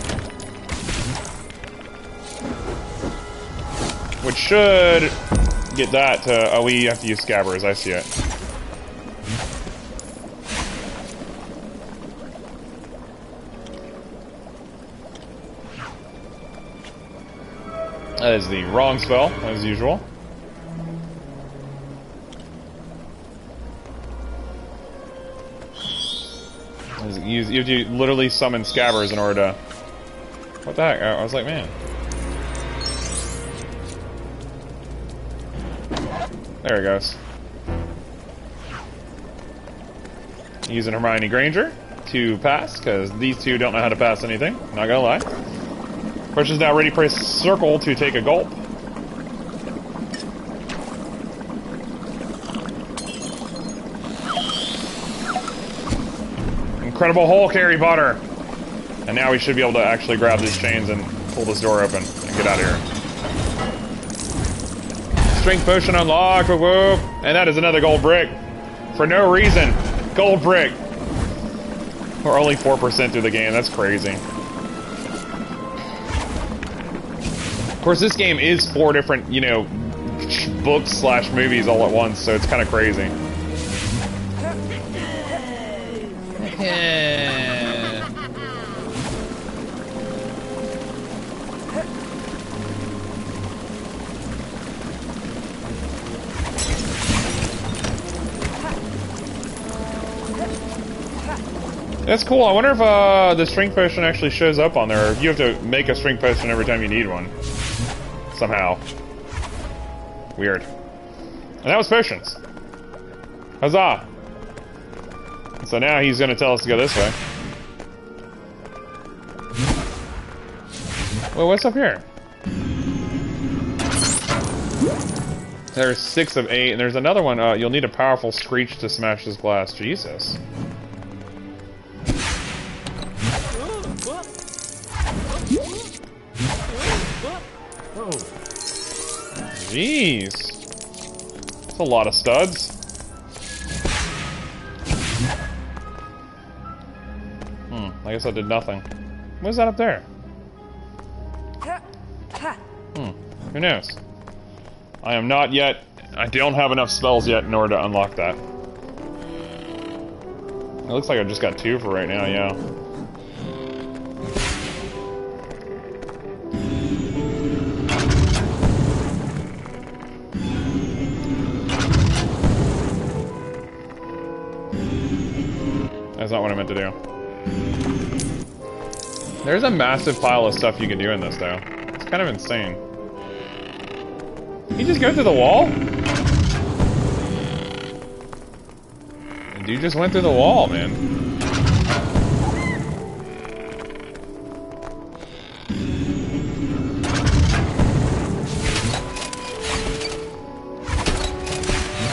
Which should get that to... Oh, we have to use scabbers, I see it. That is the wrong spell, as usual. You have to literally summon scabbers in order to... What the heck? I was like, man. There it goes. Using Hermione Granger to pass, because these two don't know how to pass anything. Not gonna lie. Crush is now ready to press circle to take a gulp. Incredible Hulk, Harry Potter! And now we should be able to actually grab these chains and pull this door open and get out of here. Strength potion unlocked, whoop whoop! And that is another gold brick. For no reason. Gold brick. We're only 4% through the game, that's crazy. Of course, this game is 4 different, you know, books slash movies all at once, so it's kind of crazy. That's cool. I wonder if the strength potion actually shows up on there, or if you have to make a strength potion every time you need one. Somehow. Weird. And that was potions. Huzzah! So now he's gonna tell us to go this way. Well, what's up here? There's 6 of 8, and there's another one. You'll need a powerful screech to smash this glass. Jesus. Jeez. That's a lot of studs. I guess I did nothing. What is that up there? Who knows? I am not yet... I don't have enough spells yet in order to unlock that. It looks like I just got 2 for right now, yeah. That's not what I meant to do. There's a massive pile of stuff you can do in this, though. It's kind of insane. You just go through the wall? Dude just went through the wall, man.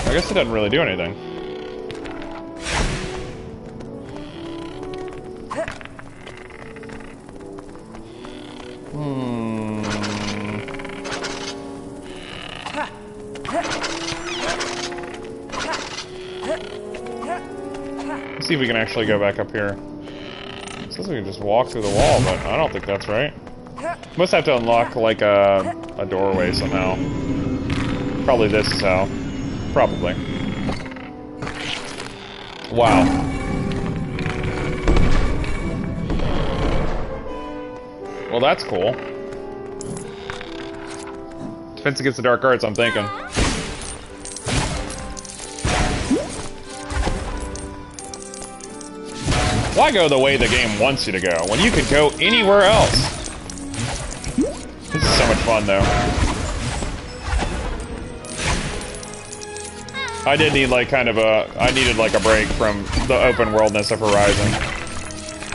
I guess it doesn't really do anything. Let's see if we can actually go back up here. It says we can just walk through the wall, but I don't think that's right. Must have to unlock, like, a doorway somehow. Probably this is how. Probably. Wow. Well, that's cool. Defense against the dark arts, I'm thinking. Why go the way the game wants you to go, when you could go anywhere else? This is so much fun, though. I did need, like, kind of I needed, like, a break from the open worldness of Horizon.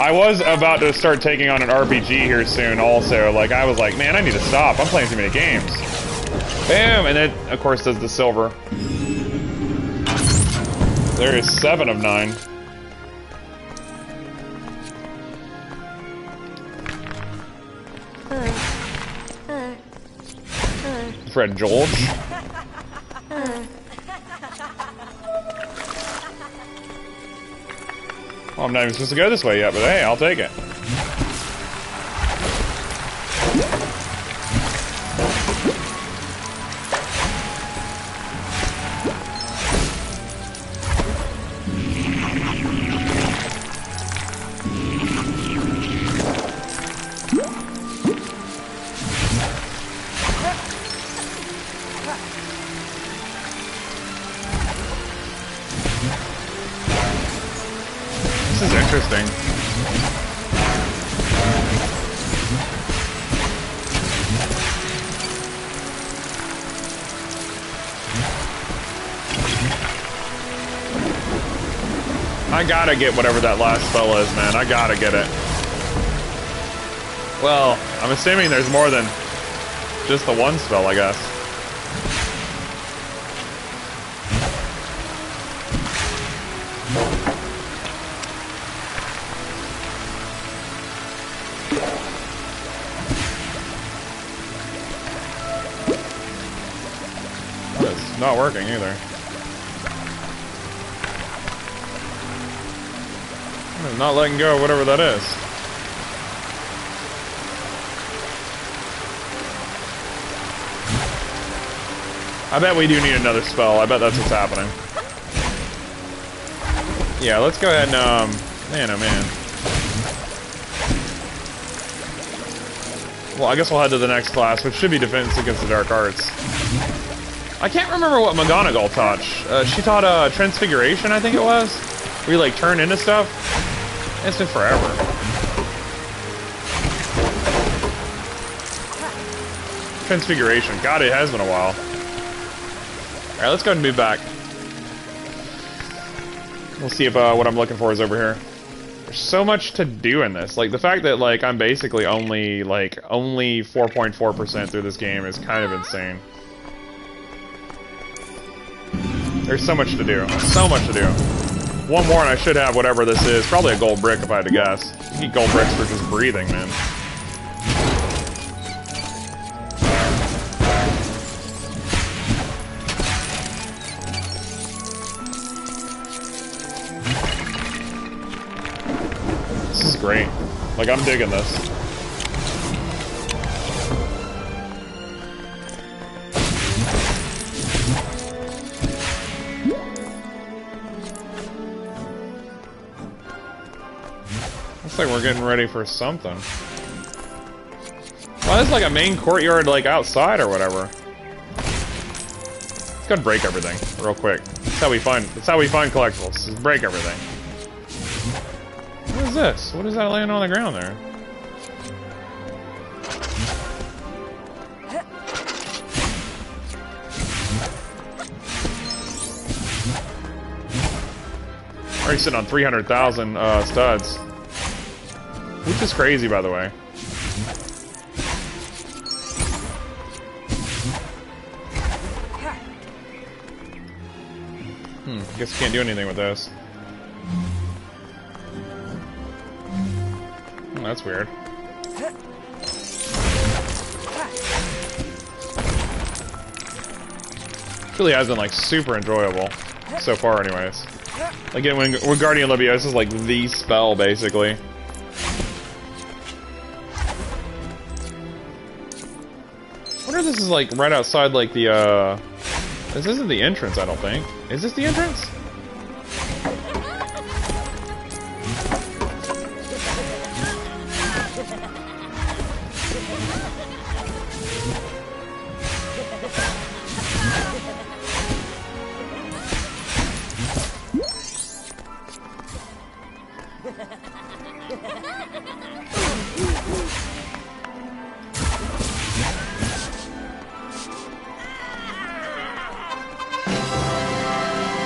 I was about to start taking on an RPG here soon, also. Like, I was like, man, I need to stop. I'm playing too many games. Bam! And it, of course, does the silver. There is 7 of 9. Fred George. Well, I'm not even supposed to go this way yet, but hey, I'll take it. This is interesting. I gotta get whatever that last spell is, man. I gotta get it. Well, I'm assuming there's more than just the one spell, I guess. It's not working either. I'm not letting go of whatever that is. I bet we do need another spell. I bet that's what's happening. Yeah, let's go ahead and, man, oh man. Well, I guess we'll head to the next class, which should be Defense Against the Dark Arts. I can't remember what McGonagall taught. She taught, Transfiguration, I think it was? Where you, like, turn into stuff. It's been forever. Transfiguration. God, it has been a while. Alright, let's go ahead and move back. We'll see if what I'm looking for is over here. There's so much to do in this. Like, the fact that, like, I'm basically only 4.4% through this game is kind of insane. There's so much to do. So much to do. One more and I should have whatever this is. Probably a gold brick if I had to guess. You need gold bricks for just breathing, man. This is great. Like, I'm digging this. Looks like we're getting ready for something. Well, this is like a main courtyard, like, outside or whatever. Let's go break everything real quick. That's how we find collectibles. Just break everything. What is this? What is that laying on the ground there? Already sitting on 300,000 studs. Which is crazy, by the way. Guess you can't do anything with this. That's weird. Really has been like super enjoyable so far, anyways. Like when Guardian Leviosa is like the spell, basically. I wonder if this is like right outside like the this isn't the entrance, I don't think. Is this the entrance?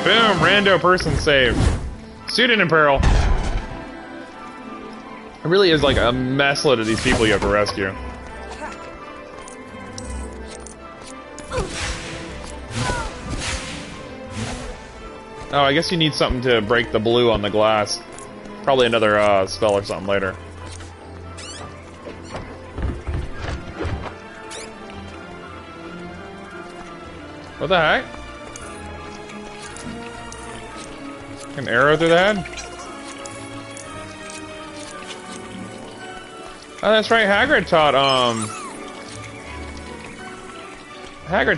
Boom! Rando person saved. Student in peril. It really is like a mess load of these people you have to rescue. Oh, I guess you need something to break the blue on the glass. Probably another spell or something later. What the heck? An arrow through the head? Oh, that's right. Hagrid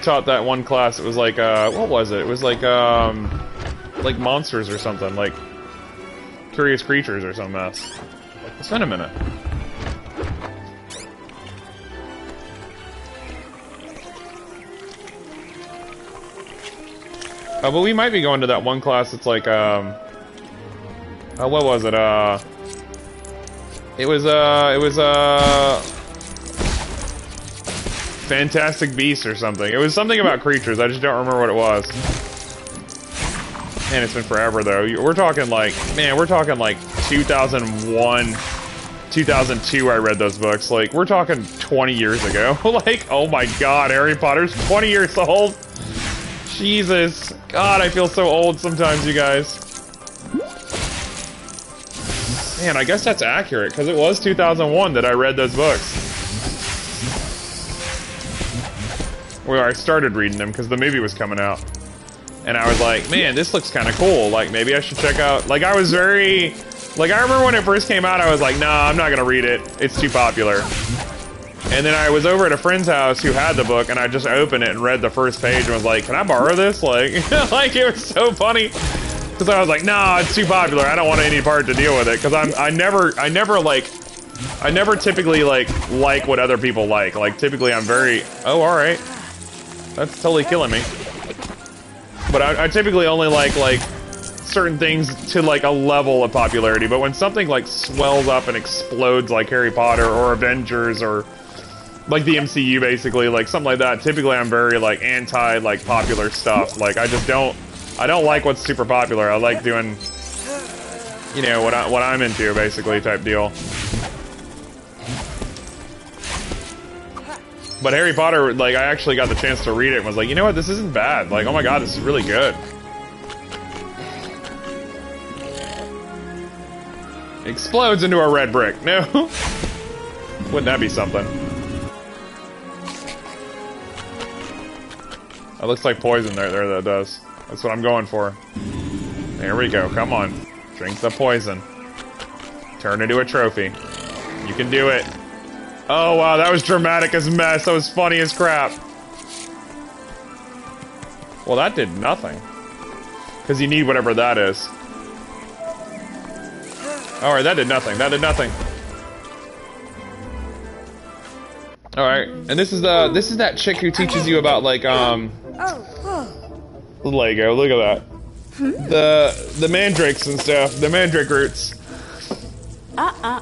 taught that one class. It was like, what was it? It was like monsters or something, like curious creatures or some mess. It's been a minute. Oh, but we might be going to that one class that's like, what was it? It was Fantastic Beasts or something. It was something about creatures. I just don't remember what it was. Man, it's been forever though. We're talking like, man, we're talking like 2001, 2002 I read those books. Like, we're talking 20 years ago. Like, oh my god, Harry Potter's 20 years old. Jesus. God, I feel so old sometimes, you guys. Man, I guess that's accurate, because it was 2001 that I read those books. Where I started reading them, because the movie was coming out. And I was like, man, this looks kind of cool. Like, maybe I should check out... Like, I was very... Like, I remember when it first came out, I was like, nah, I'm not going to read it. It's too popular. And then I was over at a friend's house who had the book, and I just opened it and read the first page and was like, can I borrow this? Like, like it was so funny. Because I was like, nah, it's too popular. I don't want any part to deal with it. Because I never typically like what other people like. Like, typically I'm very, oh, alright. That's totally killing me. But I typically only like certain things to like a level of popularity. But when something like swells up and explodes like Harry Potter or Avengers or like the MCU basically, like something like that, typically I'm very like anti like popular stuff. Like I don't like what's super popular. I like doing, you know, what I'm into basically type deal. But Harry Potter, like I actually got the chance to read it and was like, you know what, this isn't bad. Like, oh my god, this is really good. Explodes into a red brick. No. Wouldn't that be something? That looks like poison there, that does. That's what I'm going for. There we go, come on. Drink the poison. Turn into a trophy. You can do it. Oh wow, that was dramatic as mess. That was funny as crap. Well, that did nothing. Because you need whatever that is. Alright, that did nothing. That did nothing. Alright, and this is that chick who teaches you about like Lego. Look at that. the mandrakes and stuff, the mandrake roots. I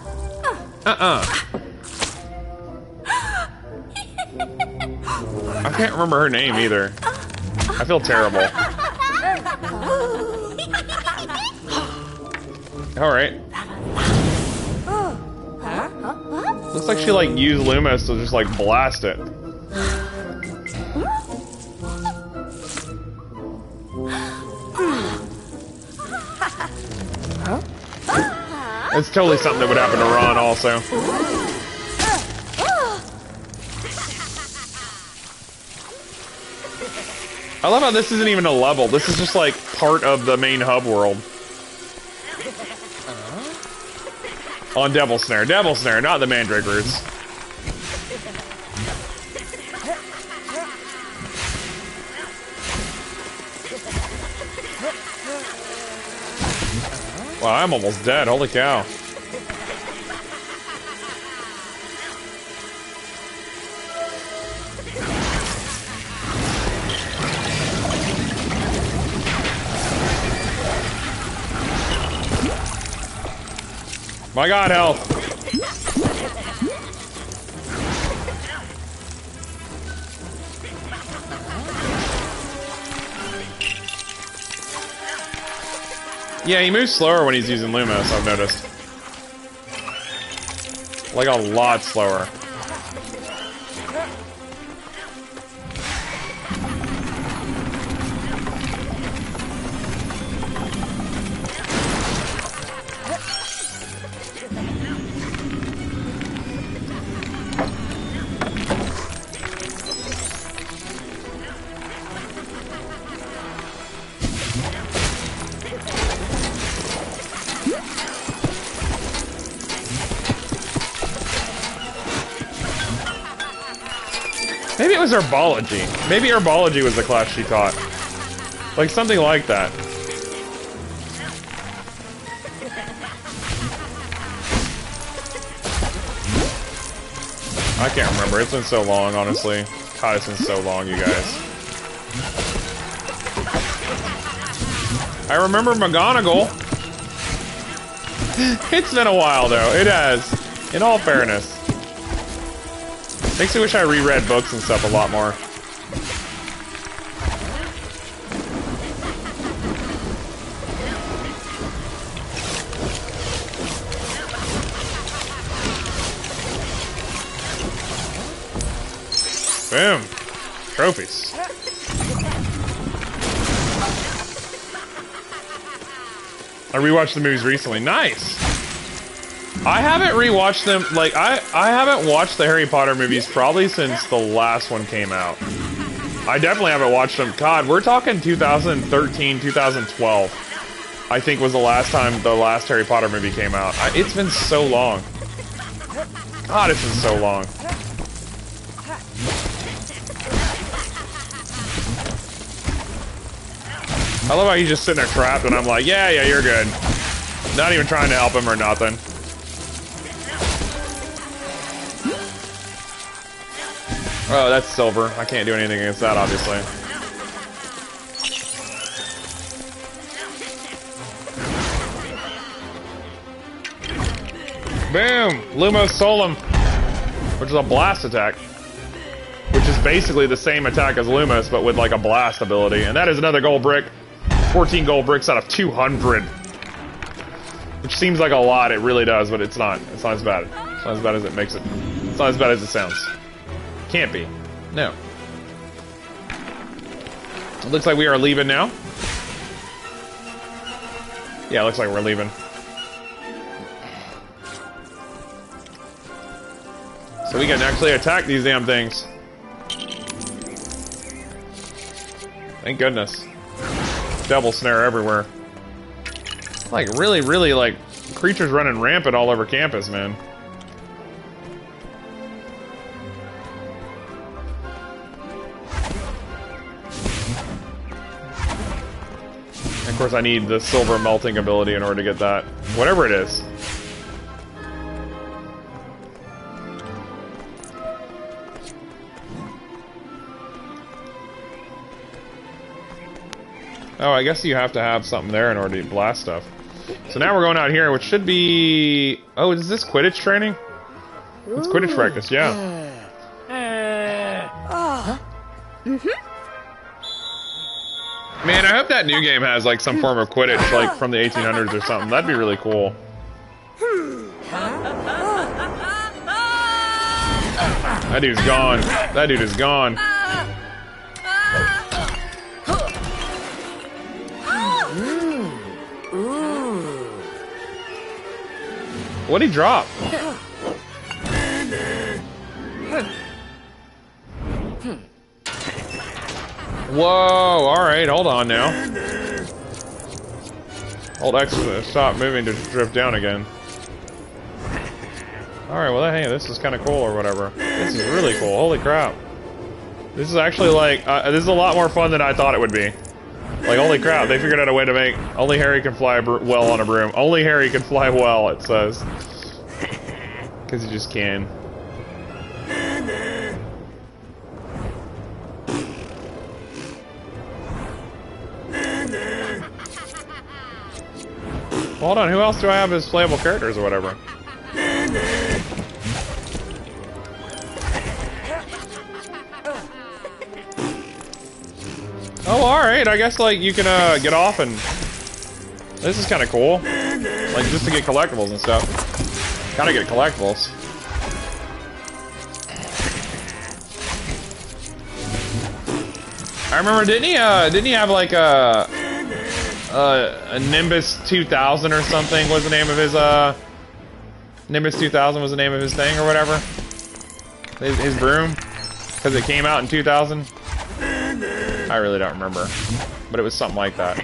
can't remember her name either. I feel terrible. Alright. Looks like she like used Lumos to just like blast it. It's totally something that would happen to Ron also. I love how this isn't even a level. This is just like part of the main hub world. On Devil Snare. Devil Snare, not the Mandrake Roots. Wow, I'm almost dead. Holy cow. My god, health. Yeah, he moves slower when he's using Lumos, I've noticed. Like a lot slower. Maybe it was Herbology. Maybe Herbology was the class she taught. Like something like that. I can't remember. It's been so long, honestly. God, it's been so long, you guys. I remember McGonagall. It's been a while, though. It has. In all fairness. Makes me wish I reread books and stuff a lot more. Boom. Trophies. I rewatched the movies recently. Nice! I haven't rewatched them, like, I haven't watched the Harry Potter movies probably since the last one came out. I definitely haven't watched them. God, we're talking 2013, 2012. I think was the last time the last Harry Potter movie came out. It's been so long. God, it's been so long. I love how he's just sitting there trapped and I'm like, yeah, you're good. Not even trying to help him or nothing. Oh, that's silver. I can't do anything against that, obviously. Boom! Lumos Solum, which is a blast attack. Which is basically the same attack as Lumos, but with like a blast ability. And that is another gold brick. 14 gold bricks out of 200. Which seems like a lot, it really does, but it's not. It's not as bad. It's not as bad as it makes it. It's not as bad as it sounds. Can't be. No. It looks like we are leaving now. Yeah, it looks like we're leaving. So we can actually attack these damn things. Thank goodness. Devil Snare everywhere. Like, really, like, creatures running rampant all over campus, man. Of course, I need the silver melting ability in order to get that. Whatever it is. Oh, I guess you have to have something there in order to blast stuff. So now we're going out here, which should be... Oh, is this Quidditch training? It's Quidditch practice, yeah. Man, I hope that new game has like some form of Quidditch, like from the 1800s or something. That'd be really cool. That dude's gone. That dude is gone. What'd he drop? Whoa, alright, hold on now. Hold X to stop moving to drift down again. Alright, well, hey, this is kind of cool or whatever. This is really cool, holy crap. This is actually like, this is a lot more fun than I thought it would be. Like, holy crap, they figured out a way to make only Harry can fly well on a broom. Only Harry can fly well, it says. Because he just can. Hold on, who else do I have as playable characters or whatever? Oh, alright, I guess, like, you can, get off and... This is kind of cool. Like, just to get collectibles and stuff. Gotta get collectibles. I remember, didn't he have, like, a Nimbus 2000 or something was the name of his, Nimbus 2000 was the name of his thing or whatever? His broom? Because it came out in 2000? I really don't remember. But it was something like that.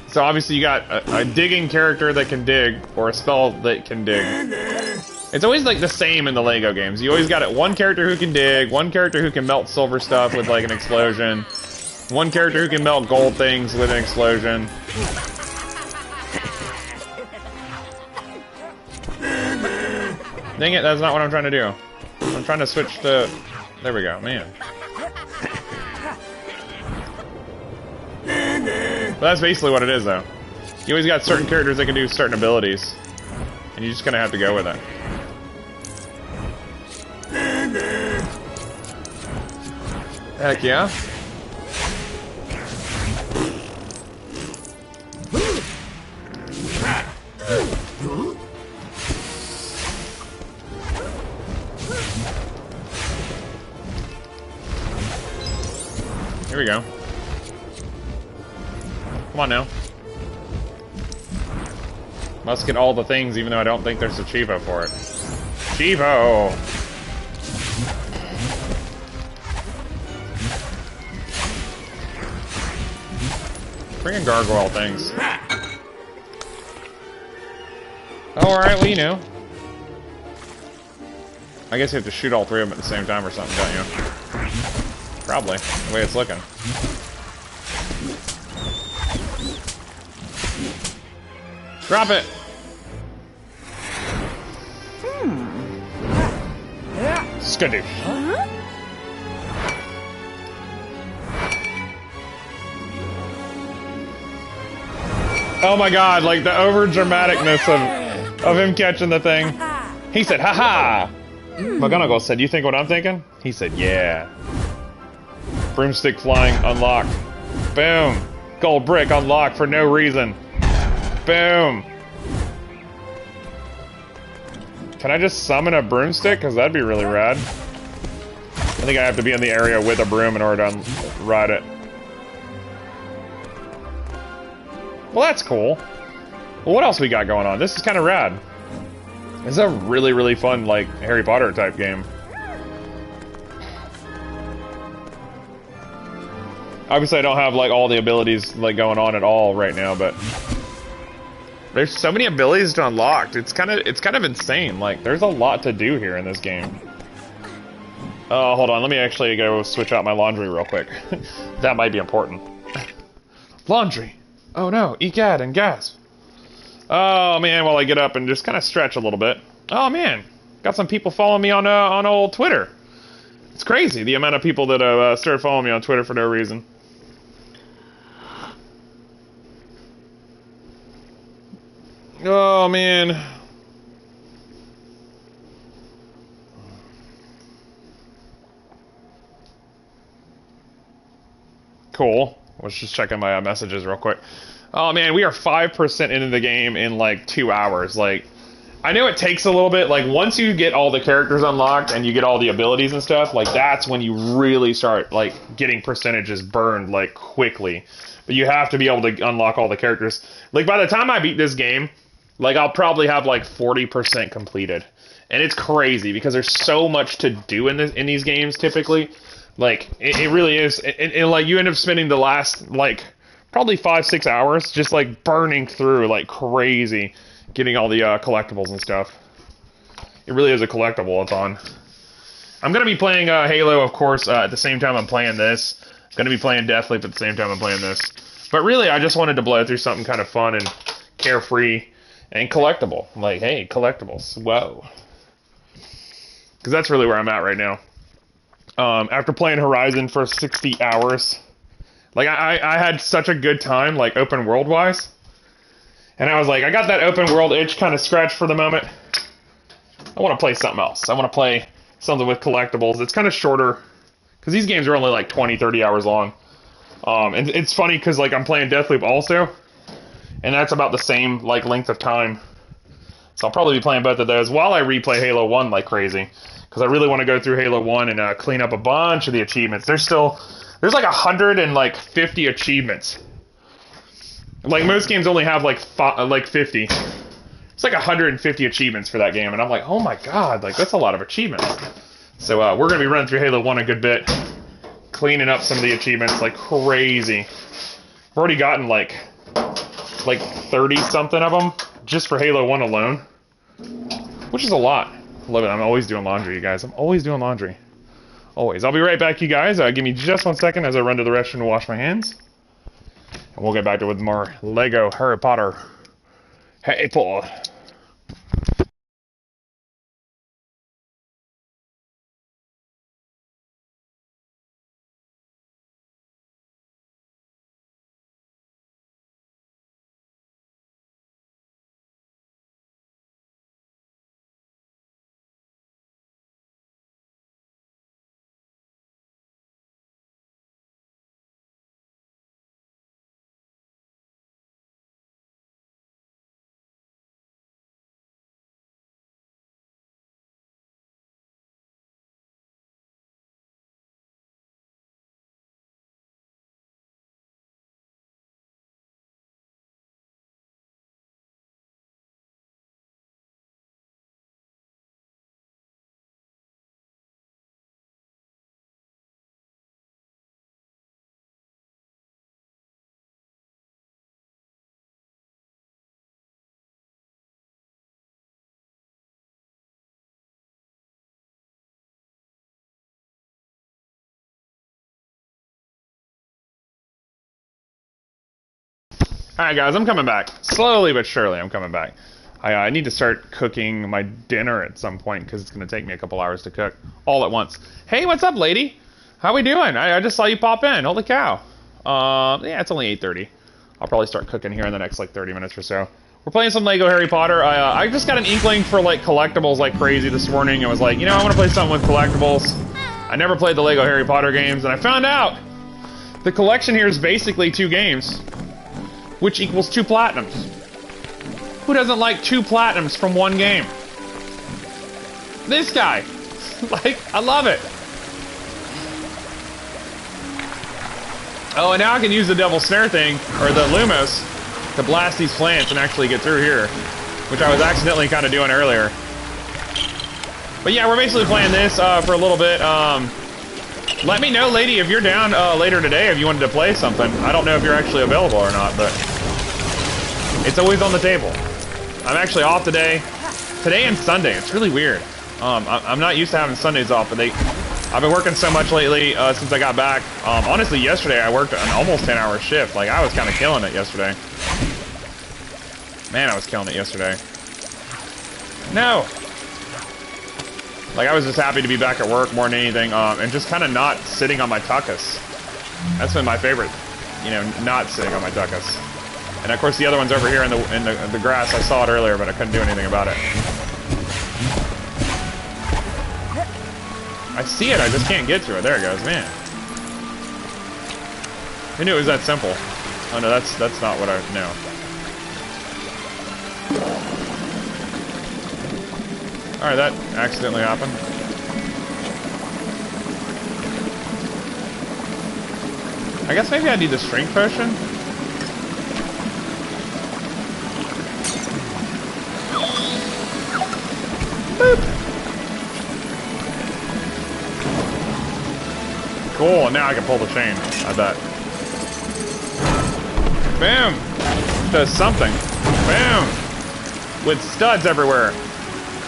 So obviously you got a digging character that can dig, or a spell that can dig. It's always like the same in the LEGO games. You always got it, one character who can dig, one character who can melt silver stuff with like an explosion, one character who can melt gold things with an explosion. Dang it, that's not what I'm trying to do. I'm trying to switch to... There we go, man. But that's basically what it is, though. You always got certain characters that can do certain abilities. And you just kind of have to go with it. Heck yeah. Here we go. Come on now. Must get all the things, even though I don't think there's a Chivo for it. Chivo! Bring in gargoyle things. Oh, alright, well, you know. I guess you have to shoot all three of them at the same time or something, don't you? Probably, the way it's looking. Drop it! Skadoosh. Oh my god, like the over dramaticness of him catching the thing. He said, haha! McGonagall said, you think what I'm thinking? He said, yeah. Broomstick flying unlocked. Boom. Gold brick unlocked for no reason. Boom. Can I just summon a broomstick? Because that'd be really rad. I think I have to be in the area with a broom in order to ride it. Well, that's cool. Well, what else we got going on? This is kind of rad. This is a really, really fun, like, Harry Potter type game. Obviously, I don't have, like, all the abilities, like, going on at all right now, but... There's so many abilities to unlock. It's kind of insane. Like, there's a lot to do here in this game. Oh, hold on. Let me actually go switch out my laundry real quick. That might be important. Laundry. Oh no, egad and gasp. Oh man, while I get up and just kind of stretch a little bit. Oh man, got some people following me on old Twitter. It's crazy the amount of people that have started following me on Twitter for no reason. Oh, man. Cool. I was just checking my messages real quick. Oh, man, we are 5% into the game in, like, 2 hours. Like, I know it takes a little bit. Like, once you get all the characters unlocked and you get all the abilities and stuff, like, that's when you really start, like, getting percentages burned, like, quickly. But you have to be able to unlock all the characters. Like, by the time I beat this game, like, I'll probably have, like, 40% completed. And it's crazy, because there's so much to do in these games, typically. Like, it really is. And, like, you end up spending the last, like, probably 5-6 hours just, like, burning through, like, crazy, getting all the collectibles and stuff. It really is a collectible-a-thon. I'm going to be playing Halo, of course, at the same time I'm playing this. I'm going to be playing Deathloop at the same time I'm playing this. But really, I just wanted to blow through something kind of fun and carefree and collectible. Like, hey, collectibles. Whoa. Because that's really where I'm at right now. After playing Horizon for 60 hours, like, I had such a good time, like, open world-wise. And I was like, I got that open world itch kind of scratched for the moment. I want to play something else. I want to play something with collectibles. It's kind of shorter, because these games are only like 20, 30 hours long. And it's funny because, like, I'm playing Deathloop also, and that's about the same, like, length of time. So I'll probably be playing both of those while I replay Halo 1 like crazy, because I really want to go through Halo 1 and clean up a bunch of the achievements. There's like 150 achievements. Like, most games only have, like 50. It's like 150 achievements for that game, and I'm like, oh my god, like, that's a lot of achievements. So, we're going to be running through Halo 1 a good bit, cleaning up some of the achievements like crazy. I've already gotten, like 30-something of them just for Halo 1 alone, which is a lot. I love it. I'm always doing laundry, you guys. I'm always doing laundry. Always. I'll be right back, you guys. Give me just 1 second as I run to the restroom to wash my hands. And we'll get back to it with more Lego Harry Potter. Hey, Paul. Alright, guys, I'm coming back. Slowly but surely, I'm coming back. I need to start cooking my dinner at some point, because it's going to take me a couple hours to cook all at once. Hey, what's up, lady? How we doing? I just saw you pop in. Holy cow. Yeah, it's only 8:30. I'll probably start cooking here in the next, like, 30 minutes or so. We're playing some Lego Harry Potter. I just got an inkling for, like, collectibles like crazy this morning. I was like, you know, I want to play something with collectibles. I never played the Lego Harry Potter games, and I found out the collection here is basically 2 games, which equals 2 platinums. Who doesn't like 2 platinums from 1 game? This guy. Like, I love it. Oh, and now I can use the Devil Snare thing, or the Lumos, to blast these plants and actually get through here, which I was accidentally kind of doing earlier. But yeah, we're basically playing this for a little bit. Let me know, lady, if you're down later today, if you wanted to play something. I don't know if you're actually available or not, but it's always on the table. I'm actually off today and Sunday. It's really weird. I'm not used to having Sundays off, but I've been working so much lately since I got back. Honestly, yesterday I worked an almost 10-hour shift. Like, I was kind of killing it yesterday. Man, I was killing it yesterday. No! Like, I was just happy to be back at work more than anything, and just kind of not sitting on my tuckus. That's been my favorite. You know, not sitting on my tuckus. And of course the other one's over here in the grass. I saw it earlier, but I couldn't do anything about it. I see it, I just can't get to it. There it goes, man. Who knew it was that simple? Oh no, that's not what I know. Alright, that accidentally happened. I guess maybe I need the strength potion? Boop! Cool, now I can pull the chain, I bet. Boom! Does something. Boom! With studs everywhere.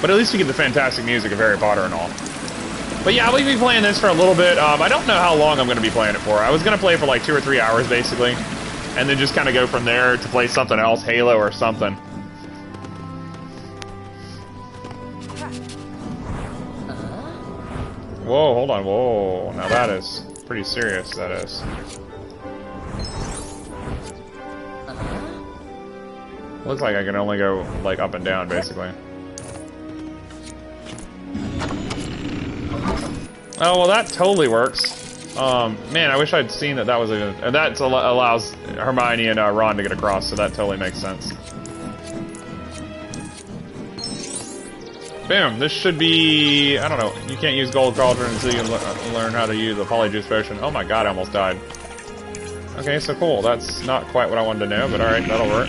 But at least you get the fantastic music of Harry Potter and all. But yeah, we'll be playing this for a little bit. I don't know how long I'm going to be playing it for. I was going to play it for like 2 or 3 hours, basically. And then just kind of go from there to play something else, Halo or something. Whoa, hold on, whoa. Now that is pretty serious, that is. Looks like I can only go, like, up and down, basically. Oh, well, that totally works. Man, I wish I'd seen that was a... That allows Hermione and Ron to get across, so that totally makes sense. Boom, this should be... I don't know, you can't use Gold Cauldron until you learn how to use the Polyjuice Potion. Oh my god, I almost died. Okay, so cool, that's not quite what I wanted to know, but alright, that'll work.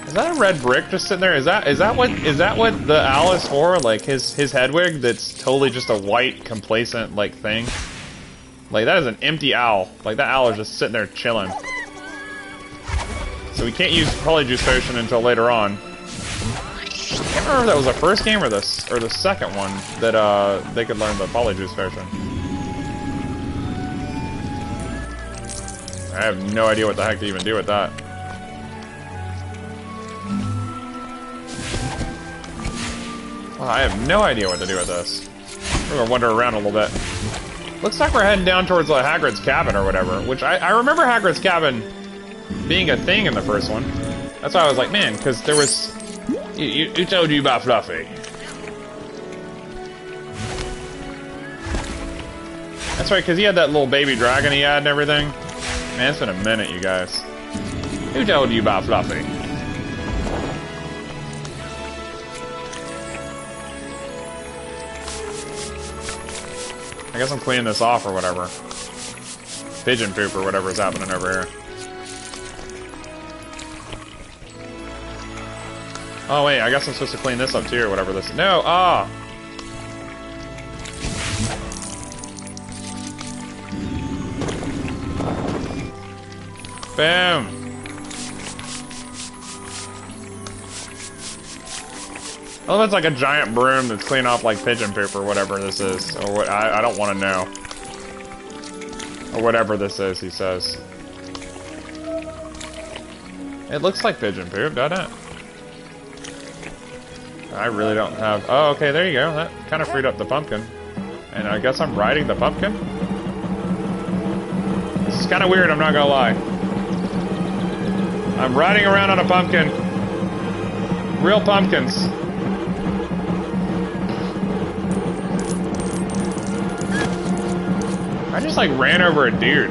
Is that a red brick just sitting there? Is that what the owl is for? Like his head wig that's totally just a white complacent like thing? Like that is an empty owl. Like that owl is just sitting there chilling. So we can't use Polyjuice Potion until later on. I can't remember if that was the first game or the second one that they could learn the Polyjuice Potion. I have no idea what the heck to even do with that. Well, I have no idea what to do with this. We're gonna wander around a little bit. Looks like we're heading down towards Hagrid's cabin or whatever, which I remember Hagrid's cabin being a thing in the first one. That's why I was like, man, because there was... You told you about Fluffy. That's right, because he had that little baby dragon he had and everything. Man, it's been a minute, you guys. Who told you about Fluffy? I guess I'm cleaning this off or whatever. Pigeon poop or whatever is happening over here. Oh wait, I guess I'm supposed to clean this up too or whatever this is. No, ah! Boom! Oh, that's like a giant broom that's cleaning off like pigeon poop or whatever this is. Or what, I don't want to know. Or whatever this is, he says. It looks like pigeon poop, doesn't it? I really don't have... Oh, okay, there you go. That kind of freed up the pumpkin. And I guess I'm riding the pumpkin? This is kind of weird, I'm not gonna lie. I'm riding around on a pumpkin. Real pumpkins. I just like ran over a dude.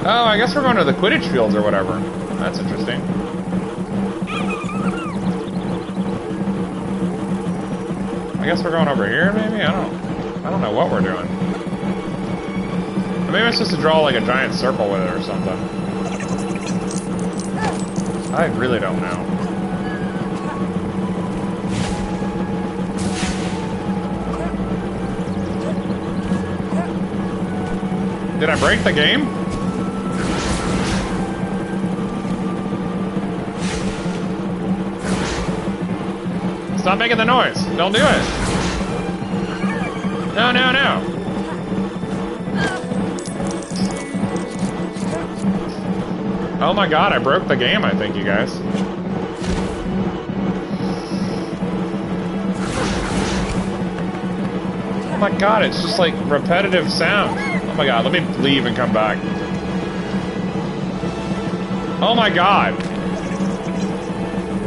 Oh, I guess we're going to the Quidditch fields or whatever. That's interesting. I guess we're going over here, maybe? I don't know what we're doing. Or maybe I'm supposed to draw like a giant circle with it or something. I really don't know. Did I break the game? Stop making the noise. Don't do it. No, no, no. Oh my god, I broke the game, I think, you guys. Oh my god, it's just like repetitive sound. Oh my god, let me leave and come back. Oh my god.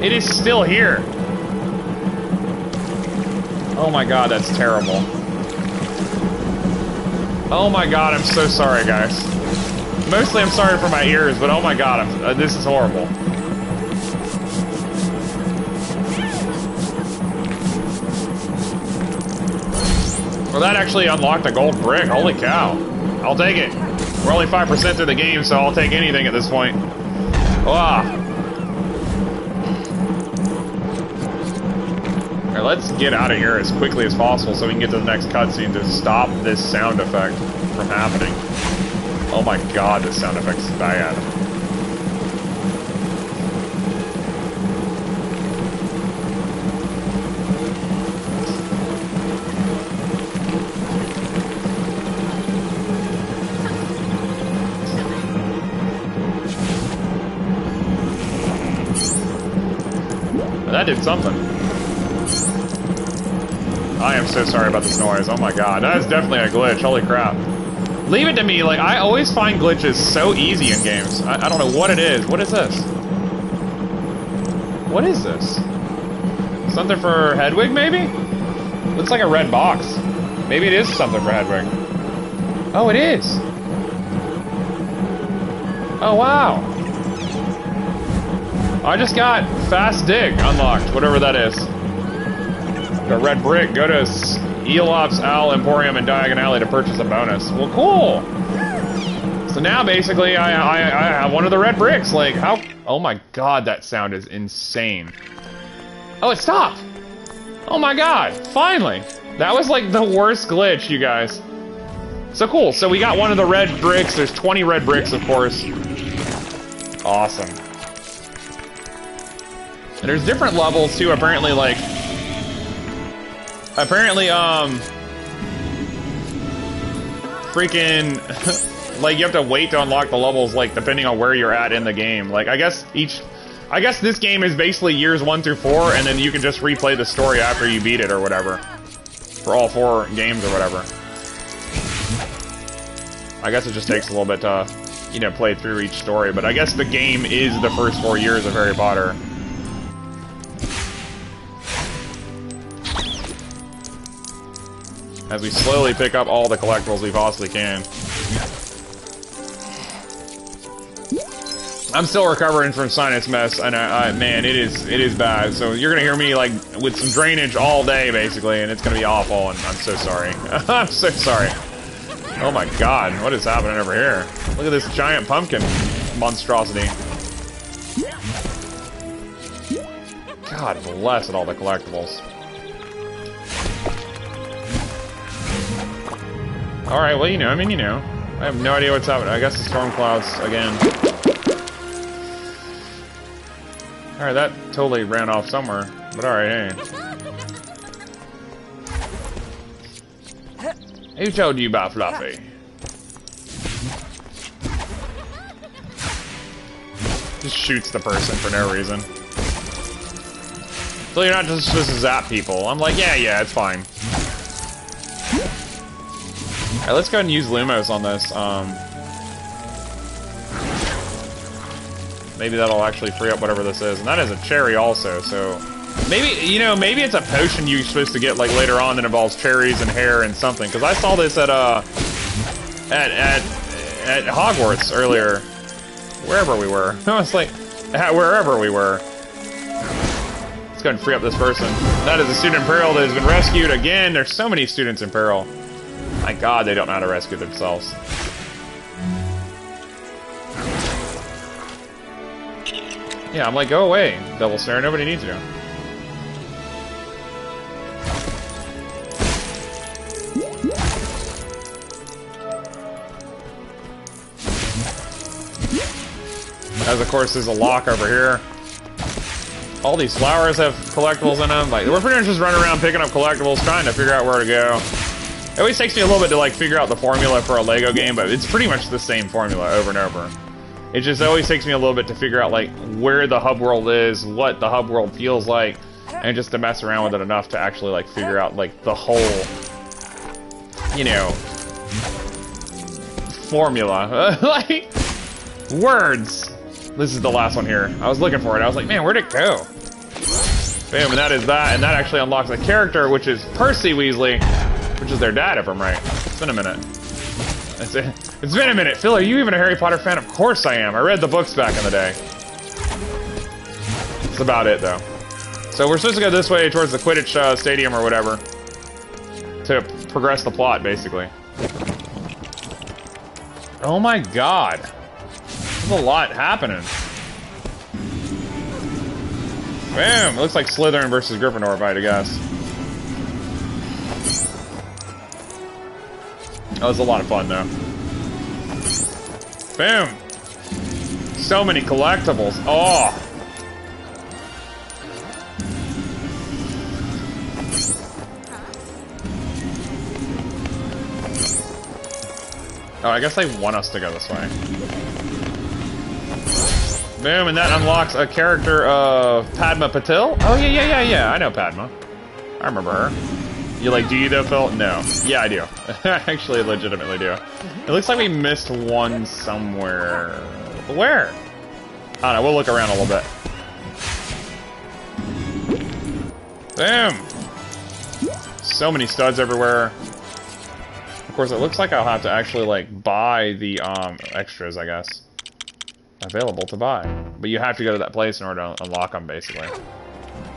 It is still here. Oh my god, that's terrible. Oh my god, I'm so sorry, guys. Mostly I'm sorry for my ears, but oh my god, this is horrible. Well, that actually unlocked a gold brick. Holy cow. I'll take it. We're only 5% through the game, so I'll take anything at this point. Wow. Alright, let's get out of here as quickly as possible so we can get to the next cutscene to stop this sound effect from happening. Oh my god, this sound effect is bad. That did something. I am so sorry about this noise. Oh my god, that is definitely a glitch. Holy crap. Leave it to me. Like, I always find glitches so easy in games. I don't know what it is. What is this? What is this? Something for Hedwig, maybe? Looks like a red box. Maybe it is something for Hedwig. Oh, it is. Oh, wow. I just got Fast Dig unlocked, whatever that is. The red brick. Go to Eolop's Owl Emporium in Diagon Alley to purchase a bonus. Well, cool. So now, basically, I have one of the red bricks. Like, how... Oh my god, that sound is insane. Oh, it stopped. Oh my god, finally. That was like the worst glitch, you guys. So cool. So we got one of the red bricks. There's 20 red bricks, of course. Awesome. And there's different levels, too, apparently, like... Apparently, freaking, like, you have to wait to unlock the levels, like, depending on where you're at in the game. Like, I guess this game is basically years 1 through 4, and then you can just replay the story after you beat it or whatever. For all 4 games or whatever. I guess it just takes a little bit to, you know, play through each story, but I guess the game is the first 4 years of Harry Potter. As we slowly pick up all the collectibles we possibly can. I'm still recovering from sinus mess, and man, it is bad. So you're gonna hear me like with some drainage all day, basically, and it's gonna be awful. And I'm so sorry. I'm so sorry. Oh my god, what is happening over here? Look at this giant pumpkin monstrosity. God bless it, all the collectibles. Alright, well, you know, I mean, you know. I have no idea what's happening. I guess the storm clouds again. Alright, that totally ran off somewhere. But alright, hey. Who told you about Fluffy? Just shoots the person for no reason. So you're not just supposed to zap people. I'm like, yeah, it's fine. Alright, let's go ahead and use Lumos on this. Maybe that'll actually free up whatever this is. And that is a cherry also, so... Maybe, you know, maybe it's a potion you're supposed to get, like, later on that involves cherries and hair and something. Because I saw this at Hogwarts earlier. Wherever we were. I was like, wherever we were. Let's go ahead and free up this person. That is a student in peril that has been rescued again. There's so many students in peril. My god, they don't know how to rescue themselves. Yeah, I'm like, go away, Devil Slayer. Nobody needs you. As, of course, there's a lock over here. All these flowers have collectibles in them. Like, we're pretty much just running around picking up collectibles, trying to figure out where to go. It always takes me a little bit to, like, figure out the formula for a LEGO game, but it's pretty much the same formula over and over. It just always takes me a little bit to figure out, like, where the hub world is, what the hub world feels like, and just to mess around with it enough to actually, like, figure out, like, the whole, you know, formula. Like, words. This is the last one here. I was looking for it. I was like, man, where'd it go? Bam, and that is that. And that actually unlocks a character, which is Percy Weasley, which is their dad, if I'm right. It's been a minute. It's been a minute. Phil, are you even a Harry Potter fan? Of course I am. I read the books back in the day. That's about it, though. So we're supposed to go this way towards the Quidditch stadium or whatever to progress the plot, basically. Oh my god. There's a lot happening. Bam! It looks like Slytherin versus Gryffindor, if I had to guess. That was a lot of fun, though. Boom! So many collectibles. Oh! Oh, I guess they want us to go this way. Boom, and that unlocks a character of Padma Patil. Oh, yeah. I know Padma. I remember her. You like, do you though, Phil? No. Yeah, I do. I actually legitimately do. It looks like we missed one somewhere. Where? I don't know, we'll look around a little bit. Boom! So many studs everywhere. Of course, it looks like I'll have to actually, like, buy the, extras, I guess. Available to buy. But you have to go to that place in order to unlock them, basically.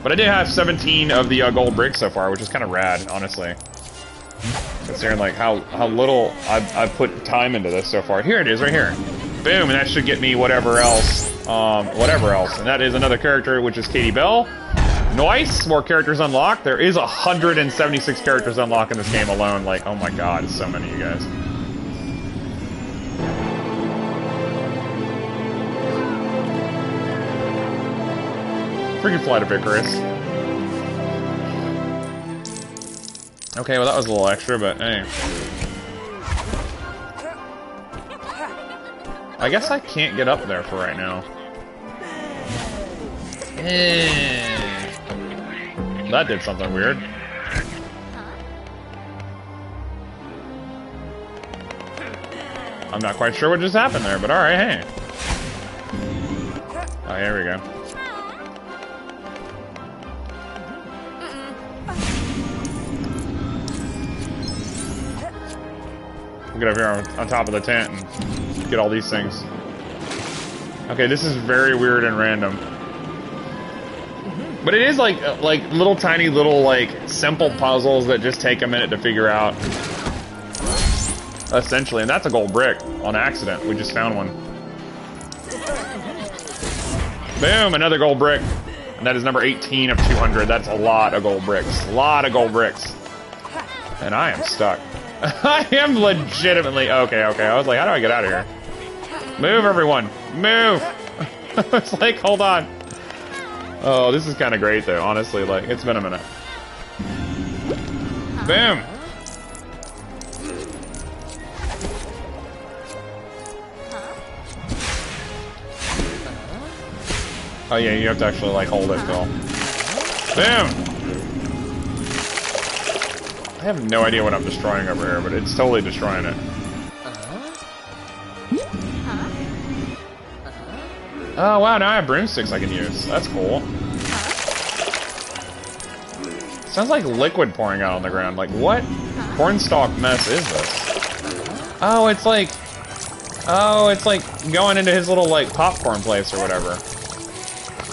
But I did have 17 of the gold bricks so far, which is kind of rad, honestly. Considering, like, how little I've put time into this so far. Here it is, right here. Boom, and that should get me whatever else. And that is another character, which is Katie Bell. Nice! More characters unlocked. There is 176 characters unlocked in this game alone. Like, oh my god, so many, you guys. Freaking Flight of Icarus. Okay, well that was a little extra, but hey. I guess I can't get up there for right now. That did something weird. I'm not quite sure what just happened there, but alright, hey. Oh, here we go. We'll get up here on top of the tent and get all these things. Okay, this is very weird and random. But it is like little tiny little like simple puzzles that just take a minute to figure out. Essentially, and that's a gold brick on accident. We just found one. Boom, another gold brick. And that is number 18 of 200. That's a lot of gold bricks. A lot of gold bricks. And I am stuck. I am legitimately... Okay. I was like, how do I get out of here? Move, everyone. Move! It's like, hold on. Oh, this is kind of great, though, honestly. Like, it's been a minute. Boom! Oh, yeah, you have to actually, like, hold it, Phil. Boom! I have no idea what I'm destroying over here, but it's totally destroying it. Oh, wow, now I have broomsticks I can use. That's cool. Sounds like liquid pouring out on the ground. Like, what cornstalk mess is this? Oh, it's like... Oh, it's like going into his little, like, popcorn place or whatever.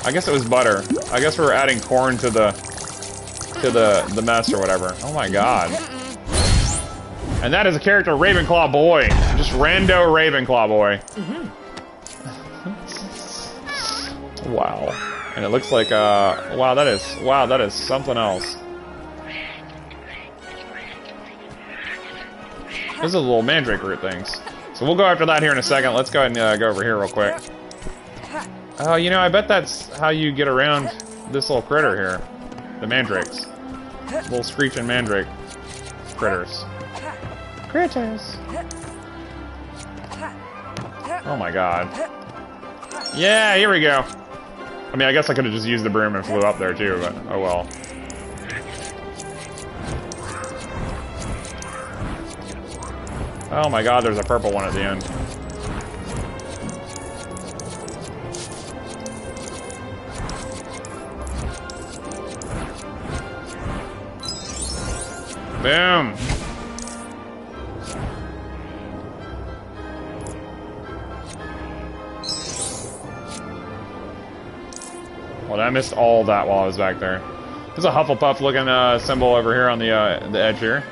I guess it was butter. I guess we were adding corn to the mess or whatever. Oh my god. And that is a character, Ravenclaw Boy. Just rando Ravenclaw Boy. Wow. And it looks like, wow, that is something else. Those are the little mandrake root things. So we'll go after that here in a second. Let's go ahead and go over here real quick. Oh, you know, I bet that's how you get around this little critter here. The mandrakes. Little screeching mandrake critters. Critters! Oh my god. Yeah, here we go. I mean, I guess I could have just used the broom and flew up there too, but oh well. Oh my god, there's a purple one at the end. Boom. Well, I missed all that while I was back there. There's a Hufflepuff looking symbol over here on the edge here.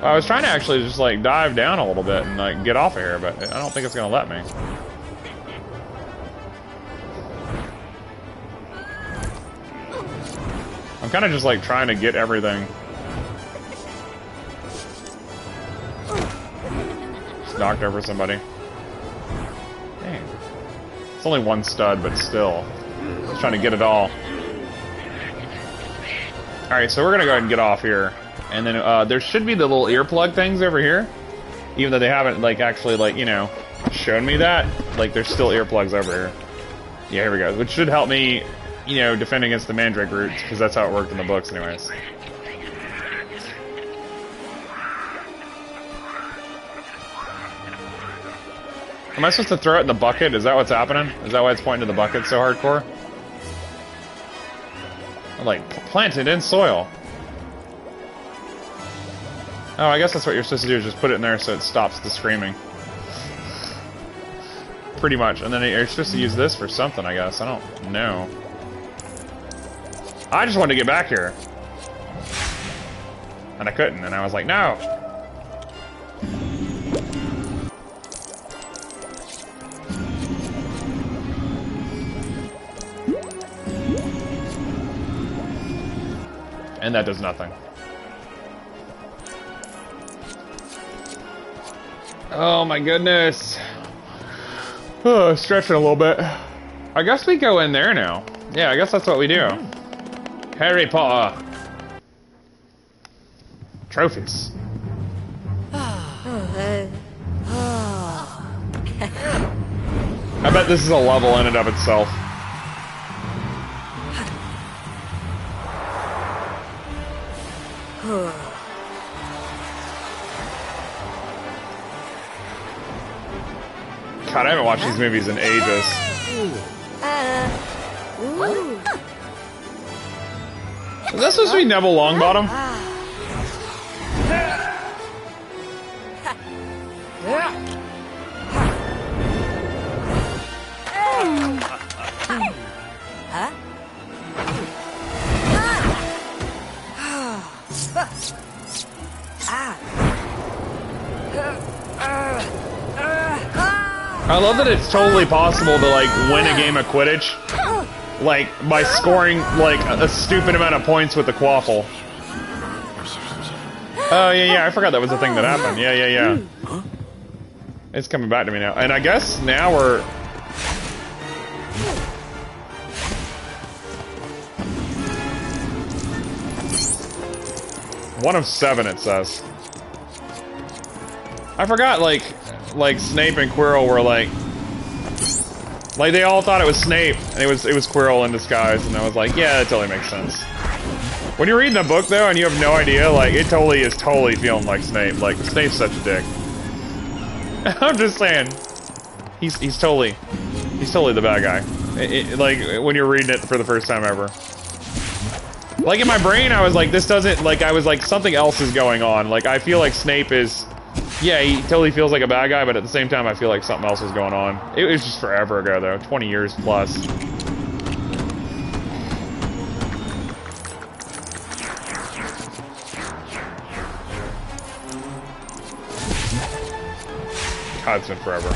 I was trying to actually just like dive down a little bit and like get off of here, but I don't think it's gonna let me. I'm kind of just like trying to get everything. Just knocked over somebody. Dang. It's only one stud, but still. Just trying to get it all. Alright, so we're gonna go ahead and get off here. And then there should be the little earplug things over here. Even though they haven't like actually like, you know, shown me that. Like there's still earplugs over here. Yeah, here we go. Which should help me, you know, defend against the Mandrake roots, because that's how it worked in the books anyways. Am I supposed to throw it in the bucket? Is that what's happening? Is that why it's pointing to the bucket so hardcore? Like, plant it in soil. Oh, I guess that's what you're supposed to do, is just put it in there so it stops the screaming. Pretty much. And then you're supposed to use this for something, I guess. I don't know. I just wanted to get back here. And I couldn't, and I was like, no! And that does nothing. Oh my goodness. Oh, stretching a little bit. I guess we go in there now. Yeah, I guess that's what we do. Harry Potter. Trophies. I bet this is a level in and of itself. God, I haven't watched these movies in ages. Is that supposed to be Neville Longbottom? I love that it's totally possible to, like, win a game of Quidditch, like, by scoring, like, a stupid amount of points with the Quaffle. Oh, yeah, I forgot that was the thing that happened. Yeah. It's coming back to me now. And I guess now we're... One of 7, it says. I forgot, like Snape and Quirrell were like they all thought it was Snape, and it was Quirrell in disguise, and I was like, yeah, that totally makes sense. When you're reading the book though, and you have no idea, like it totally is feeling like Snape. Like Snape's such a dick. I'm just saying, he's totally the bad guy. Like when you're reading it for the first time ever. Like in my brain, I was like, this doesn't like I was like something else is going on. Like I feel like Snape is. Yeah, he totally feels like a bad guy, but at the same time, I feel like something else is going on. It was just forever ago, though. 20 years plus. God, it's been forever.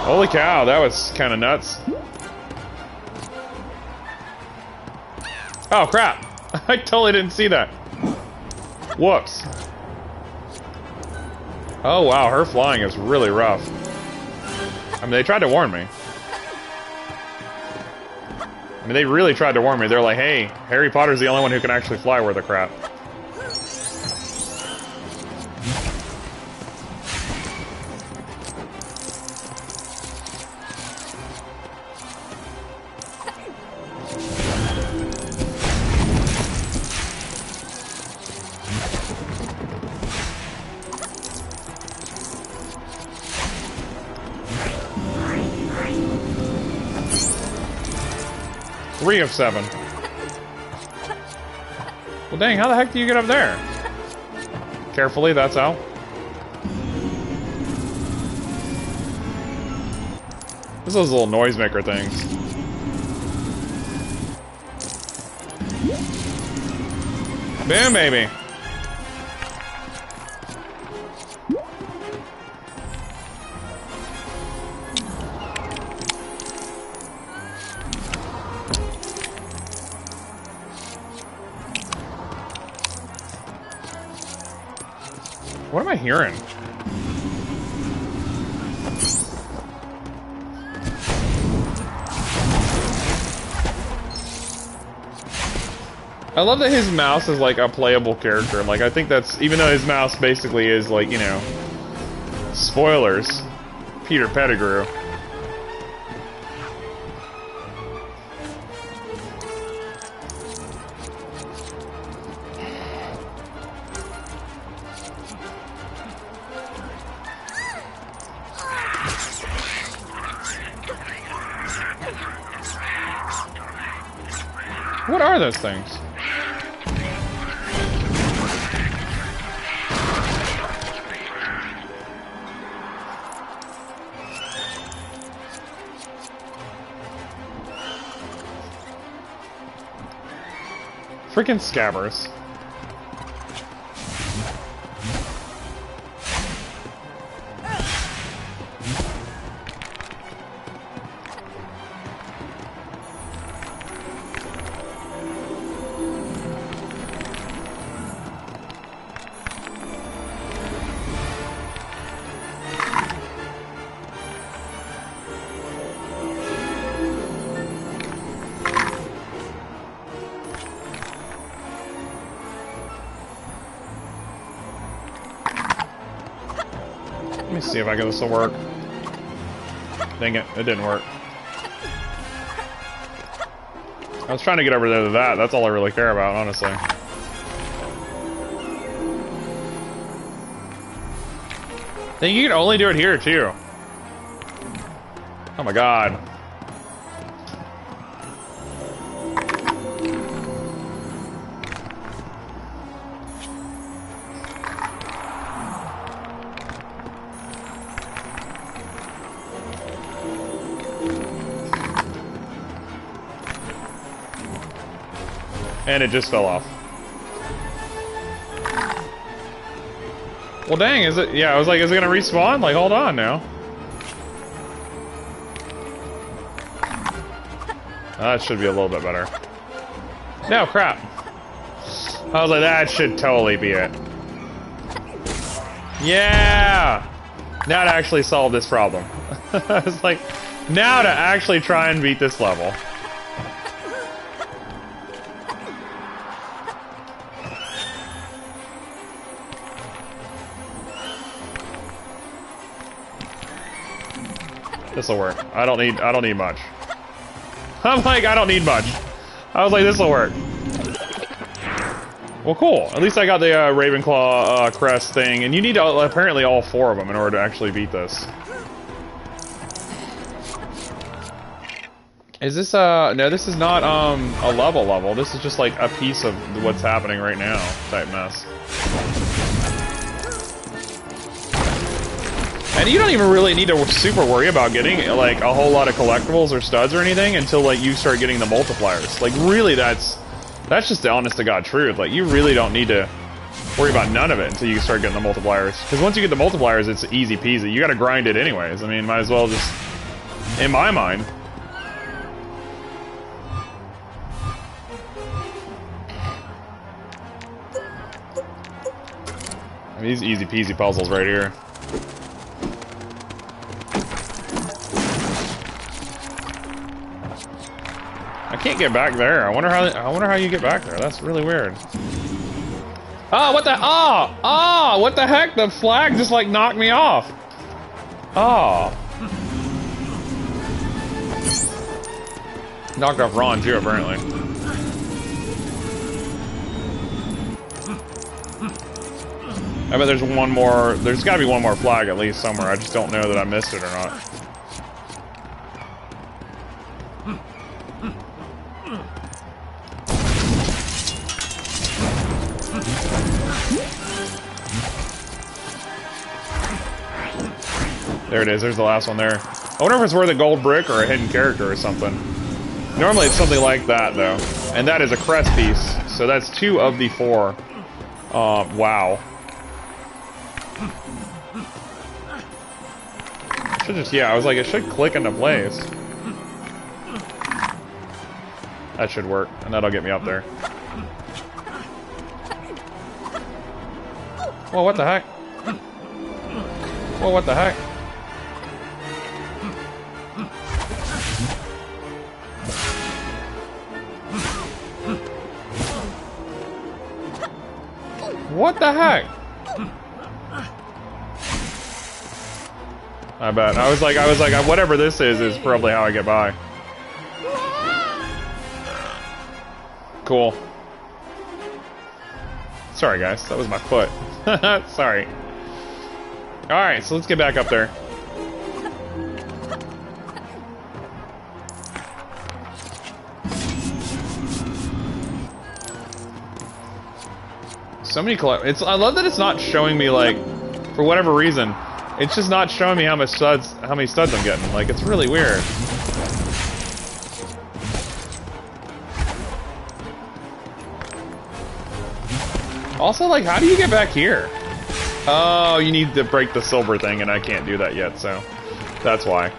Holy cow, that was kind of nuts. Oh, crap. I totally didn't see that. Whoops. Oh, wow. Her flying is really rough. I mean, they tried to warn me. I mean, they really tried to warn me. They're like, hey, Harry Potter's the only one who can actually fly worth a crap. 3 of 7. Well, dang, how the heck do you get up there? Carefully, that's how. This is those little noisemaker things. Boom, baby. What am I hearing? I love that his mouse is like a playable character. Like, I think that's, even though his mouse basically is like, you know, spoilers, Peter Pettigrew. What are those things? Freaking scabbers. Let me see if I get this to work. Dang it, it didn't work. I was trying to get over there to that. That's all I really care about, honestly. Then you can only do it here, too. Oh my god. And it just fell off. Well, dang, is it? Yeah, I was like, is it gonna respawn? Like, hold on now. That should be a little bit better. No, crap. I was like, that should totally be it. Yeah! Now to actually solve this problem. I was like, now to actually try and beat this level. This'll work. I don't need much. I'm like, I don't need much. I was like, this'll work. Well, cool. At least I got the Ravenclaw crest thing, and you need apparently all 4 of them in order to actually beat this. Is this no, this is not a level. This is just like a piece of what's happening right now type mess. And you don't even really need to super worry about getting like a whole lot of collectibles or studs or anything until like you start getting the multipliers. Like really, that's just the honest to God truth. Like you really don't need to worry about none of it until you start getting the multipliers. Because once you get the multipliers, it's easy peasy. You got to grind it anyways. I mean, might as well just, in my mind. I mean, these easy peasy puzzles right here. I can't get back there. I wonder how you get back there. That's really weird. Oh, what the? Oh, what the heck? The flag just like knocked me off. Oh. Knocked off Ron too, apparently. I bet there's one more. There's got to be one more flag at least somewhere. I just don't know that I missed it or not. There it is. There's the last one there. I wonder if it's worth a gold brick or a hidden character or something. Normally it's something like that, though. And that is a crest piece. So that's 2 of the 4. Wow. Should just, yeah, I was like, it should click into place. That should work, and that'll get me up there. Whoa, what the heck? Whoa, what the heck? What the heck? I bet. I was like, whatever this is probably how I get by. Cool. Sorry, guys. That was my foot. Sorry. Alright, so let's get back up there. So many I love that it's not showing me, like, for whatever reason, it's just not showing me how many studs I'm getting. Like, it's really weird. Also, like, how do you get back here? Oh, you need to break the silver thing, and I can't do that yet, so that's why.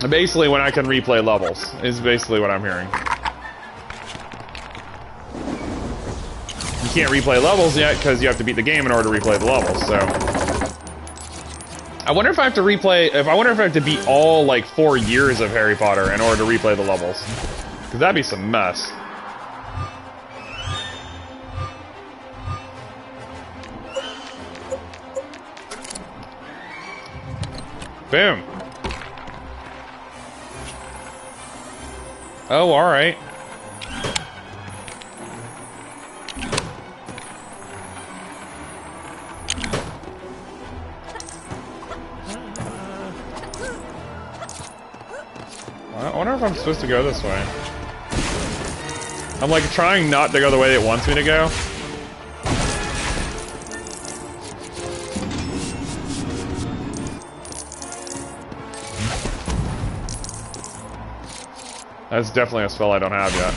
Basically, when I can replay levels, is basically what I'm hearing. You can't replay levels yet, because you have to beat the game in order to replay the levels, so... I wonder if I have to replay... I wonder if I have to beat all, like, 4 years of Harry Potter in order to replay the levels. Because that'd be some mess. Boom. Oh, alright. I wonder if I'm supposed to go this way. I'm like trying not to go the way it wants me to go. That's definitely a spell I don't have yet.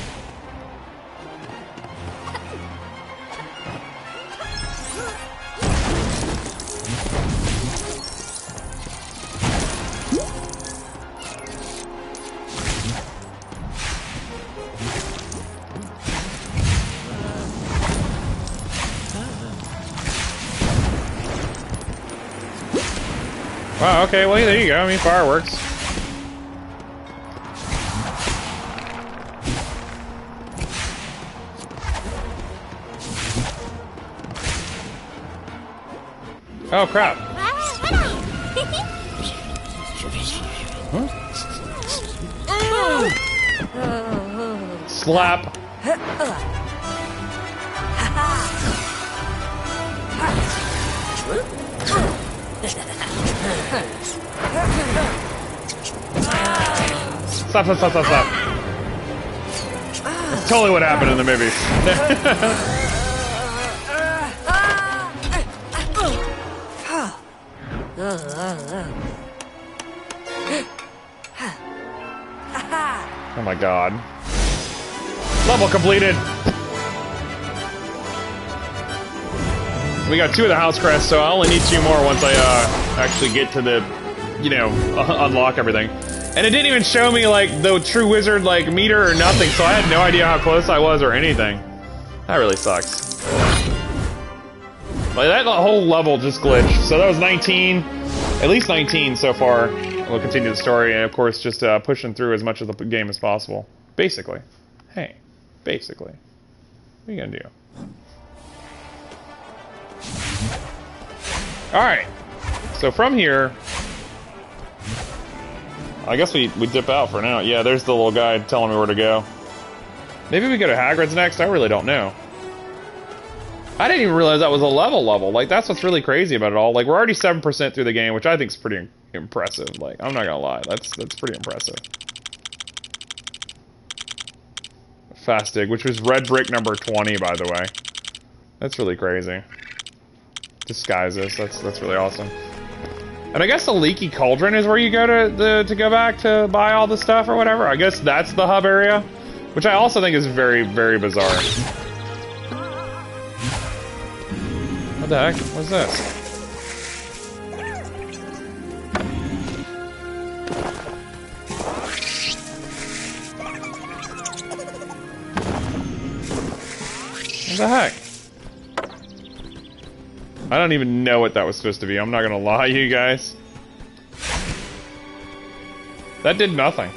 Wow, okay, well, there you go. I mean, fireworks. Oh, crap. Huh? Slap. Stop, stop, stop, stop, stop. That's totally what happened in the movie. Oh my god. Level completed! We got 2 of the house crests, so I only need 2 more once I actually get to the, you know, unlock everything. And it didn't even show me, like, the true wizard, like, meter or nothing, so I had no idea how close I was or anything. That really sucks. Like, that whole level just glitched. So that was 19, at least 19 so far. We'll continue the story, and of course, just pushing through as much of the game as possible. Basically. Hey, basically. What are you gonna do? Alright. So from here... I guess we dip out for now. Yeah, there's the little guy telling me where to go. Maybe we go to Hagrid's next? I really don't know. I didn't even realize that was a level. Like, that's what's really crazy about it all. Like, we're already 7% through the game, which I think is pretty impressive. Like, I'm not gonna lie. That's pretty impressive. Fastig, which was red brick number 20, by the way. That's really crazy. disguises. That's really awesome. And I guess the Leaky Cauldron is where you go to go back to buy all the stuff or whatever. I guess that's the hub area, which I also think is very, very bizarre. What the heck? What's this? What the heck? I don't even know what that was supposed to be. I'm not gonna lie, you guys. That did nothing.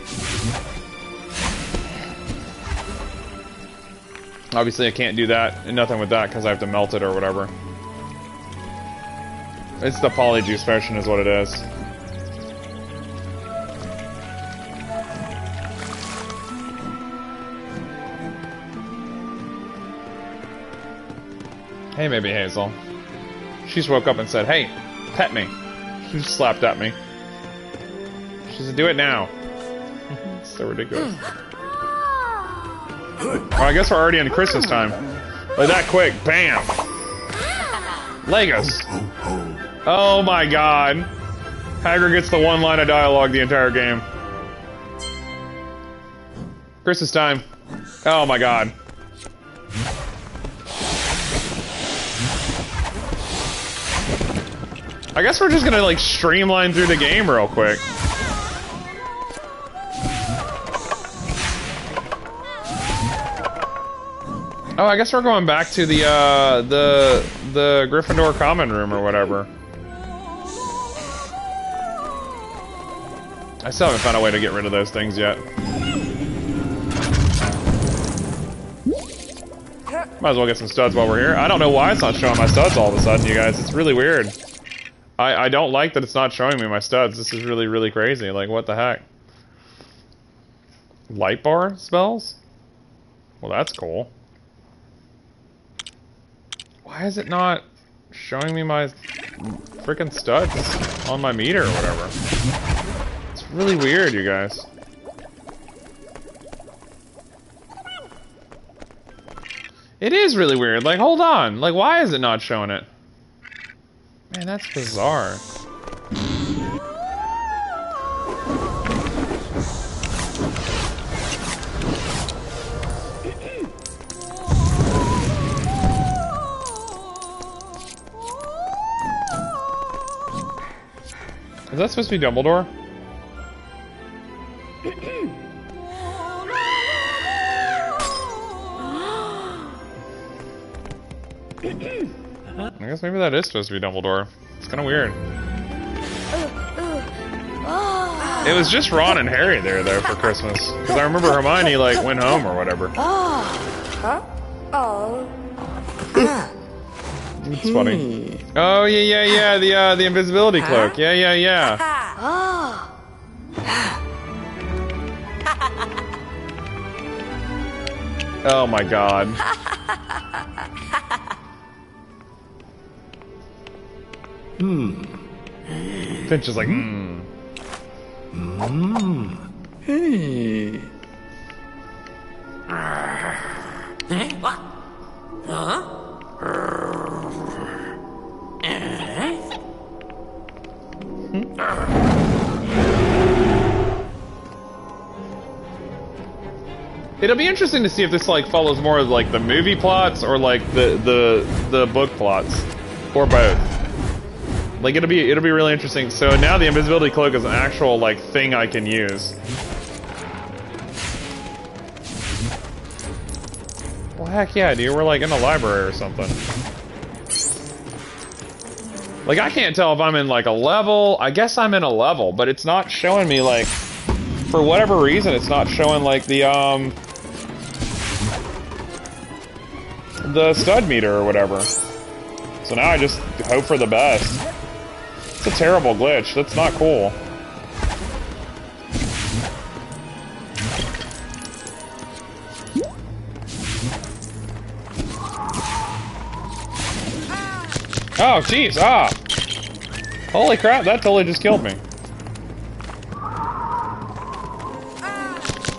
Obviously, I can't do that and nothing with that because I have to melt it or whatever. It's the Polyjuice potion is what it is. Hey, maybe Hazel. She just woke up and said, hey, pet me. She just slapped at me. She said, do it now. It's so ridiculous. Well, I guess we're already in Christmas time. Like that quick, bam! Legos! Oh my god. Hagrid gets the one line of dialogue the entire game. Christmas time. Oh my god. I guess we're just gonna, like, streamline through the game real quick. Oh, I guess we're going back to the Gryffindor common room or whatever. I still haven't found a way to get rid of those things yet. Might as well get some studs while we're here. I don't know why it's not showing my studs all of a sudden, you guys. It's really weird. I don't like that it's not showing me my studs. This is really, really crazy. Like, what the heck? Light bar spells? Well, that's cool. Why is it not showing me my freaking studs on my meter or whatever? It's really weird, you guys. It is really weird. Like, hold on. Like, why is it not showing it? Man, that's bizarre. Is that supposed to be Dumbledore? I guess maybe that is supposed to be Dumbledore. It's kind of weird. It was just Ron and Harry there, though, for Christmas. Because I remember Hermione, like, went home or whatever. It's funny. Oh, yeah, the invisibility cloak. Yeah. Oh my god. Finch is like, Hey. What? Huh? It'll be interesting to see if this like follows more of like the movie plots or like the book plots, or both. Like it'll be really interesting. So now the invisibility cloak is an actual like thing I can use. Well, heck yeah, dude. We're like in a library or something. Like I can't tell if I'm in like a level. I guess I'm in a level, but it's not showing me like, for whatever reason, it's not showing like the stud meter or whatever. So now I just hope for the best. It's a terrible glitch. That's not cool. Oh, jeez. Ah. Holy crap, that totally just killed me.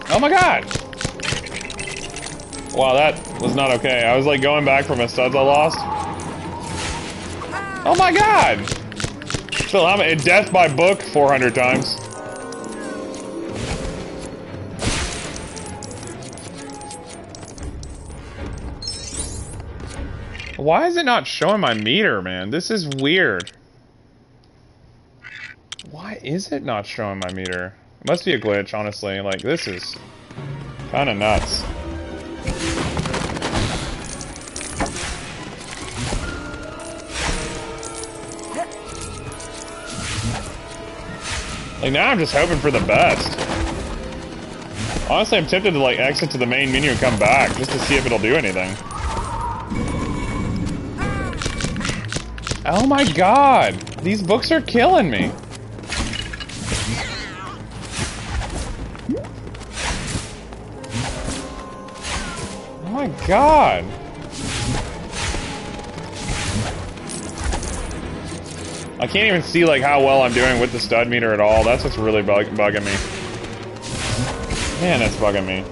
Oh my god. Wow, that was not okay. I was like going back for my studs I lost. Oh my god! Still, I'm in death by book 400 times. Why is it not showing my meter, man? This is weird. Why is it not showing my meter? It must be a glitch, honestly. Like, this is kind of nuts. Like, now I'm just hoping for the best. Honestly, I'm tempted to, like, exit to the main menu and come back just to see if it'll do anything. Oh my god! These books are killing me! Oh my god! I can't even see, like, how well I'm doing with the stud meter at all. That's what's really bugging me. Man, that's bugging me.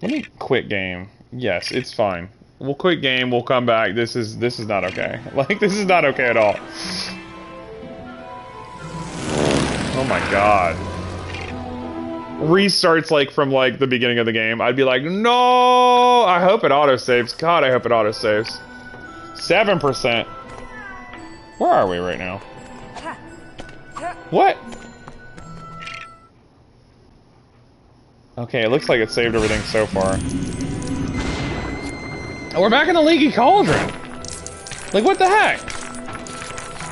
Let me quit game. Yes, it's fine. We'll quit game, we'll come back. This is not okay. Like, this is not okay at all. Oh my god. Restarts, like, from, like, the beginning of the game. I'd be like, no! I hope it autosaves. God, I hope it autosaves. 7%. Where are we right now? What? Okay, it looks like it saved everything so far. Oh, we're back in the Leaky Cauldron! Like, what the heck?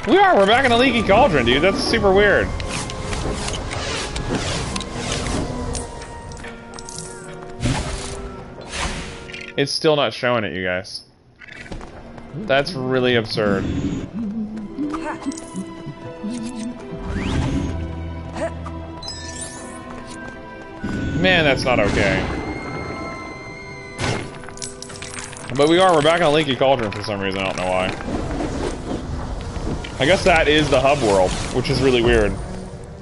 We're back in the Leaky Cauldron, dude. That's super weird. It's still not showing it, you guys. That's really absurd. Man, that's not okay. But we're back on Leaky Cauldron for some reason, I don't know why. I guess that is the hub world, which is really weird.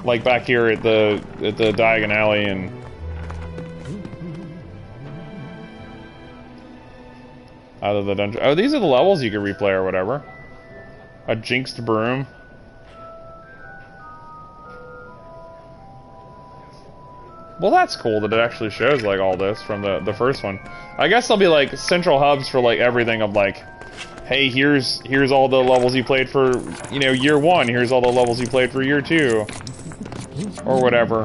Like back here at the Diagon Alley and... out of the dungeon. Oh, these are the levels you can replay or whatever. A Jinxed Broom. Well, that's cool that it actually shows, like, all this from the first one. I guess there'll be, like, central hubs for, like, everything of, like, hey, here's all the levels you played for, you know, year 1. Here's all the levels you played for year 2. Or whatever.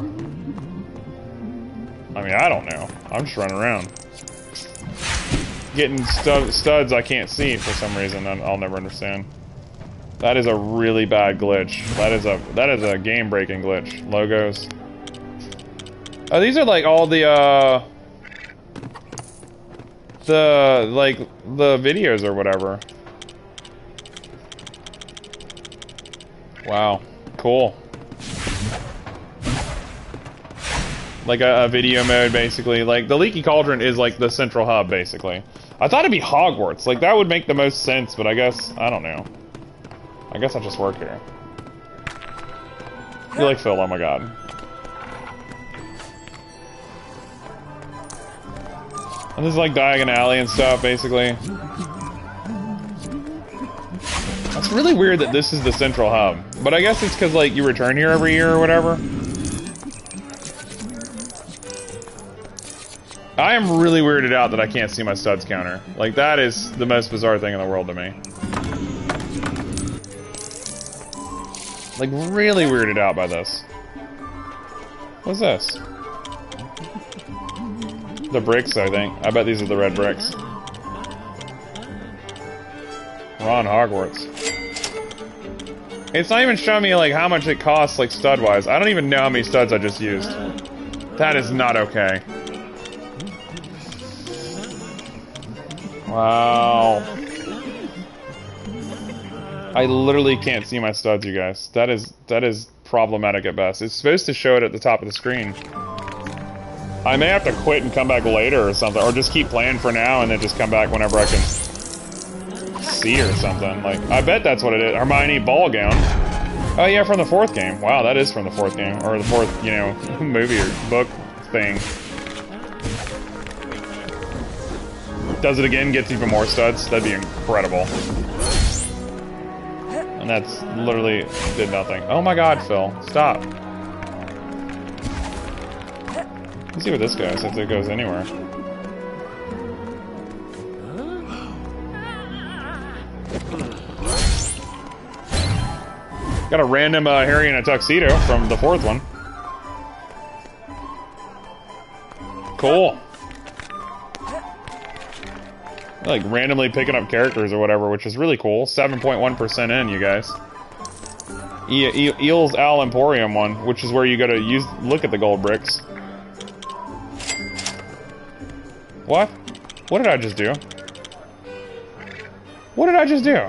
I mean, I don't know. I'm just running around. Getting studs I can't see for some reason. I'll never understand. That is a really bad glitch. That is a game-breaking glitch. Logos. Oh, these are like all the videos or whatever. Wow, cool. Like a video mode, basically. Like the Leaky Cauldron is like the central hub, basically. I thought it'd be Hogwarts. Like that would make the most sense, but I guess I don't know. I guess I just work here. You like Phil? Oh my god. And this is like Diagon Alley and stuff, basically. It's really weird that this is the central hub. But I guess it's because, like, you return here every year or whatever. I am really weirded out that I can't see my studs counter. Like, that is the most bizarre thing in the world to me. Like, really weirded out by this. What's this? The bricks, I think. I bet these are the red bricks. Ron Hogwarts. It's not even showing me, like, how much it costs, like, stud-wise. I don't even know how many studs I just used. That is not okay. Wow. I literally can't see my studs, you guys. That is problematic at best. It's supposed to show it at the top of the screen. I may have to quit and come back later or something, or just keep playing for now and then just come back whenever I can see or something. Like, I bet that's what it is. Hermione ball gown. Oh yeah, from the 4th game. Wow, that is from the 4th game, or the 4th, you know, movie or book thing. Does it again, gets even more studs? That'd be incredible. And that's literally did nothing. Oh my god, Phil. Stop. Let's see what this goes, if it goes anywhere. Got a random Harry in a tuxedo from the 4th one. Cool. Like randomly picking up characters or whatever, which is really cool. 7.1% in, you guys. Eel's Al Emporium one, which is where you gotta look at the gold bricks. What? What did I just do? What did I just do?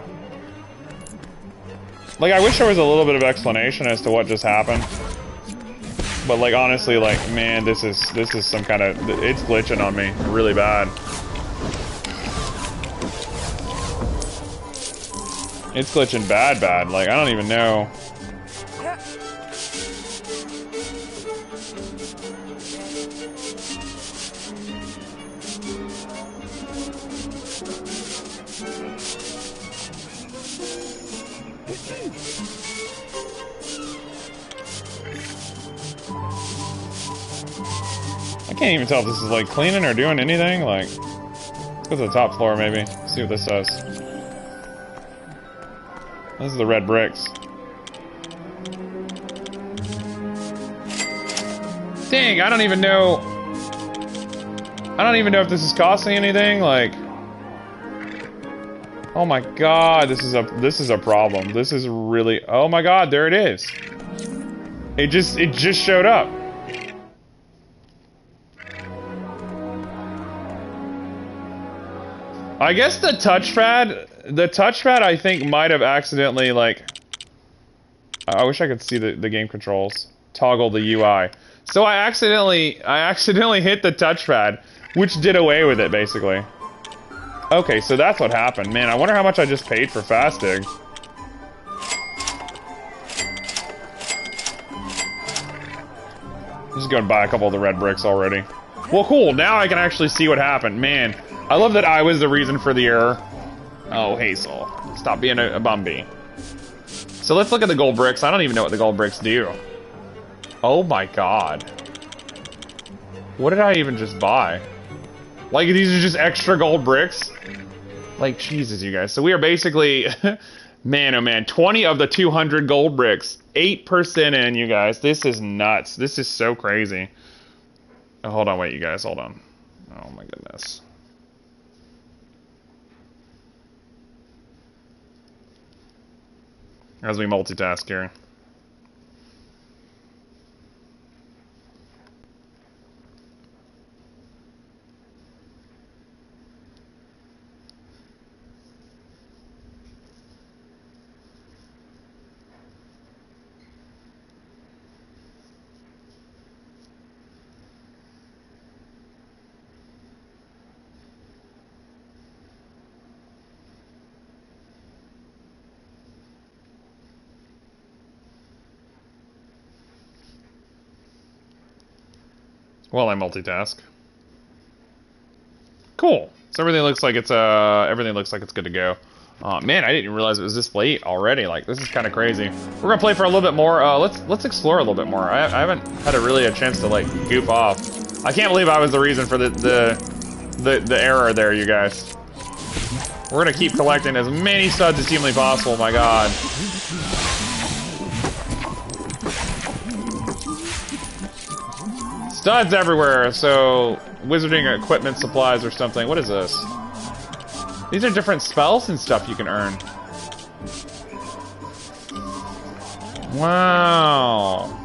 Like, I wish there was a little bit of explanation as to what just happened. But, like, honestly, like, man, this is some kind of... It's glitching on me really bad. It's glitching bad. Like, I don't even know. I can't even tell if this is like cleaning or doing anything. Like, let's go to the top floor maybe. See what this says. This is the red bricks. Dang, I don't even know. I don't even know if this is costing anything. Like, oh my god, this is a problem. This is really. Oh my god, there it is. It just showed up. I guess the touchpad I think might have accidentally, like, I wish I could see the game controls. Toggle the UI. So I accidentally hit the touchpad, which did away with it, basically. Okay, so that's what happened. Man, I wonder how much I just paid for Fastig. I'm just gonna buy a couple of the red bricks already. Well, cool, now I can actually see what happened. Man, I love that I was the reason for the error. Oh, Hazel. Stop being a bumby. So let's look at the gold bricks. I don't even know what the gold bricks do. Oh my god. What did I even just buy? Like, these are just extra gold bricks? Like, Jesus, you guys. So we are basically... Man, oh man. 20 of the 200 gold bricks. 8% in, you guys. This is nuts. This is so crazy. Oh, hold on, wait, you guys. Hold on. Oh my goodness. As we multitask here. While I multitask. Cool. So everything looks like it's good to go. Man, I didn't realize it was this late already. Like, this is kind of crazy. We're gonna play for a little bit more. Let's explore a little bit more. I haven't had a chance to like goof off. I can't believe I was the reason for the error there, you guys. We're gonna keep collecting as many studs as humanly possible. My God. Studs everywhere, so wizarding equipment supplies or something. What is this? These are different spells and stuff you can earn. Wow.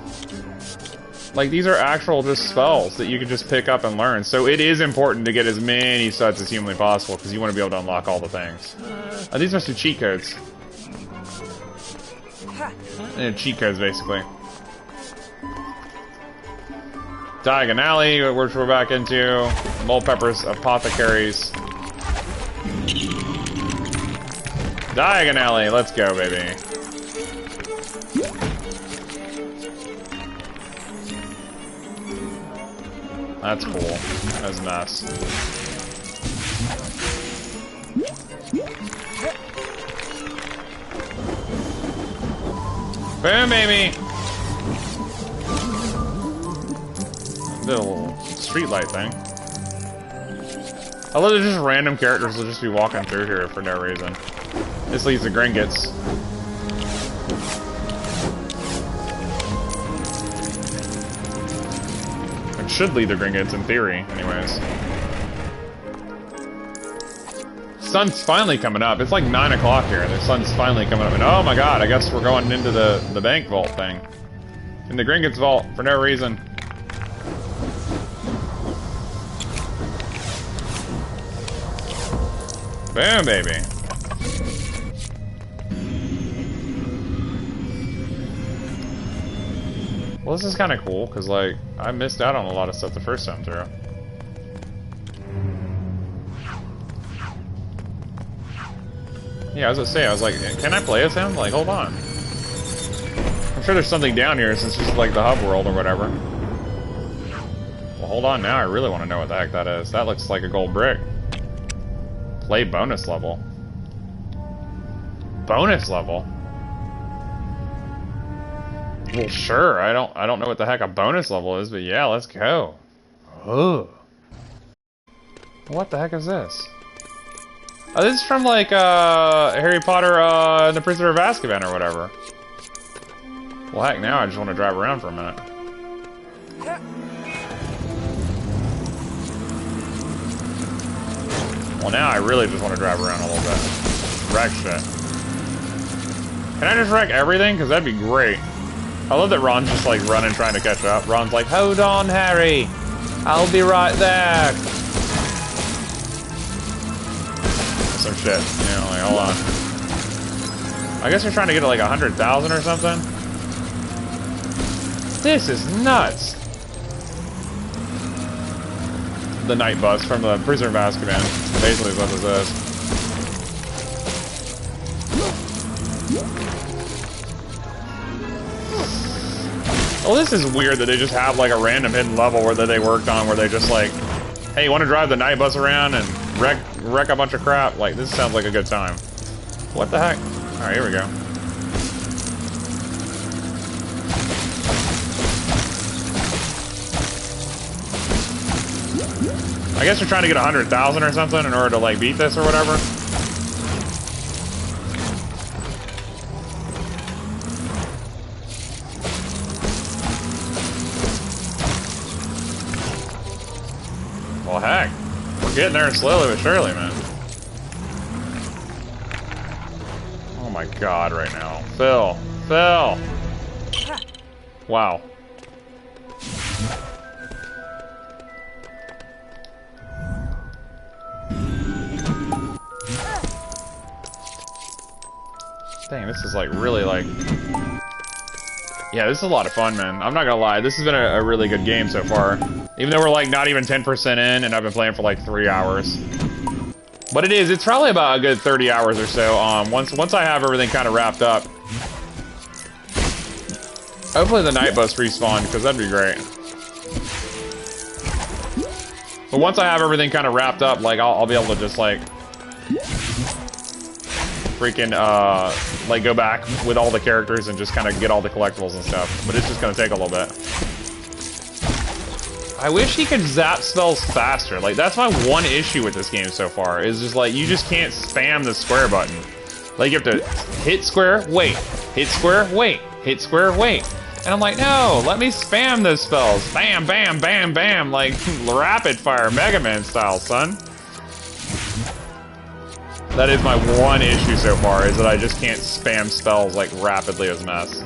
Like, these are actual just spells that you can just pick up and learn. So it is important to get as many studs as humanly possible, because you want to be able to unlock all the things. These must be cheat codes. Cheat codes, basically. Diagon Alley, which we're back into. Mulpepper's Apothecaries. Diagon Alley, let's go, baby. That's cool. That's nice. Boom, baby! Little streetlight thing. I love that just random characters will just be walking through here for no reason. This leads to Gringotts. It should lead to Gringotts in theory, anyways. Sun's finally coming up. It's like 9 o'clock here, and the sun's finally coming up. And oh my god, I guess we're going into the bank vault thing. In the Gringotts vault, for no reason. Boom, baby. Well, this is kind of cool, because, like, I missed out on a lot of stuff the first time through. Yeah, I was gonna say, I was like, can I play as him? Like, hold on. I'm sure there's something down here since it's like the hub world or whatever. Well, hold on now, I really want to know what the heck that is. That looks like a gold brick. Play bonus level. Bonus level? Well, sure, I don't know what the heck a bonus level is, but yeah, let's go. Oh. What the heck is this? Oh, this is from, like, Harry Potter, and the Prisoner of Azkaban or whatever. Well, heck, now I just want to drive around for a minute. Well, now I really just want to drive around a little bit. Wreck shit. Can I just wreck everything? Because that'd be great. I love that Ron's just, like, running, trying to catch up. Ron's like, hold on, Harry. I'll be right there. Some shit, you know, like, hold on. I guess they're trying to get to like 100,000 or something. This is nuts. The night bus from the Prisoner of Azkaban, basically is what this is. Well, this is weird that they just have like a random hidden level where they worked on where they just like, hey, you want to drive the night bus around and wreck a bunch of crap? Like, this sounds like a good time. What the heck? Alright, here we go. I guess we're trying to get 100,000 or something in order to, like, beat this or whatever. Well, heck. We're getting there slowly but surely, man. Oh my god, right now. Phil. Phil! Wow. Dang, this is like really like... Yeah, this is a lot of fun, man. I'm not gonna lie, this has been a really good game so far. Even though we're like not even 10% in, and I've been playing for like 3 hours. But it's probably about a good 30 hours or so. Once I have everything kind of wrapped up. Hopefully the night bus respawn, because that'd be great. But once I have everything kind of wrapped up, like I'll be able to just like freaking like go back with all the characters and just kind of get all the collectibles and stuff. But it's just gonna take a little bit. I wish he could zap spells faster. Like, that's my one issue with this game so far, is just like, you just can't spam the square button. Like, you have to hit square, wait. Hit square, wait. Hit square, wait. And I'm like, no, let me spam those spells. Bam, bam, bam, bam. Like, rapid fire, Mega Man style, son. That is my one issue so far, is that I just can't spam spells, like, rapidly as mess.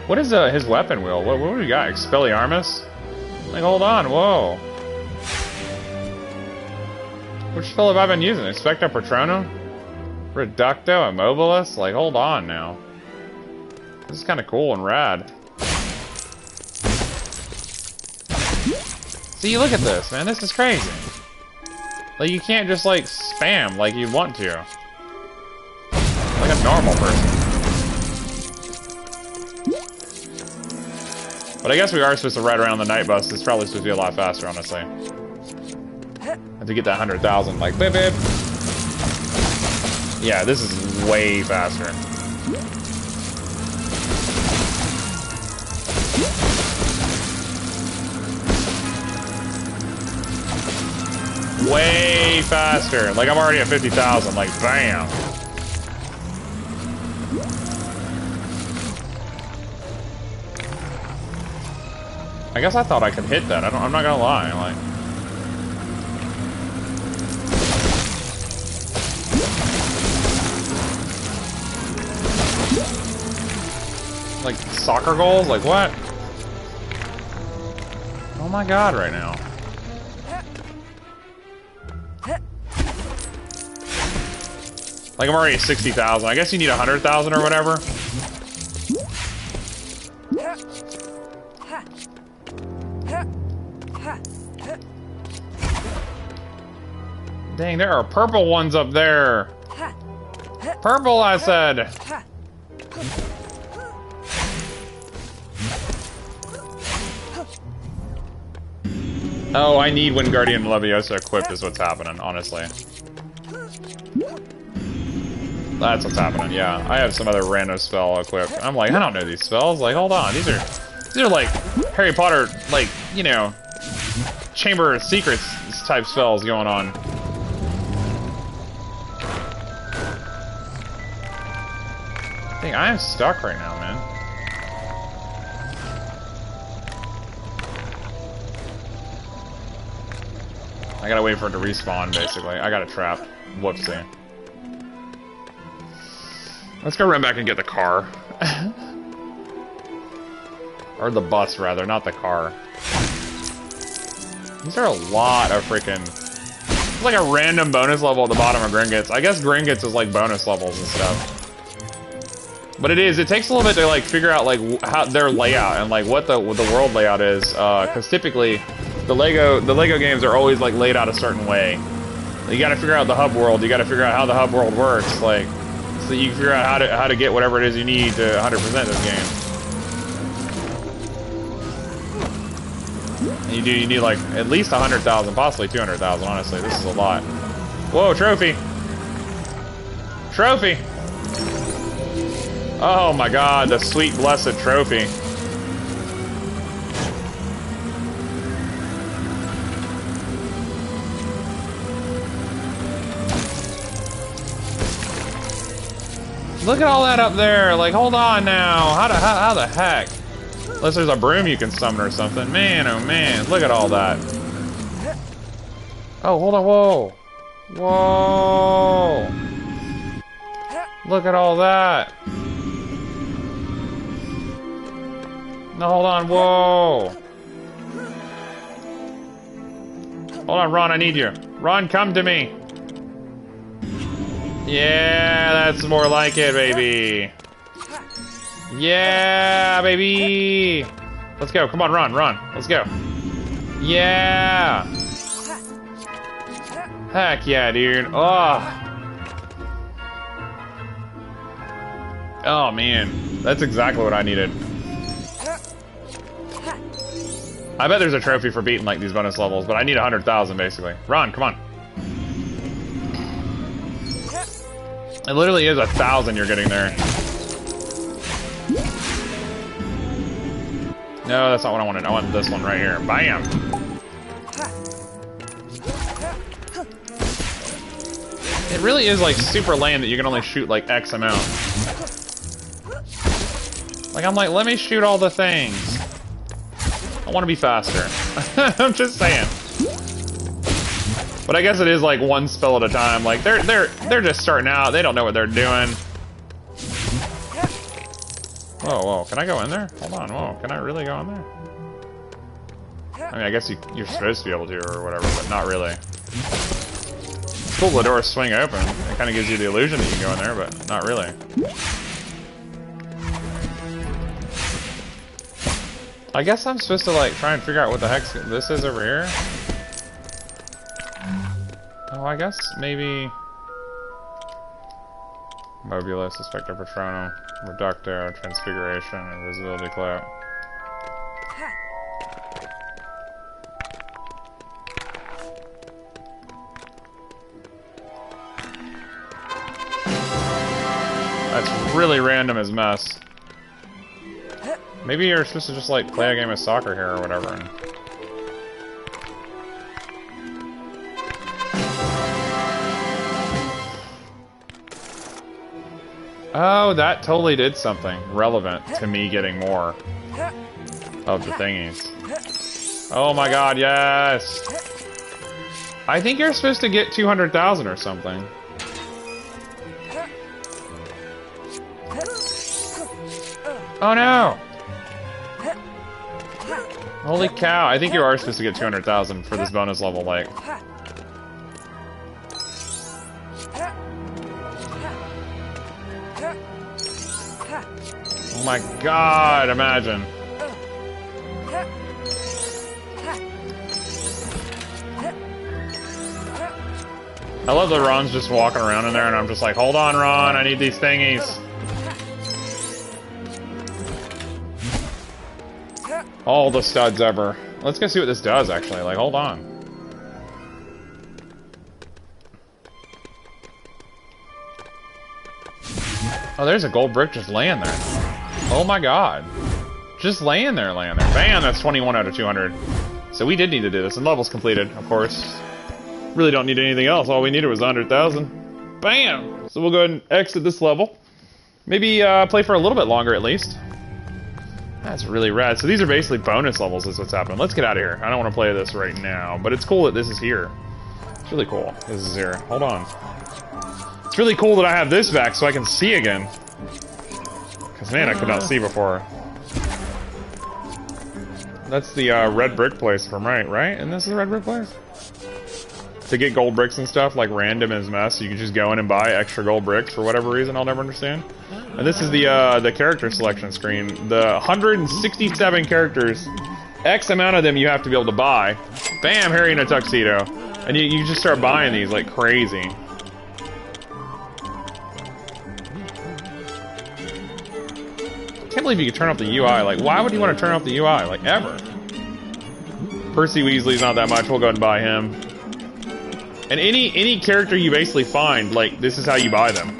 What is his weapon wheel? What do we got? Expelliarmus? Like, hold on, whoa. Which spell have I been using? Expecto Patronum? Reducto? Immobilis? Like, hold on now. This is kind of cool and rad. See, look at this, man. This is crazy. Like, you can't just, like, spam like you want to. Like a normal person. But I guess we are supposed to ride around the night bus. It's probably supposed to be a lot faster, honestly. Have to get that 100,000, like, bip bip. Yeah, this is way faster. Way faster. Like, I'm already at 50,000. Like, bam. I guess I thought I could hit that. I'm not gonna lie. Like soccer goals? Like what? Oh my god, right now. Like I'm already at 60,000. I guess you need 100,000 or whatever. Dang, there are purple ones up there. Purple, I said. Oh, I need Wingardium Leviosa equipped is what's happening, honestly. That's what's happening, yeah. I have some other random spell equipped. I'm like, I don't know these spells. Like, hold on, these are like Harry Potter, like, you know, Chamber of Secrets type spells going on. Dang, I am stuck right now, man. I gotta wait for it to respawn, basically. I got a trap. Whoopsie. Let's go run back and get the car. Or the bus, rather, not the car. These are a lot of freaking... It's like a random bonus level at the bottom of Gringotts. I guess Gringotts is like bonus levels and stuff. But it takes a little bit to like figure out like how their layout and like what the world layout is, because typically the Lego games are always like laid out a certain way. You got to figure out the hub world. You got to figure out how the hub world works, like so you can figure out how to get whatever it is you need to 100% this game. And you need like at least 100,000, possibly 200,000. Honestly, this is a lot. Whoa, trophy! Trophy! Oh my god, the sweet blessed trophy. Look at all that up there. Like, hold on now. How the heck? Unless there's a broom you can summon or something. Man, oh man, look at all that. Oh, hold on, whoa. Whoa. Look at all that. No, hold on, whoa. Hold on, Ron, I need you. Ron, come to me. Yeah, that's more like it, baby. Yeah, baby. Let's go, come on, Ron, let's go. Yeah. Heck yeah, dude. Oh, man. That's exactly what I needed. I bet there's a trophy for beating like these bonus levels, but I need 100,000 basically. Ron, come on. It literally is 1,000 you're getting there. No, that's not what I wanted. I want this one right here. Bam! It really is like super lame that you can only shoot like X amount. Like I'm like, let me shoot all the things. I want to be faster. I'm just saying. But I guess it is like one spell at a time. Like they're just starting out. They don't know what they're doing. Whoa, whoa! Can I go in there? Hold on, whoa! Can I really go in there? I mean, I guess you're supposed to be able to, or whatever, but not really. It's cool the doors swing open. It kind of gives you the illusion that you can go in there, but not really. I guess I'm supposed to like try and figure out what the heck this is over here. Oh, I guess maybe Mobulus, Spectre Patronum, Reducto, Transfiguration, Invisibility Cloak. That's really random as mess. Maybe you're supposed to just, like, play a game of soccer here or whatever. And... Oh, that totally did something relevant to me getting more of the thingies. Oh my god, yes! I think you're supposed to get 200,000 or something. Oh no! Holy cow, I think you are supposed to get 200,000 for this bonus level, like... Oh my god, imagine. I love that Ron's just walking around in there and I'm just like, hold on, Ron, I need these thingies. All the studs ever. Let's go see what this does, actually. Like, hold on. Oh, there's a gold brick just laying there. Oh my god. Just laying there. Bam, that's 21 out of 200. So we did need to do this, and level's completed, of course. Really don't need anything else. All we needed was 100,000. Bam! So we'll go ahead and exit this level. Maybe play for a little bit longer at least. That's really rad. So these are basically bonus levels is what's happening. Let's get out of here. I don't want to play this right now, but it's cool that this is here. It's really cool. This is here. Hold on. It's really cool that I have this back so I can see again. Because, man, I could not see before. That's the red brick place from right? And this is the red brick place? To get gold bricks and stuff, like random as mess, you can just go in and buy extra gold bricks for whatever reason I'll never understand. And this is the character selection screen. The 167 characters, X amount of them you have to be able to buy. Bam, Harry in a tuxedo. And you just start buying these like crazy. I can't believe you could turn off the UI. Like, why would you want to turn off the UI? Like, ever. Percy Weasley's not that much. We'll go ahead and buy him. And any character you basically find, like, this is how you buy them.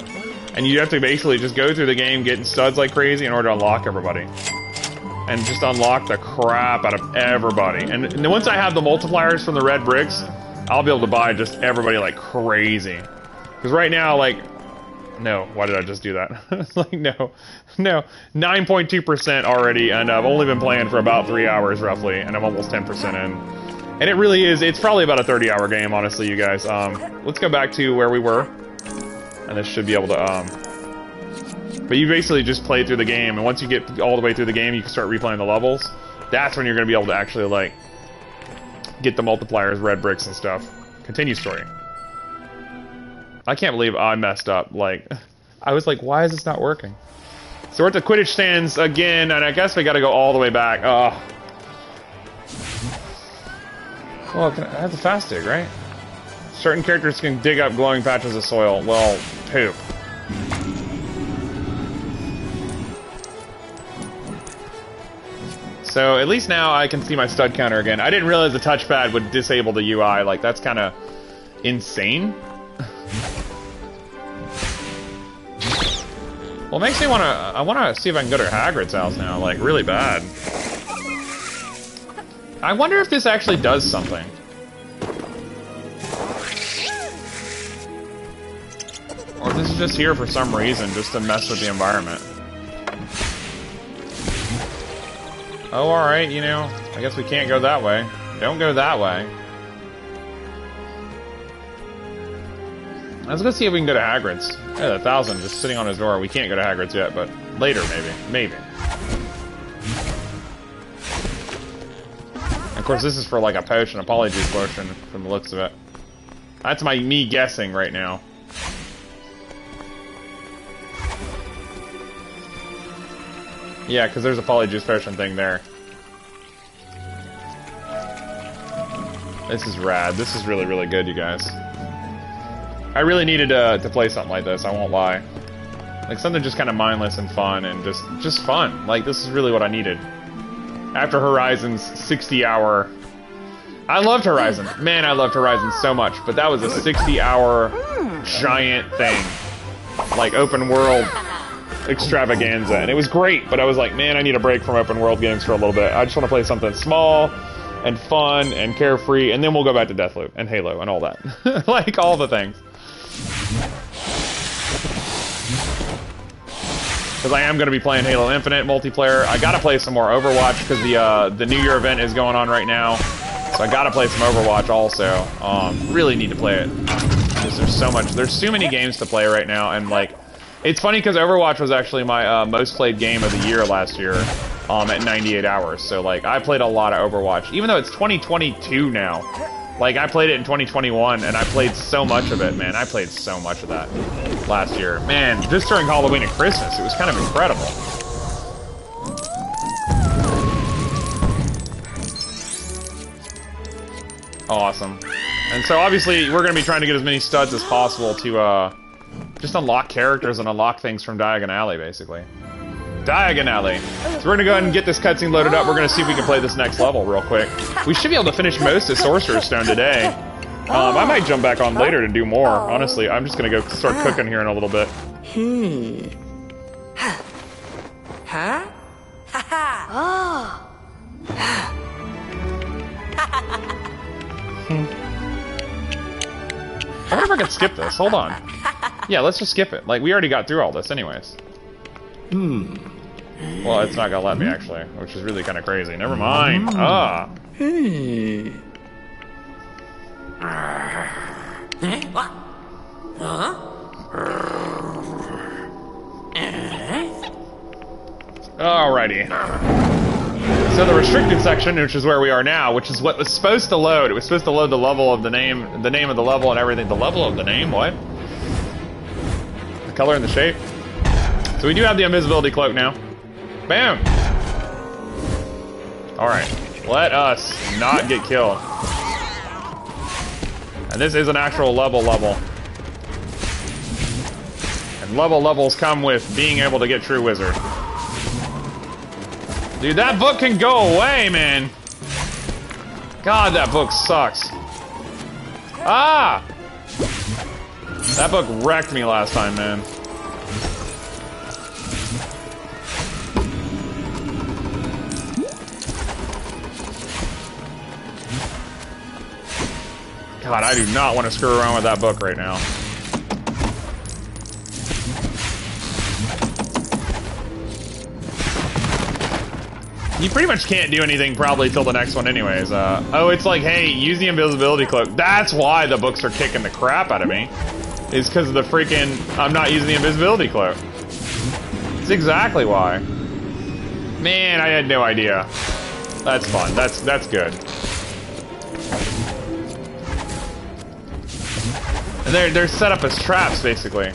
And you have to basically just go through the game getting studs like crazy in order to unlock everybody. And just unlock the crap out of everybody. And once I have the multipliers from the red bricks, I'll be able to buy just everybody like crazy. Because right now, like... No, why did I just do that? It's like, no. 9.2% already, and I've only been playing for about 3 hours, roughly, and I'm almost 10% in. And it really is, it's probably about a 30-hour game, honestly, you guys. Let's go back to where we were. And this should be able to, But you basically just play through the game, and once you get all the way through the game, you can start replaying the levels. That's when you're going to be able to actually, like, get the multipliers, red bricks, and stuff. Continue story. I can't believe I messed up. Like, I was like, why is this not working? So we're at the Quidditch stands again, and I guess we gotta go all the way back. Oh. Well, I have the fast dig, right? Certain characters can dig up glowing patches of soil. Well, poop. So at least now I can see my stud counter again. I didn't realize the touchpad would disable the UI. Like, that's kind of insane. Well, it makes me I wanna see if I can go to Hagrid's house now, like, really bad. I wonder if this actually does something. Or if this is just here for some reason, just to mess with the environment. Oh, alright, you know, I guess we can't go that way. Don't go that way. Let's go see if we can go to Hagrid's. Yeah, the 1,000 just sitting on his door. We can't go to Hagrid's yet, but later, maybe. Maybe. Of course, this is for like a potion, a polyjuice potion, from the looks of it. That's me guessing right now. Yeah, because there's a polyjuice potion thing there. This is rad. This is really, really good, you guys. I really needed to play something like this, I won't lie. Like, something just kind of mindless and fun, and just fun. Like, this is really what I needed. After Horizon's 60-hour... I loved Horizon. Man, I loved Horizon so much, but that was a 60-hour giant thing. Like, open world extravaganza, and it was great, but I was like, man, I need a break from open world games for a little bit. I just want to play something small and fun and carefree, and then we'll go back to Deathloop and Halo and all that. Like, all the things. Because I am going to be playing Halo Infinite multiplayer. I got to play some more Overwatch because the New Year event is going on right now. So I got to play some Overwatch also. Really need to play it. Because there's too many games to play right now, and like, it's funny because Overwatch was actually my most played game of the year last year, at 98 hours. So like, I played a lot of Overwatch, even though it's 2022 now. Like, I played it in 2021, and I played so much of it, man. I played so much of that last year. Man, just during Halloween and Christmas, it was kind of incredible. Awesome. And so, obviously, we're going to be trying to get as many studs as possible to, just unlock characters and unlock things from Diagon Alley, basically. Diagon Alley. So we're going to go ahead and get this cutscene loaded up. We're going to see if we can play this next level real quick. We should be able to finish most of Sorcerer's Stone today. I might jump back on later to do more, honestly. I'm just going to go start cooking here in a little bit. Huh? Oh. I wonder if I can skip this. Hold on. Yeah, let's just skip it. Like, we already got through all this anyways. Well, it's not gonna let me, actually, which is really kind of crazy. Never mind. Ah. What? Huh? Alrighty. So the restricted section, which is where we are now, which is what was supposed to load. It was supposed to load the level of the name of the level and everything. The level of the name? What? The color and the shape? So we do have the invisibility cloak now. Bam! Alright. Let us not get killed. And this is an actual level. And levels come with being able to get True Wizard. Dude, that book can go away, man. God, that book sucks. Ah! That book wrecked me last time, man. God, I do not want to screw around with that book right now. You pretty much can't do anything probably till the next one anyways. Oh, it's like, hey, use the invisibility cloak. That's why the books are kicking the crap out of me. Is because of the freaking, I'm not using the invisibility cloak. That's exactly why. Man, I had no idea. That's fun. That's good. And they're set up as traps, basically.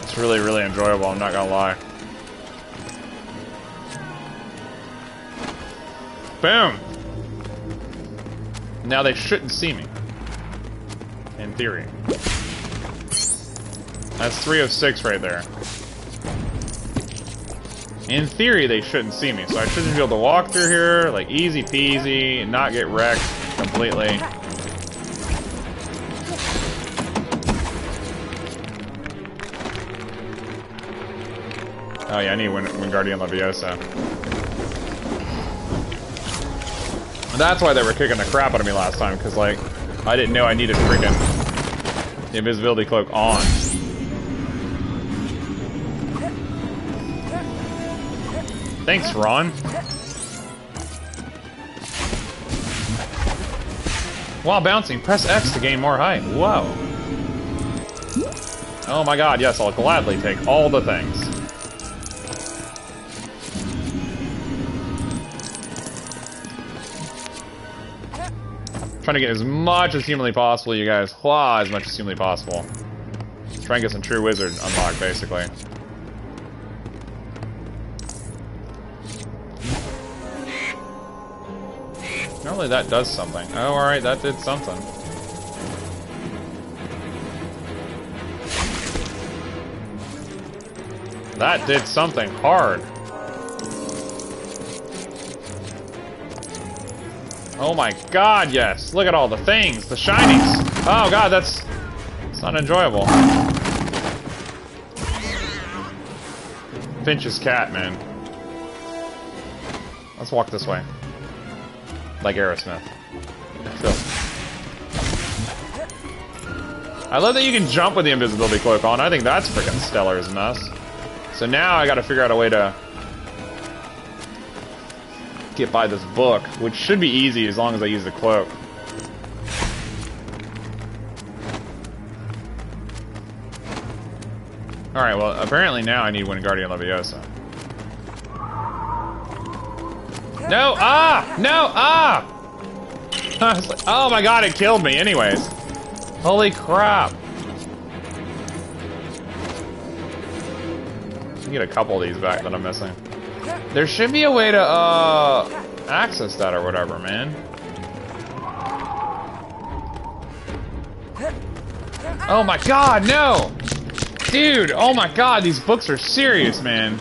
It's really enjoyable, I'm not gonna lie. Boom! Now they shouldn't see me. In theory. That's 306 right there. In theory, they shouldn't see me, so I shouldn't be able to walk through here, like, easy peasy, and not get wrecked completely. Oh yeah, I need Wingardium Leviosa. That's why they were kicking the crap out of me last time, because, like, I didn't know I needed freaking the invisibility cloak on. Thanks, Ron. While bouncing, press X to gain more height. Whoa. Oh my god, yes, I'll gladly take all the things. Trying to get as much as humanly possible, you guys. As much as humanly possible. Try and get some True Wizard unlocked, basically. Normally that does something. Oh, alright, that did something. That did something hard. Oh my god, yes. Look at all the things. The shinies. Oh god, that's... It's not enjoyable. Finch's cat, man. Let's walk this way. Like Aerosmith. I love that you can jump with the invisibility cloak on. I think that's freaking stellar as mess. So now I gotta figure out a way to get by this book, which should be easy as long as I use the cloak. Alright, well, apparently now I need Wingardium Leviosa. No! Ah! No! Ah! I was like, oh my god, it killed me anyways. Holy crap. I get a couple of these back that I'm missing. There should be a way to, access that or whatever, man. Oh my god, no! Dude, oh my god, these books are serious, man.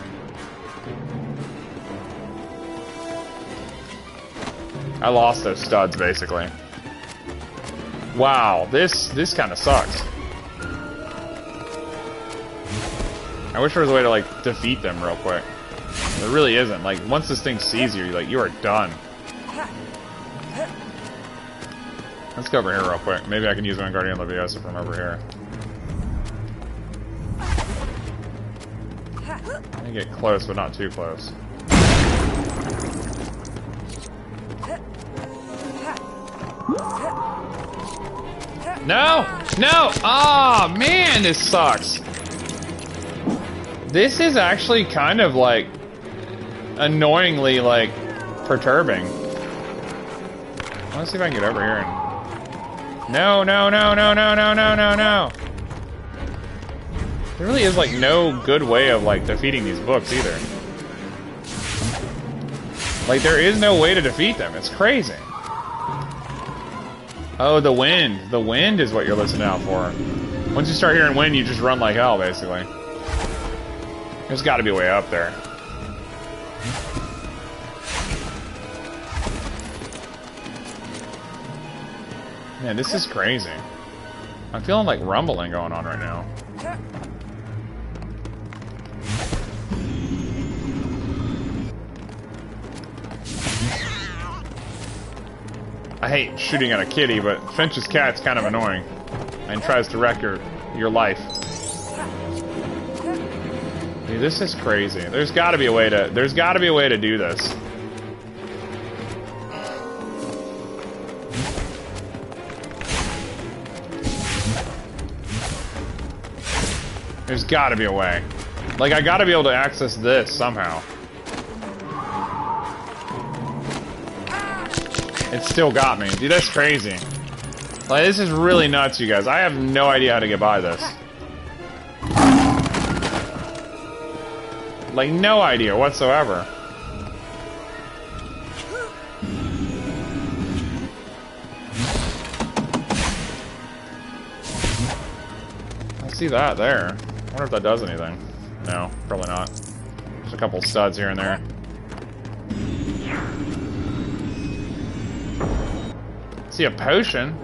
I lost those studs, basically. Wow, this kind of sucks. I wish there was a way to, like, defeat them real quick. There really isn't. Like, once this thing sees you, like, you are done. Let's go over here real quick. Maybe I can use Wingardium Leviosa from over here. I can get close, but not too close. No! No! Oh, man, this sucks. This is actually kind of, like, annoyingly, like, perturbing. Let's see if I can get over here and... No, no, no, no, no, no, no, no, no! There really is, like, no good way of, like, defeating these books, either. Like, there is no way to defeat them. It's crazy. Oh, the wind. The wind is what you're listening out for. Once you start hearing wind, you just run like hell, basically. There's got to be a way up there. Man, this is crazy. I'm feeling like rumbling going on right now. I hate shooting at a kitty, but Finch's cat's kind of annoying and tries to wreck your life. Dude, this is crazy. There's got to be a way to do this. There's got to be a way. Like, I got to be able to access this somehow. It still got me. Dude, that's crazy. Like, this is really nuts, you guys. I have no idea how to get by this. Like, no idea whatsoever. I see that there. I wonder if that does anything. No, probably not. Just a couple studs here and there. See a potion?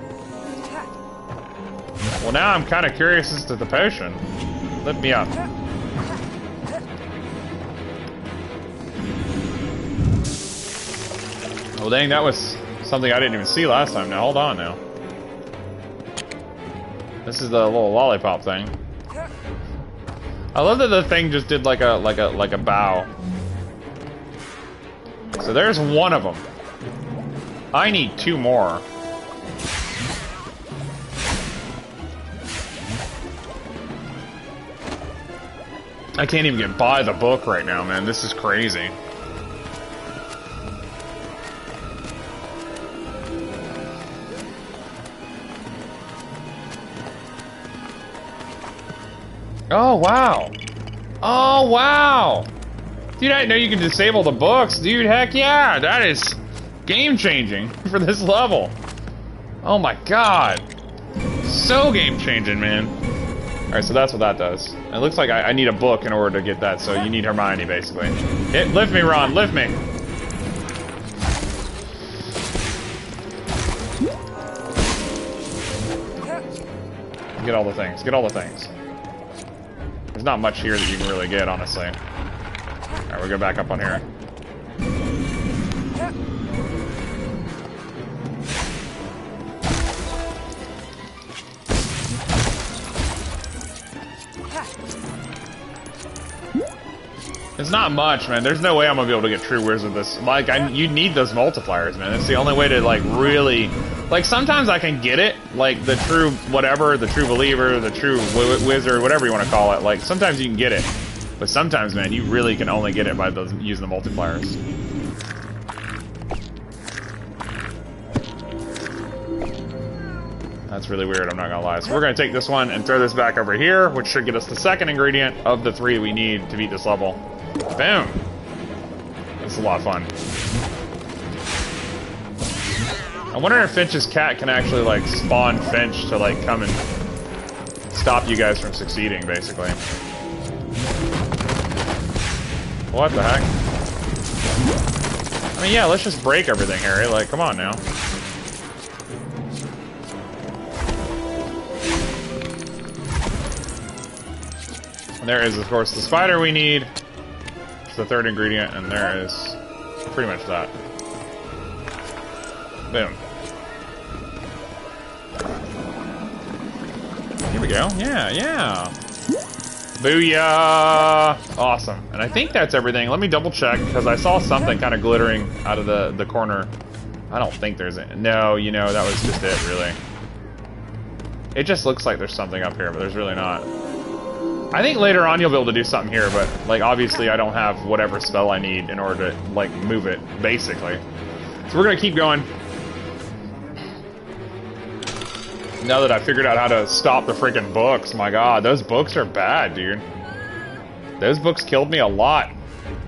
Well, now I'm kind of curious as to the potion. Lift me up. Well, dang, that was something I didn't even see last time. Now, hold on now. This is the little lollipop thing. I love that the thing just did like a bow. So there's one of them. I need two more. I can't even get by the book right now, man. This is crazy. Oh, wow. Oh, wow. Dude, I didn't know you could disable the books. Dude, heck yeah. That is game-changing for this level. Oh, my God. So game-changing, man. Alright, so that's what that does. It looks like I need a book in order to get that, so you need Hermione, basically. Lift me, Ron, lift me! Get all the things, get all the things. There's not much here that you can really get, honestly. Alright, we'll go back up on here. It's not much, man. There's no way I'm gonna be able to get true wizards with this. Like, you need those multipliers, man. It's the only way to, like, really... Like, sometimes I can get it. Like, the true whatever, the true believer, the true wizard, whatever you want to call it. Like, sometimes you can get it. But sometimes, man, you really can only get it by using the multipliers. That's really weird, I'm not gonna lie. So we're gonna take this one and throw this back over here, which should get us the second ingredient of the 3 we need to beat this level. Boom! That's a lot of fun. I wonder if Finch's cat can actually, like, spawn Finch to, like, come and stop you guys from succeeding, basically. What the heck? I mean, yeah, let's just break everything, Harry. Like, come on now. And there is, of course, the spider we need. It's the 3rd ingredient, and there is pretty much that. Boom. Here we go. Yeah, yeah. Booyah! Awesome. And I think that's everything. Let me double check, because I saw something kind of glittering out of the corner. I don't think there's it. No, you know, that was just it, really. It just looks like there's something up here, but there's really not. I think later on you'll be able to do something here, but, like, obviously I don't have whatever spell I need in order to, like, move it, basically. So we're gonna keep going. Now that I figured out how to stop the freaking books, my god, those books are bad, dude. Those books killed me a lot.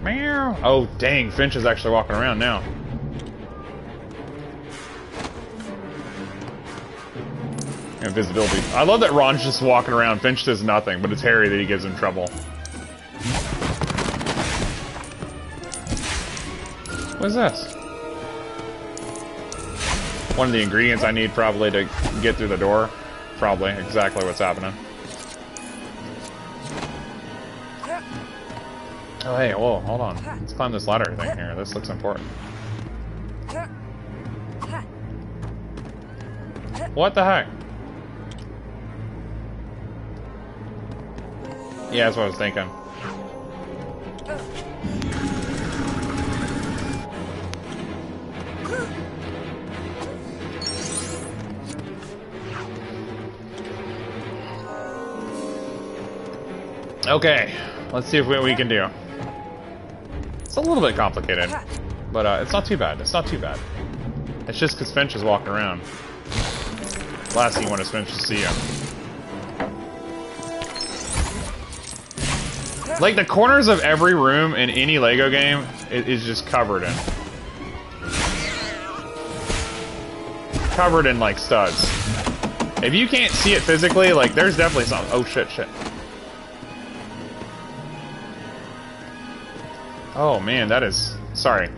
Meow. Oh, dang, Finch is actually walking around now. Invisibility. I love that Ron's just walking around. Finch does nothing, but it's Harry that he gives him trouble. What is this? One of the ingredients I need probably to get through the door. Probably exactly what's happening. Oh, hey, whoa, hold on. Let's climb this ladder thing here. This looks important. What the heck? Yeah, that's what I was thinking. Okay, let's see what we can do. It's a little bit complicated, but it's not too bad. It's not too bad. It's just because Finch is walking around. Last thing you want is Finch to see you. Like, the corners of every room in any Lego game is just covered in. Covered in, like, studs. If you can't see it physically, like, there's definitely something. Oh, shit, shit. Oh, man, that is... Sorry.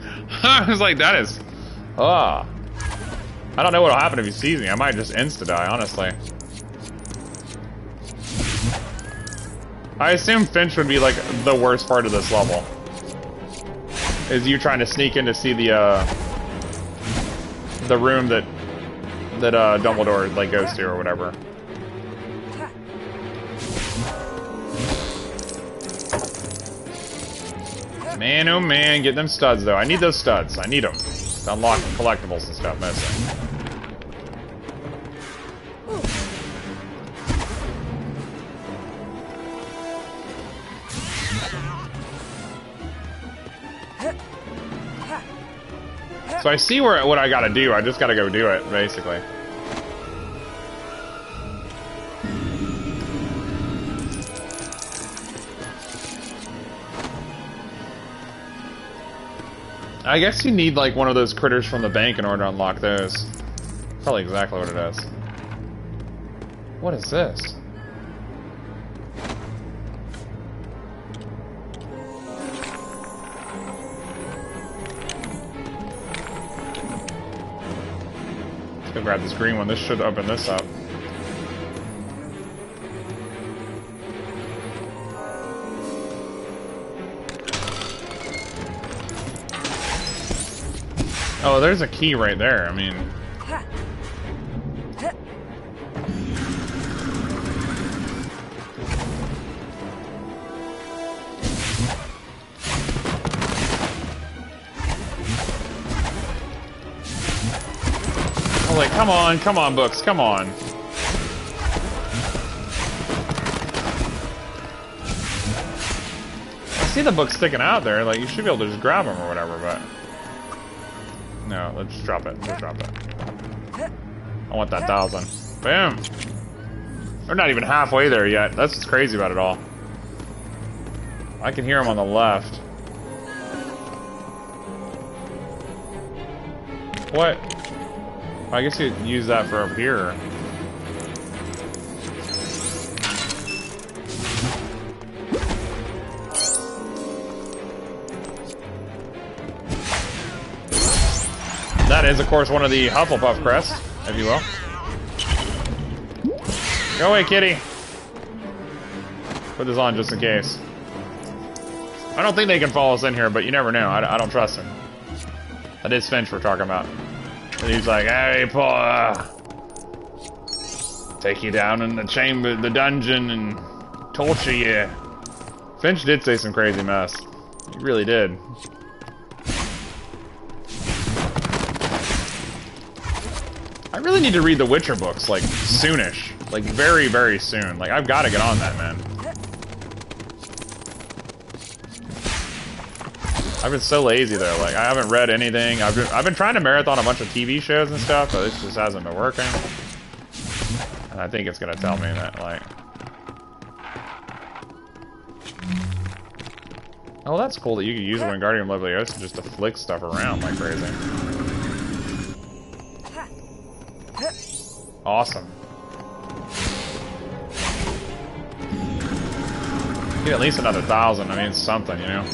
I was like, that is... Ah. I don't know what'll happen if he sees me. I might just insta-die, honestly. I assume Finch would be, like, the worst part of this level. Is you trying to sneak in to see the room that Dumbledore, like, goes to or whatever. Man, oh man, get them studs, though. I need those studs. I need them. To unlock collectibles and stuff, mostly. So I see what I gotta do. I just gotta go do it, basically. I guess you need, like, one of those critters from the bank in order to unlock those. Probably exactly what it is. What is this? Go grab this green one. This should open this up. Oh, there's a key right there. I mean... I was like, come on, books, come on. I see the book sticking out there, like, you should be able to just grab them or whatever, but... No, let's just drop it, let's drop it. I want that 1,000. Boom! We're not even halfway there yet, that's what's crazy about it all. I can hear him on the left. What? I guess you'd use that for up here. That is, of course, one of the Hufflepuff crests, if you will. Go away, kitty. Put this on just in case. I don't think they can follow us in here, but you never know. I don't trust him. That is Finch we're talking about. And he's like, hey, Paul, take you down in the chamber, the dungeon, and torture you. Finch did say some crazy mess. He really did. I really need to read the Witcher books, like, soonish. Like, very, very soon. Like, I've got to get on that, man. I've been so lazy though, like I haven't read anything. I've been trying to marathon a bunch of TV shows and stuff, but it just hasn't been working. And I think it's gonna tell me that, like... Oh, that's cool that you can use Wingardium Leviosa just to flick stuff around like crazy. Awesome. Get at least another 1,000, I mean, it's something, you know?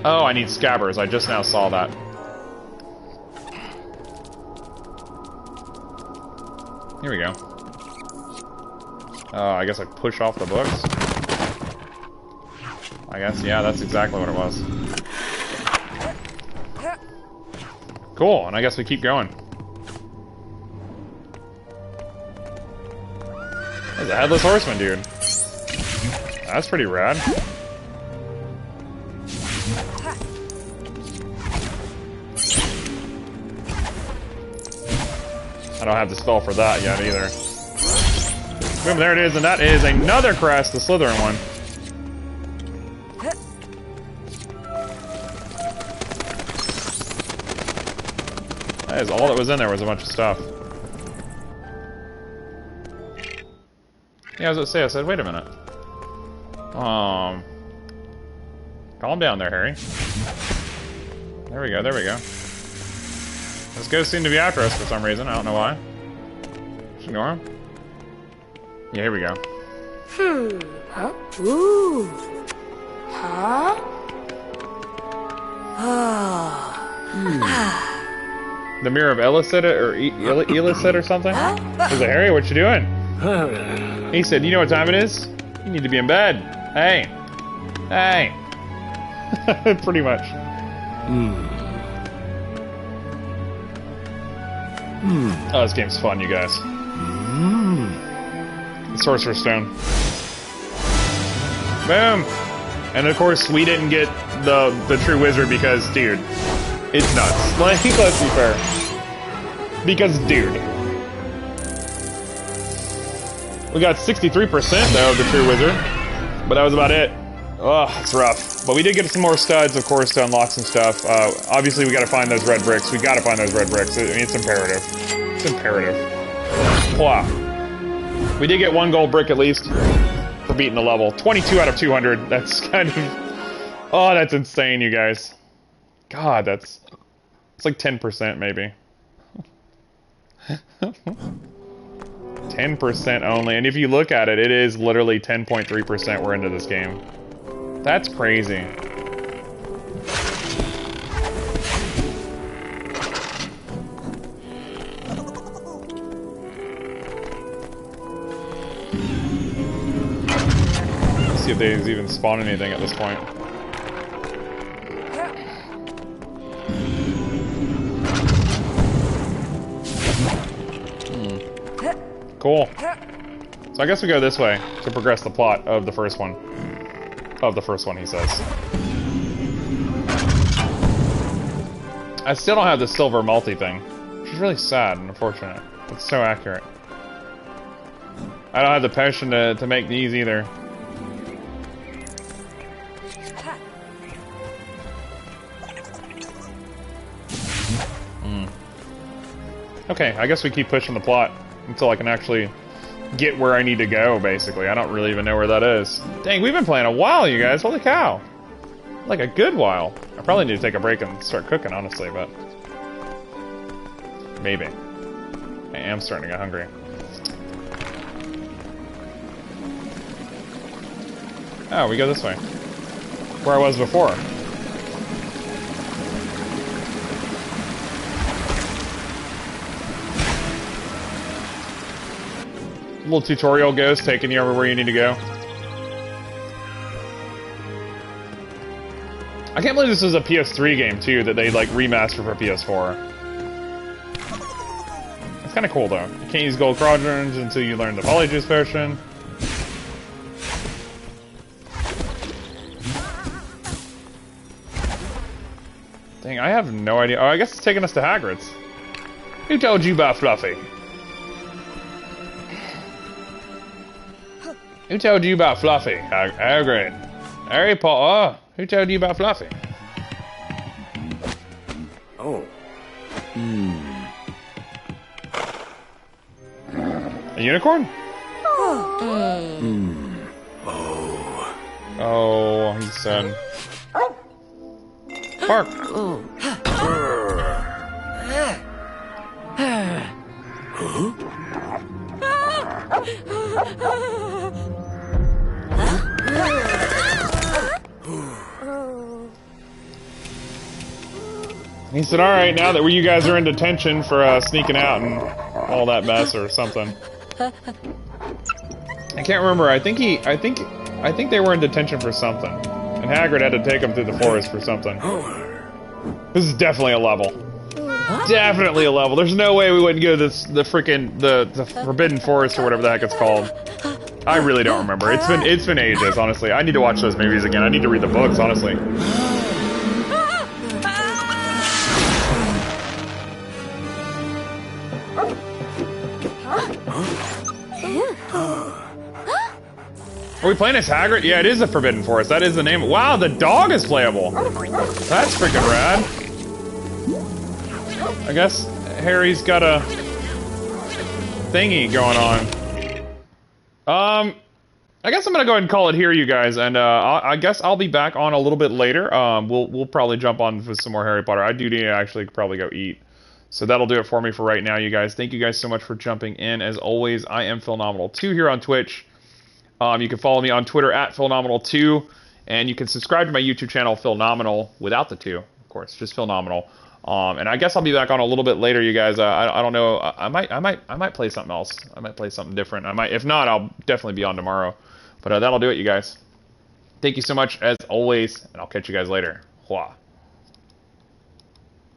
Oh, I need scabbers. I just now saw that. Here we go. I guess I push off the books. I guess, yeah, that's exactly what it was. Cool, and I guess we keep going. There's a Headless Horseman, dude. That's pretty rad. I don't have the spell for that yet either. Boom, there it is, and that is another crest, the Slytherin one. That is all that was in there, was a bunch of stuff. Yeah, I was gonna say, I said, wait a minute. Calm down there, Harry. There we go, there we go. This ghost seemed to be after us for some reason. I don't know why. Just ignore him. Yeah, here we go. Huh? Ooh. Huh? Oh. The Mirror of Elised or Elised or something? I was like, Harry, what you doing? He said, you know what time it is? You need to be in bed. Hey. Hey. Pretty much. Oh, this game's fun, you guys. The Sorcerer's Stone. Boom! And of course, we didn't get the true wizard because, dude, it's nuts. Like, let's be fair. Because, dude. We got 63% though of the true wizard, but that was about it. Ugh, it's rough. But we did get some more studs, of course, to unlock some stuff. Obviously, we gotta find those red bricks. We gotta find those red bricks. I mean, it's imperative. It's imperative. Wow. We did get 1 gold brick at least for beating the level. 22 out of 200. That's kind of... Oh, that's insane, you guys. God, that's... It's like 10% maybe. 10% only. And if you look at it, it is literally 10.3% we're into this game. That's crazy. see if they even spawn anything at this point. Cool. So I guess we go this way to progress the plot of the first one. Of the first one, he says. I still don't have the silver multi thing, which is really sad and unfortunate. It's so accurate. I don't have the passion to make these either. Okay, I guess we keep pushing the plot until I can actually get where I need to go, basically. I don't really even know where that is. Dang, we've been playing a while, you guys. Holy cow. Like a good while. I probably need to take a break and start cooking, honestly, but... maybe. I am starting to get hungry. Oh, we go this way. Where I was before. Little tutorial goes, taking you over where you need to go. I can't believe this is a PS3 game, too, that they, like, remaster for PS4. It's kind of cool, though. You can't use gold quadrants until you learn the Polyjuice version. Dang, I have no idea. Oh, I guess it's taking us to Hagrid's. Who told you about Fluffy? Who told you about Fluffy? Hagrid. Harry Potter. Who told you about Fluffy? Oh. A unicorn? Oh, he said. Bark. He said, alright, now that you guys are in detention for sneaking out and all that mess or something. I can't remember. I think they were in detention for something. And Hagrid had to take them through the forest for something. This is definitely a level. Definitely a level. There's no way we wouldn't go to the Forbidden Forest or whatever the heck it's called. I really don't remember. It's been ages, honestly. I need to watch those movies again. I need to read the books, honestly. Are we playing as Hagrid? Yeah, it is the Forbidden Forest. That is the name. Wow, the dog is playable. That's freaking rad. I guess Harry's got a thingy going on. I guess I'm gonna go ahead and call it here, you guys, and I guess I'll be back on a little bit later. We'll probably jump on with some more Harry Potter. I do need to actually probably go eat. So that'll do it for me for right now, you guys. Thank you guys so much for jumping in. As always, I am Philnominal2 here on Twitch. You can follow me on Twitter at Philnominal2, and you can subscribe to my YouTube channel, Philnominal, without the 2, of course, just Philnominal. And I guess I'll be back on a little bit later, you guys. I don't know. I might play something else. I might play something different. If not, I'll definitely be on tomorrow. But that'll do it, you guys. Thank you so much as always, and I'll catch you guys later. Hua.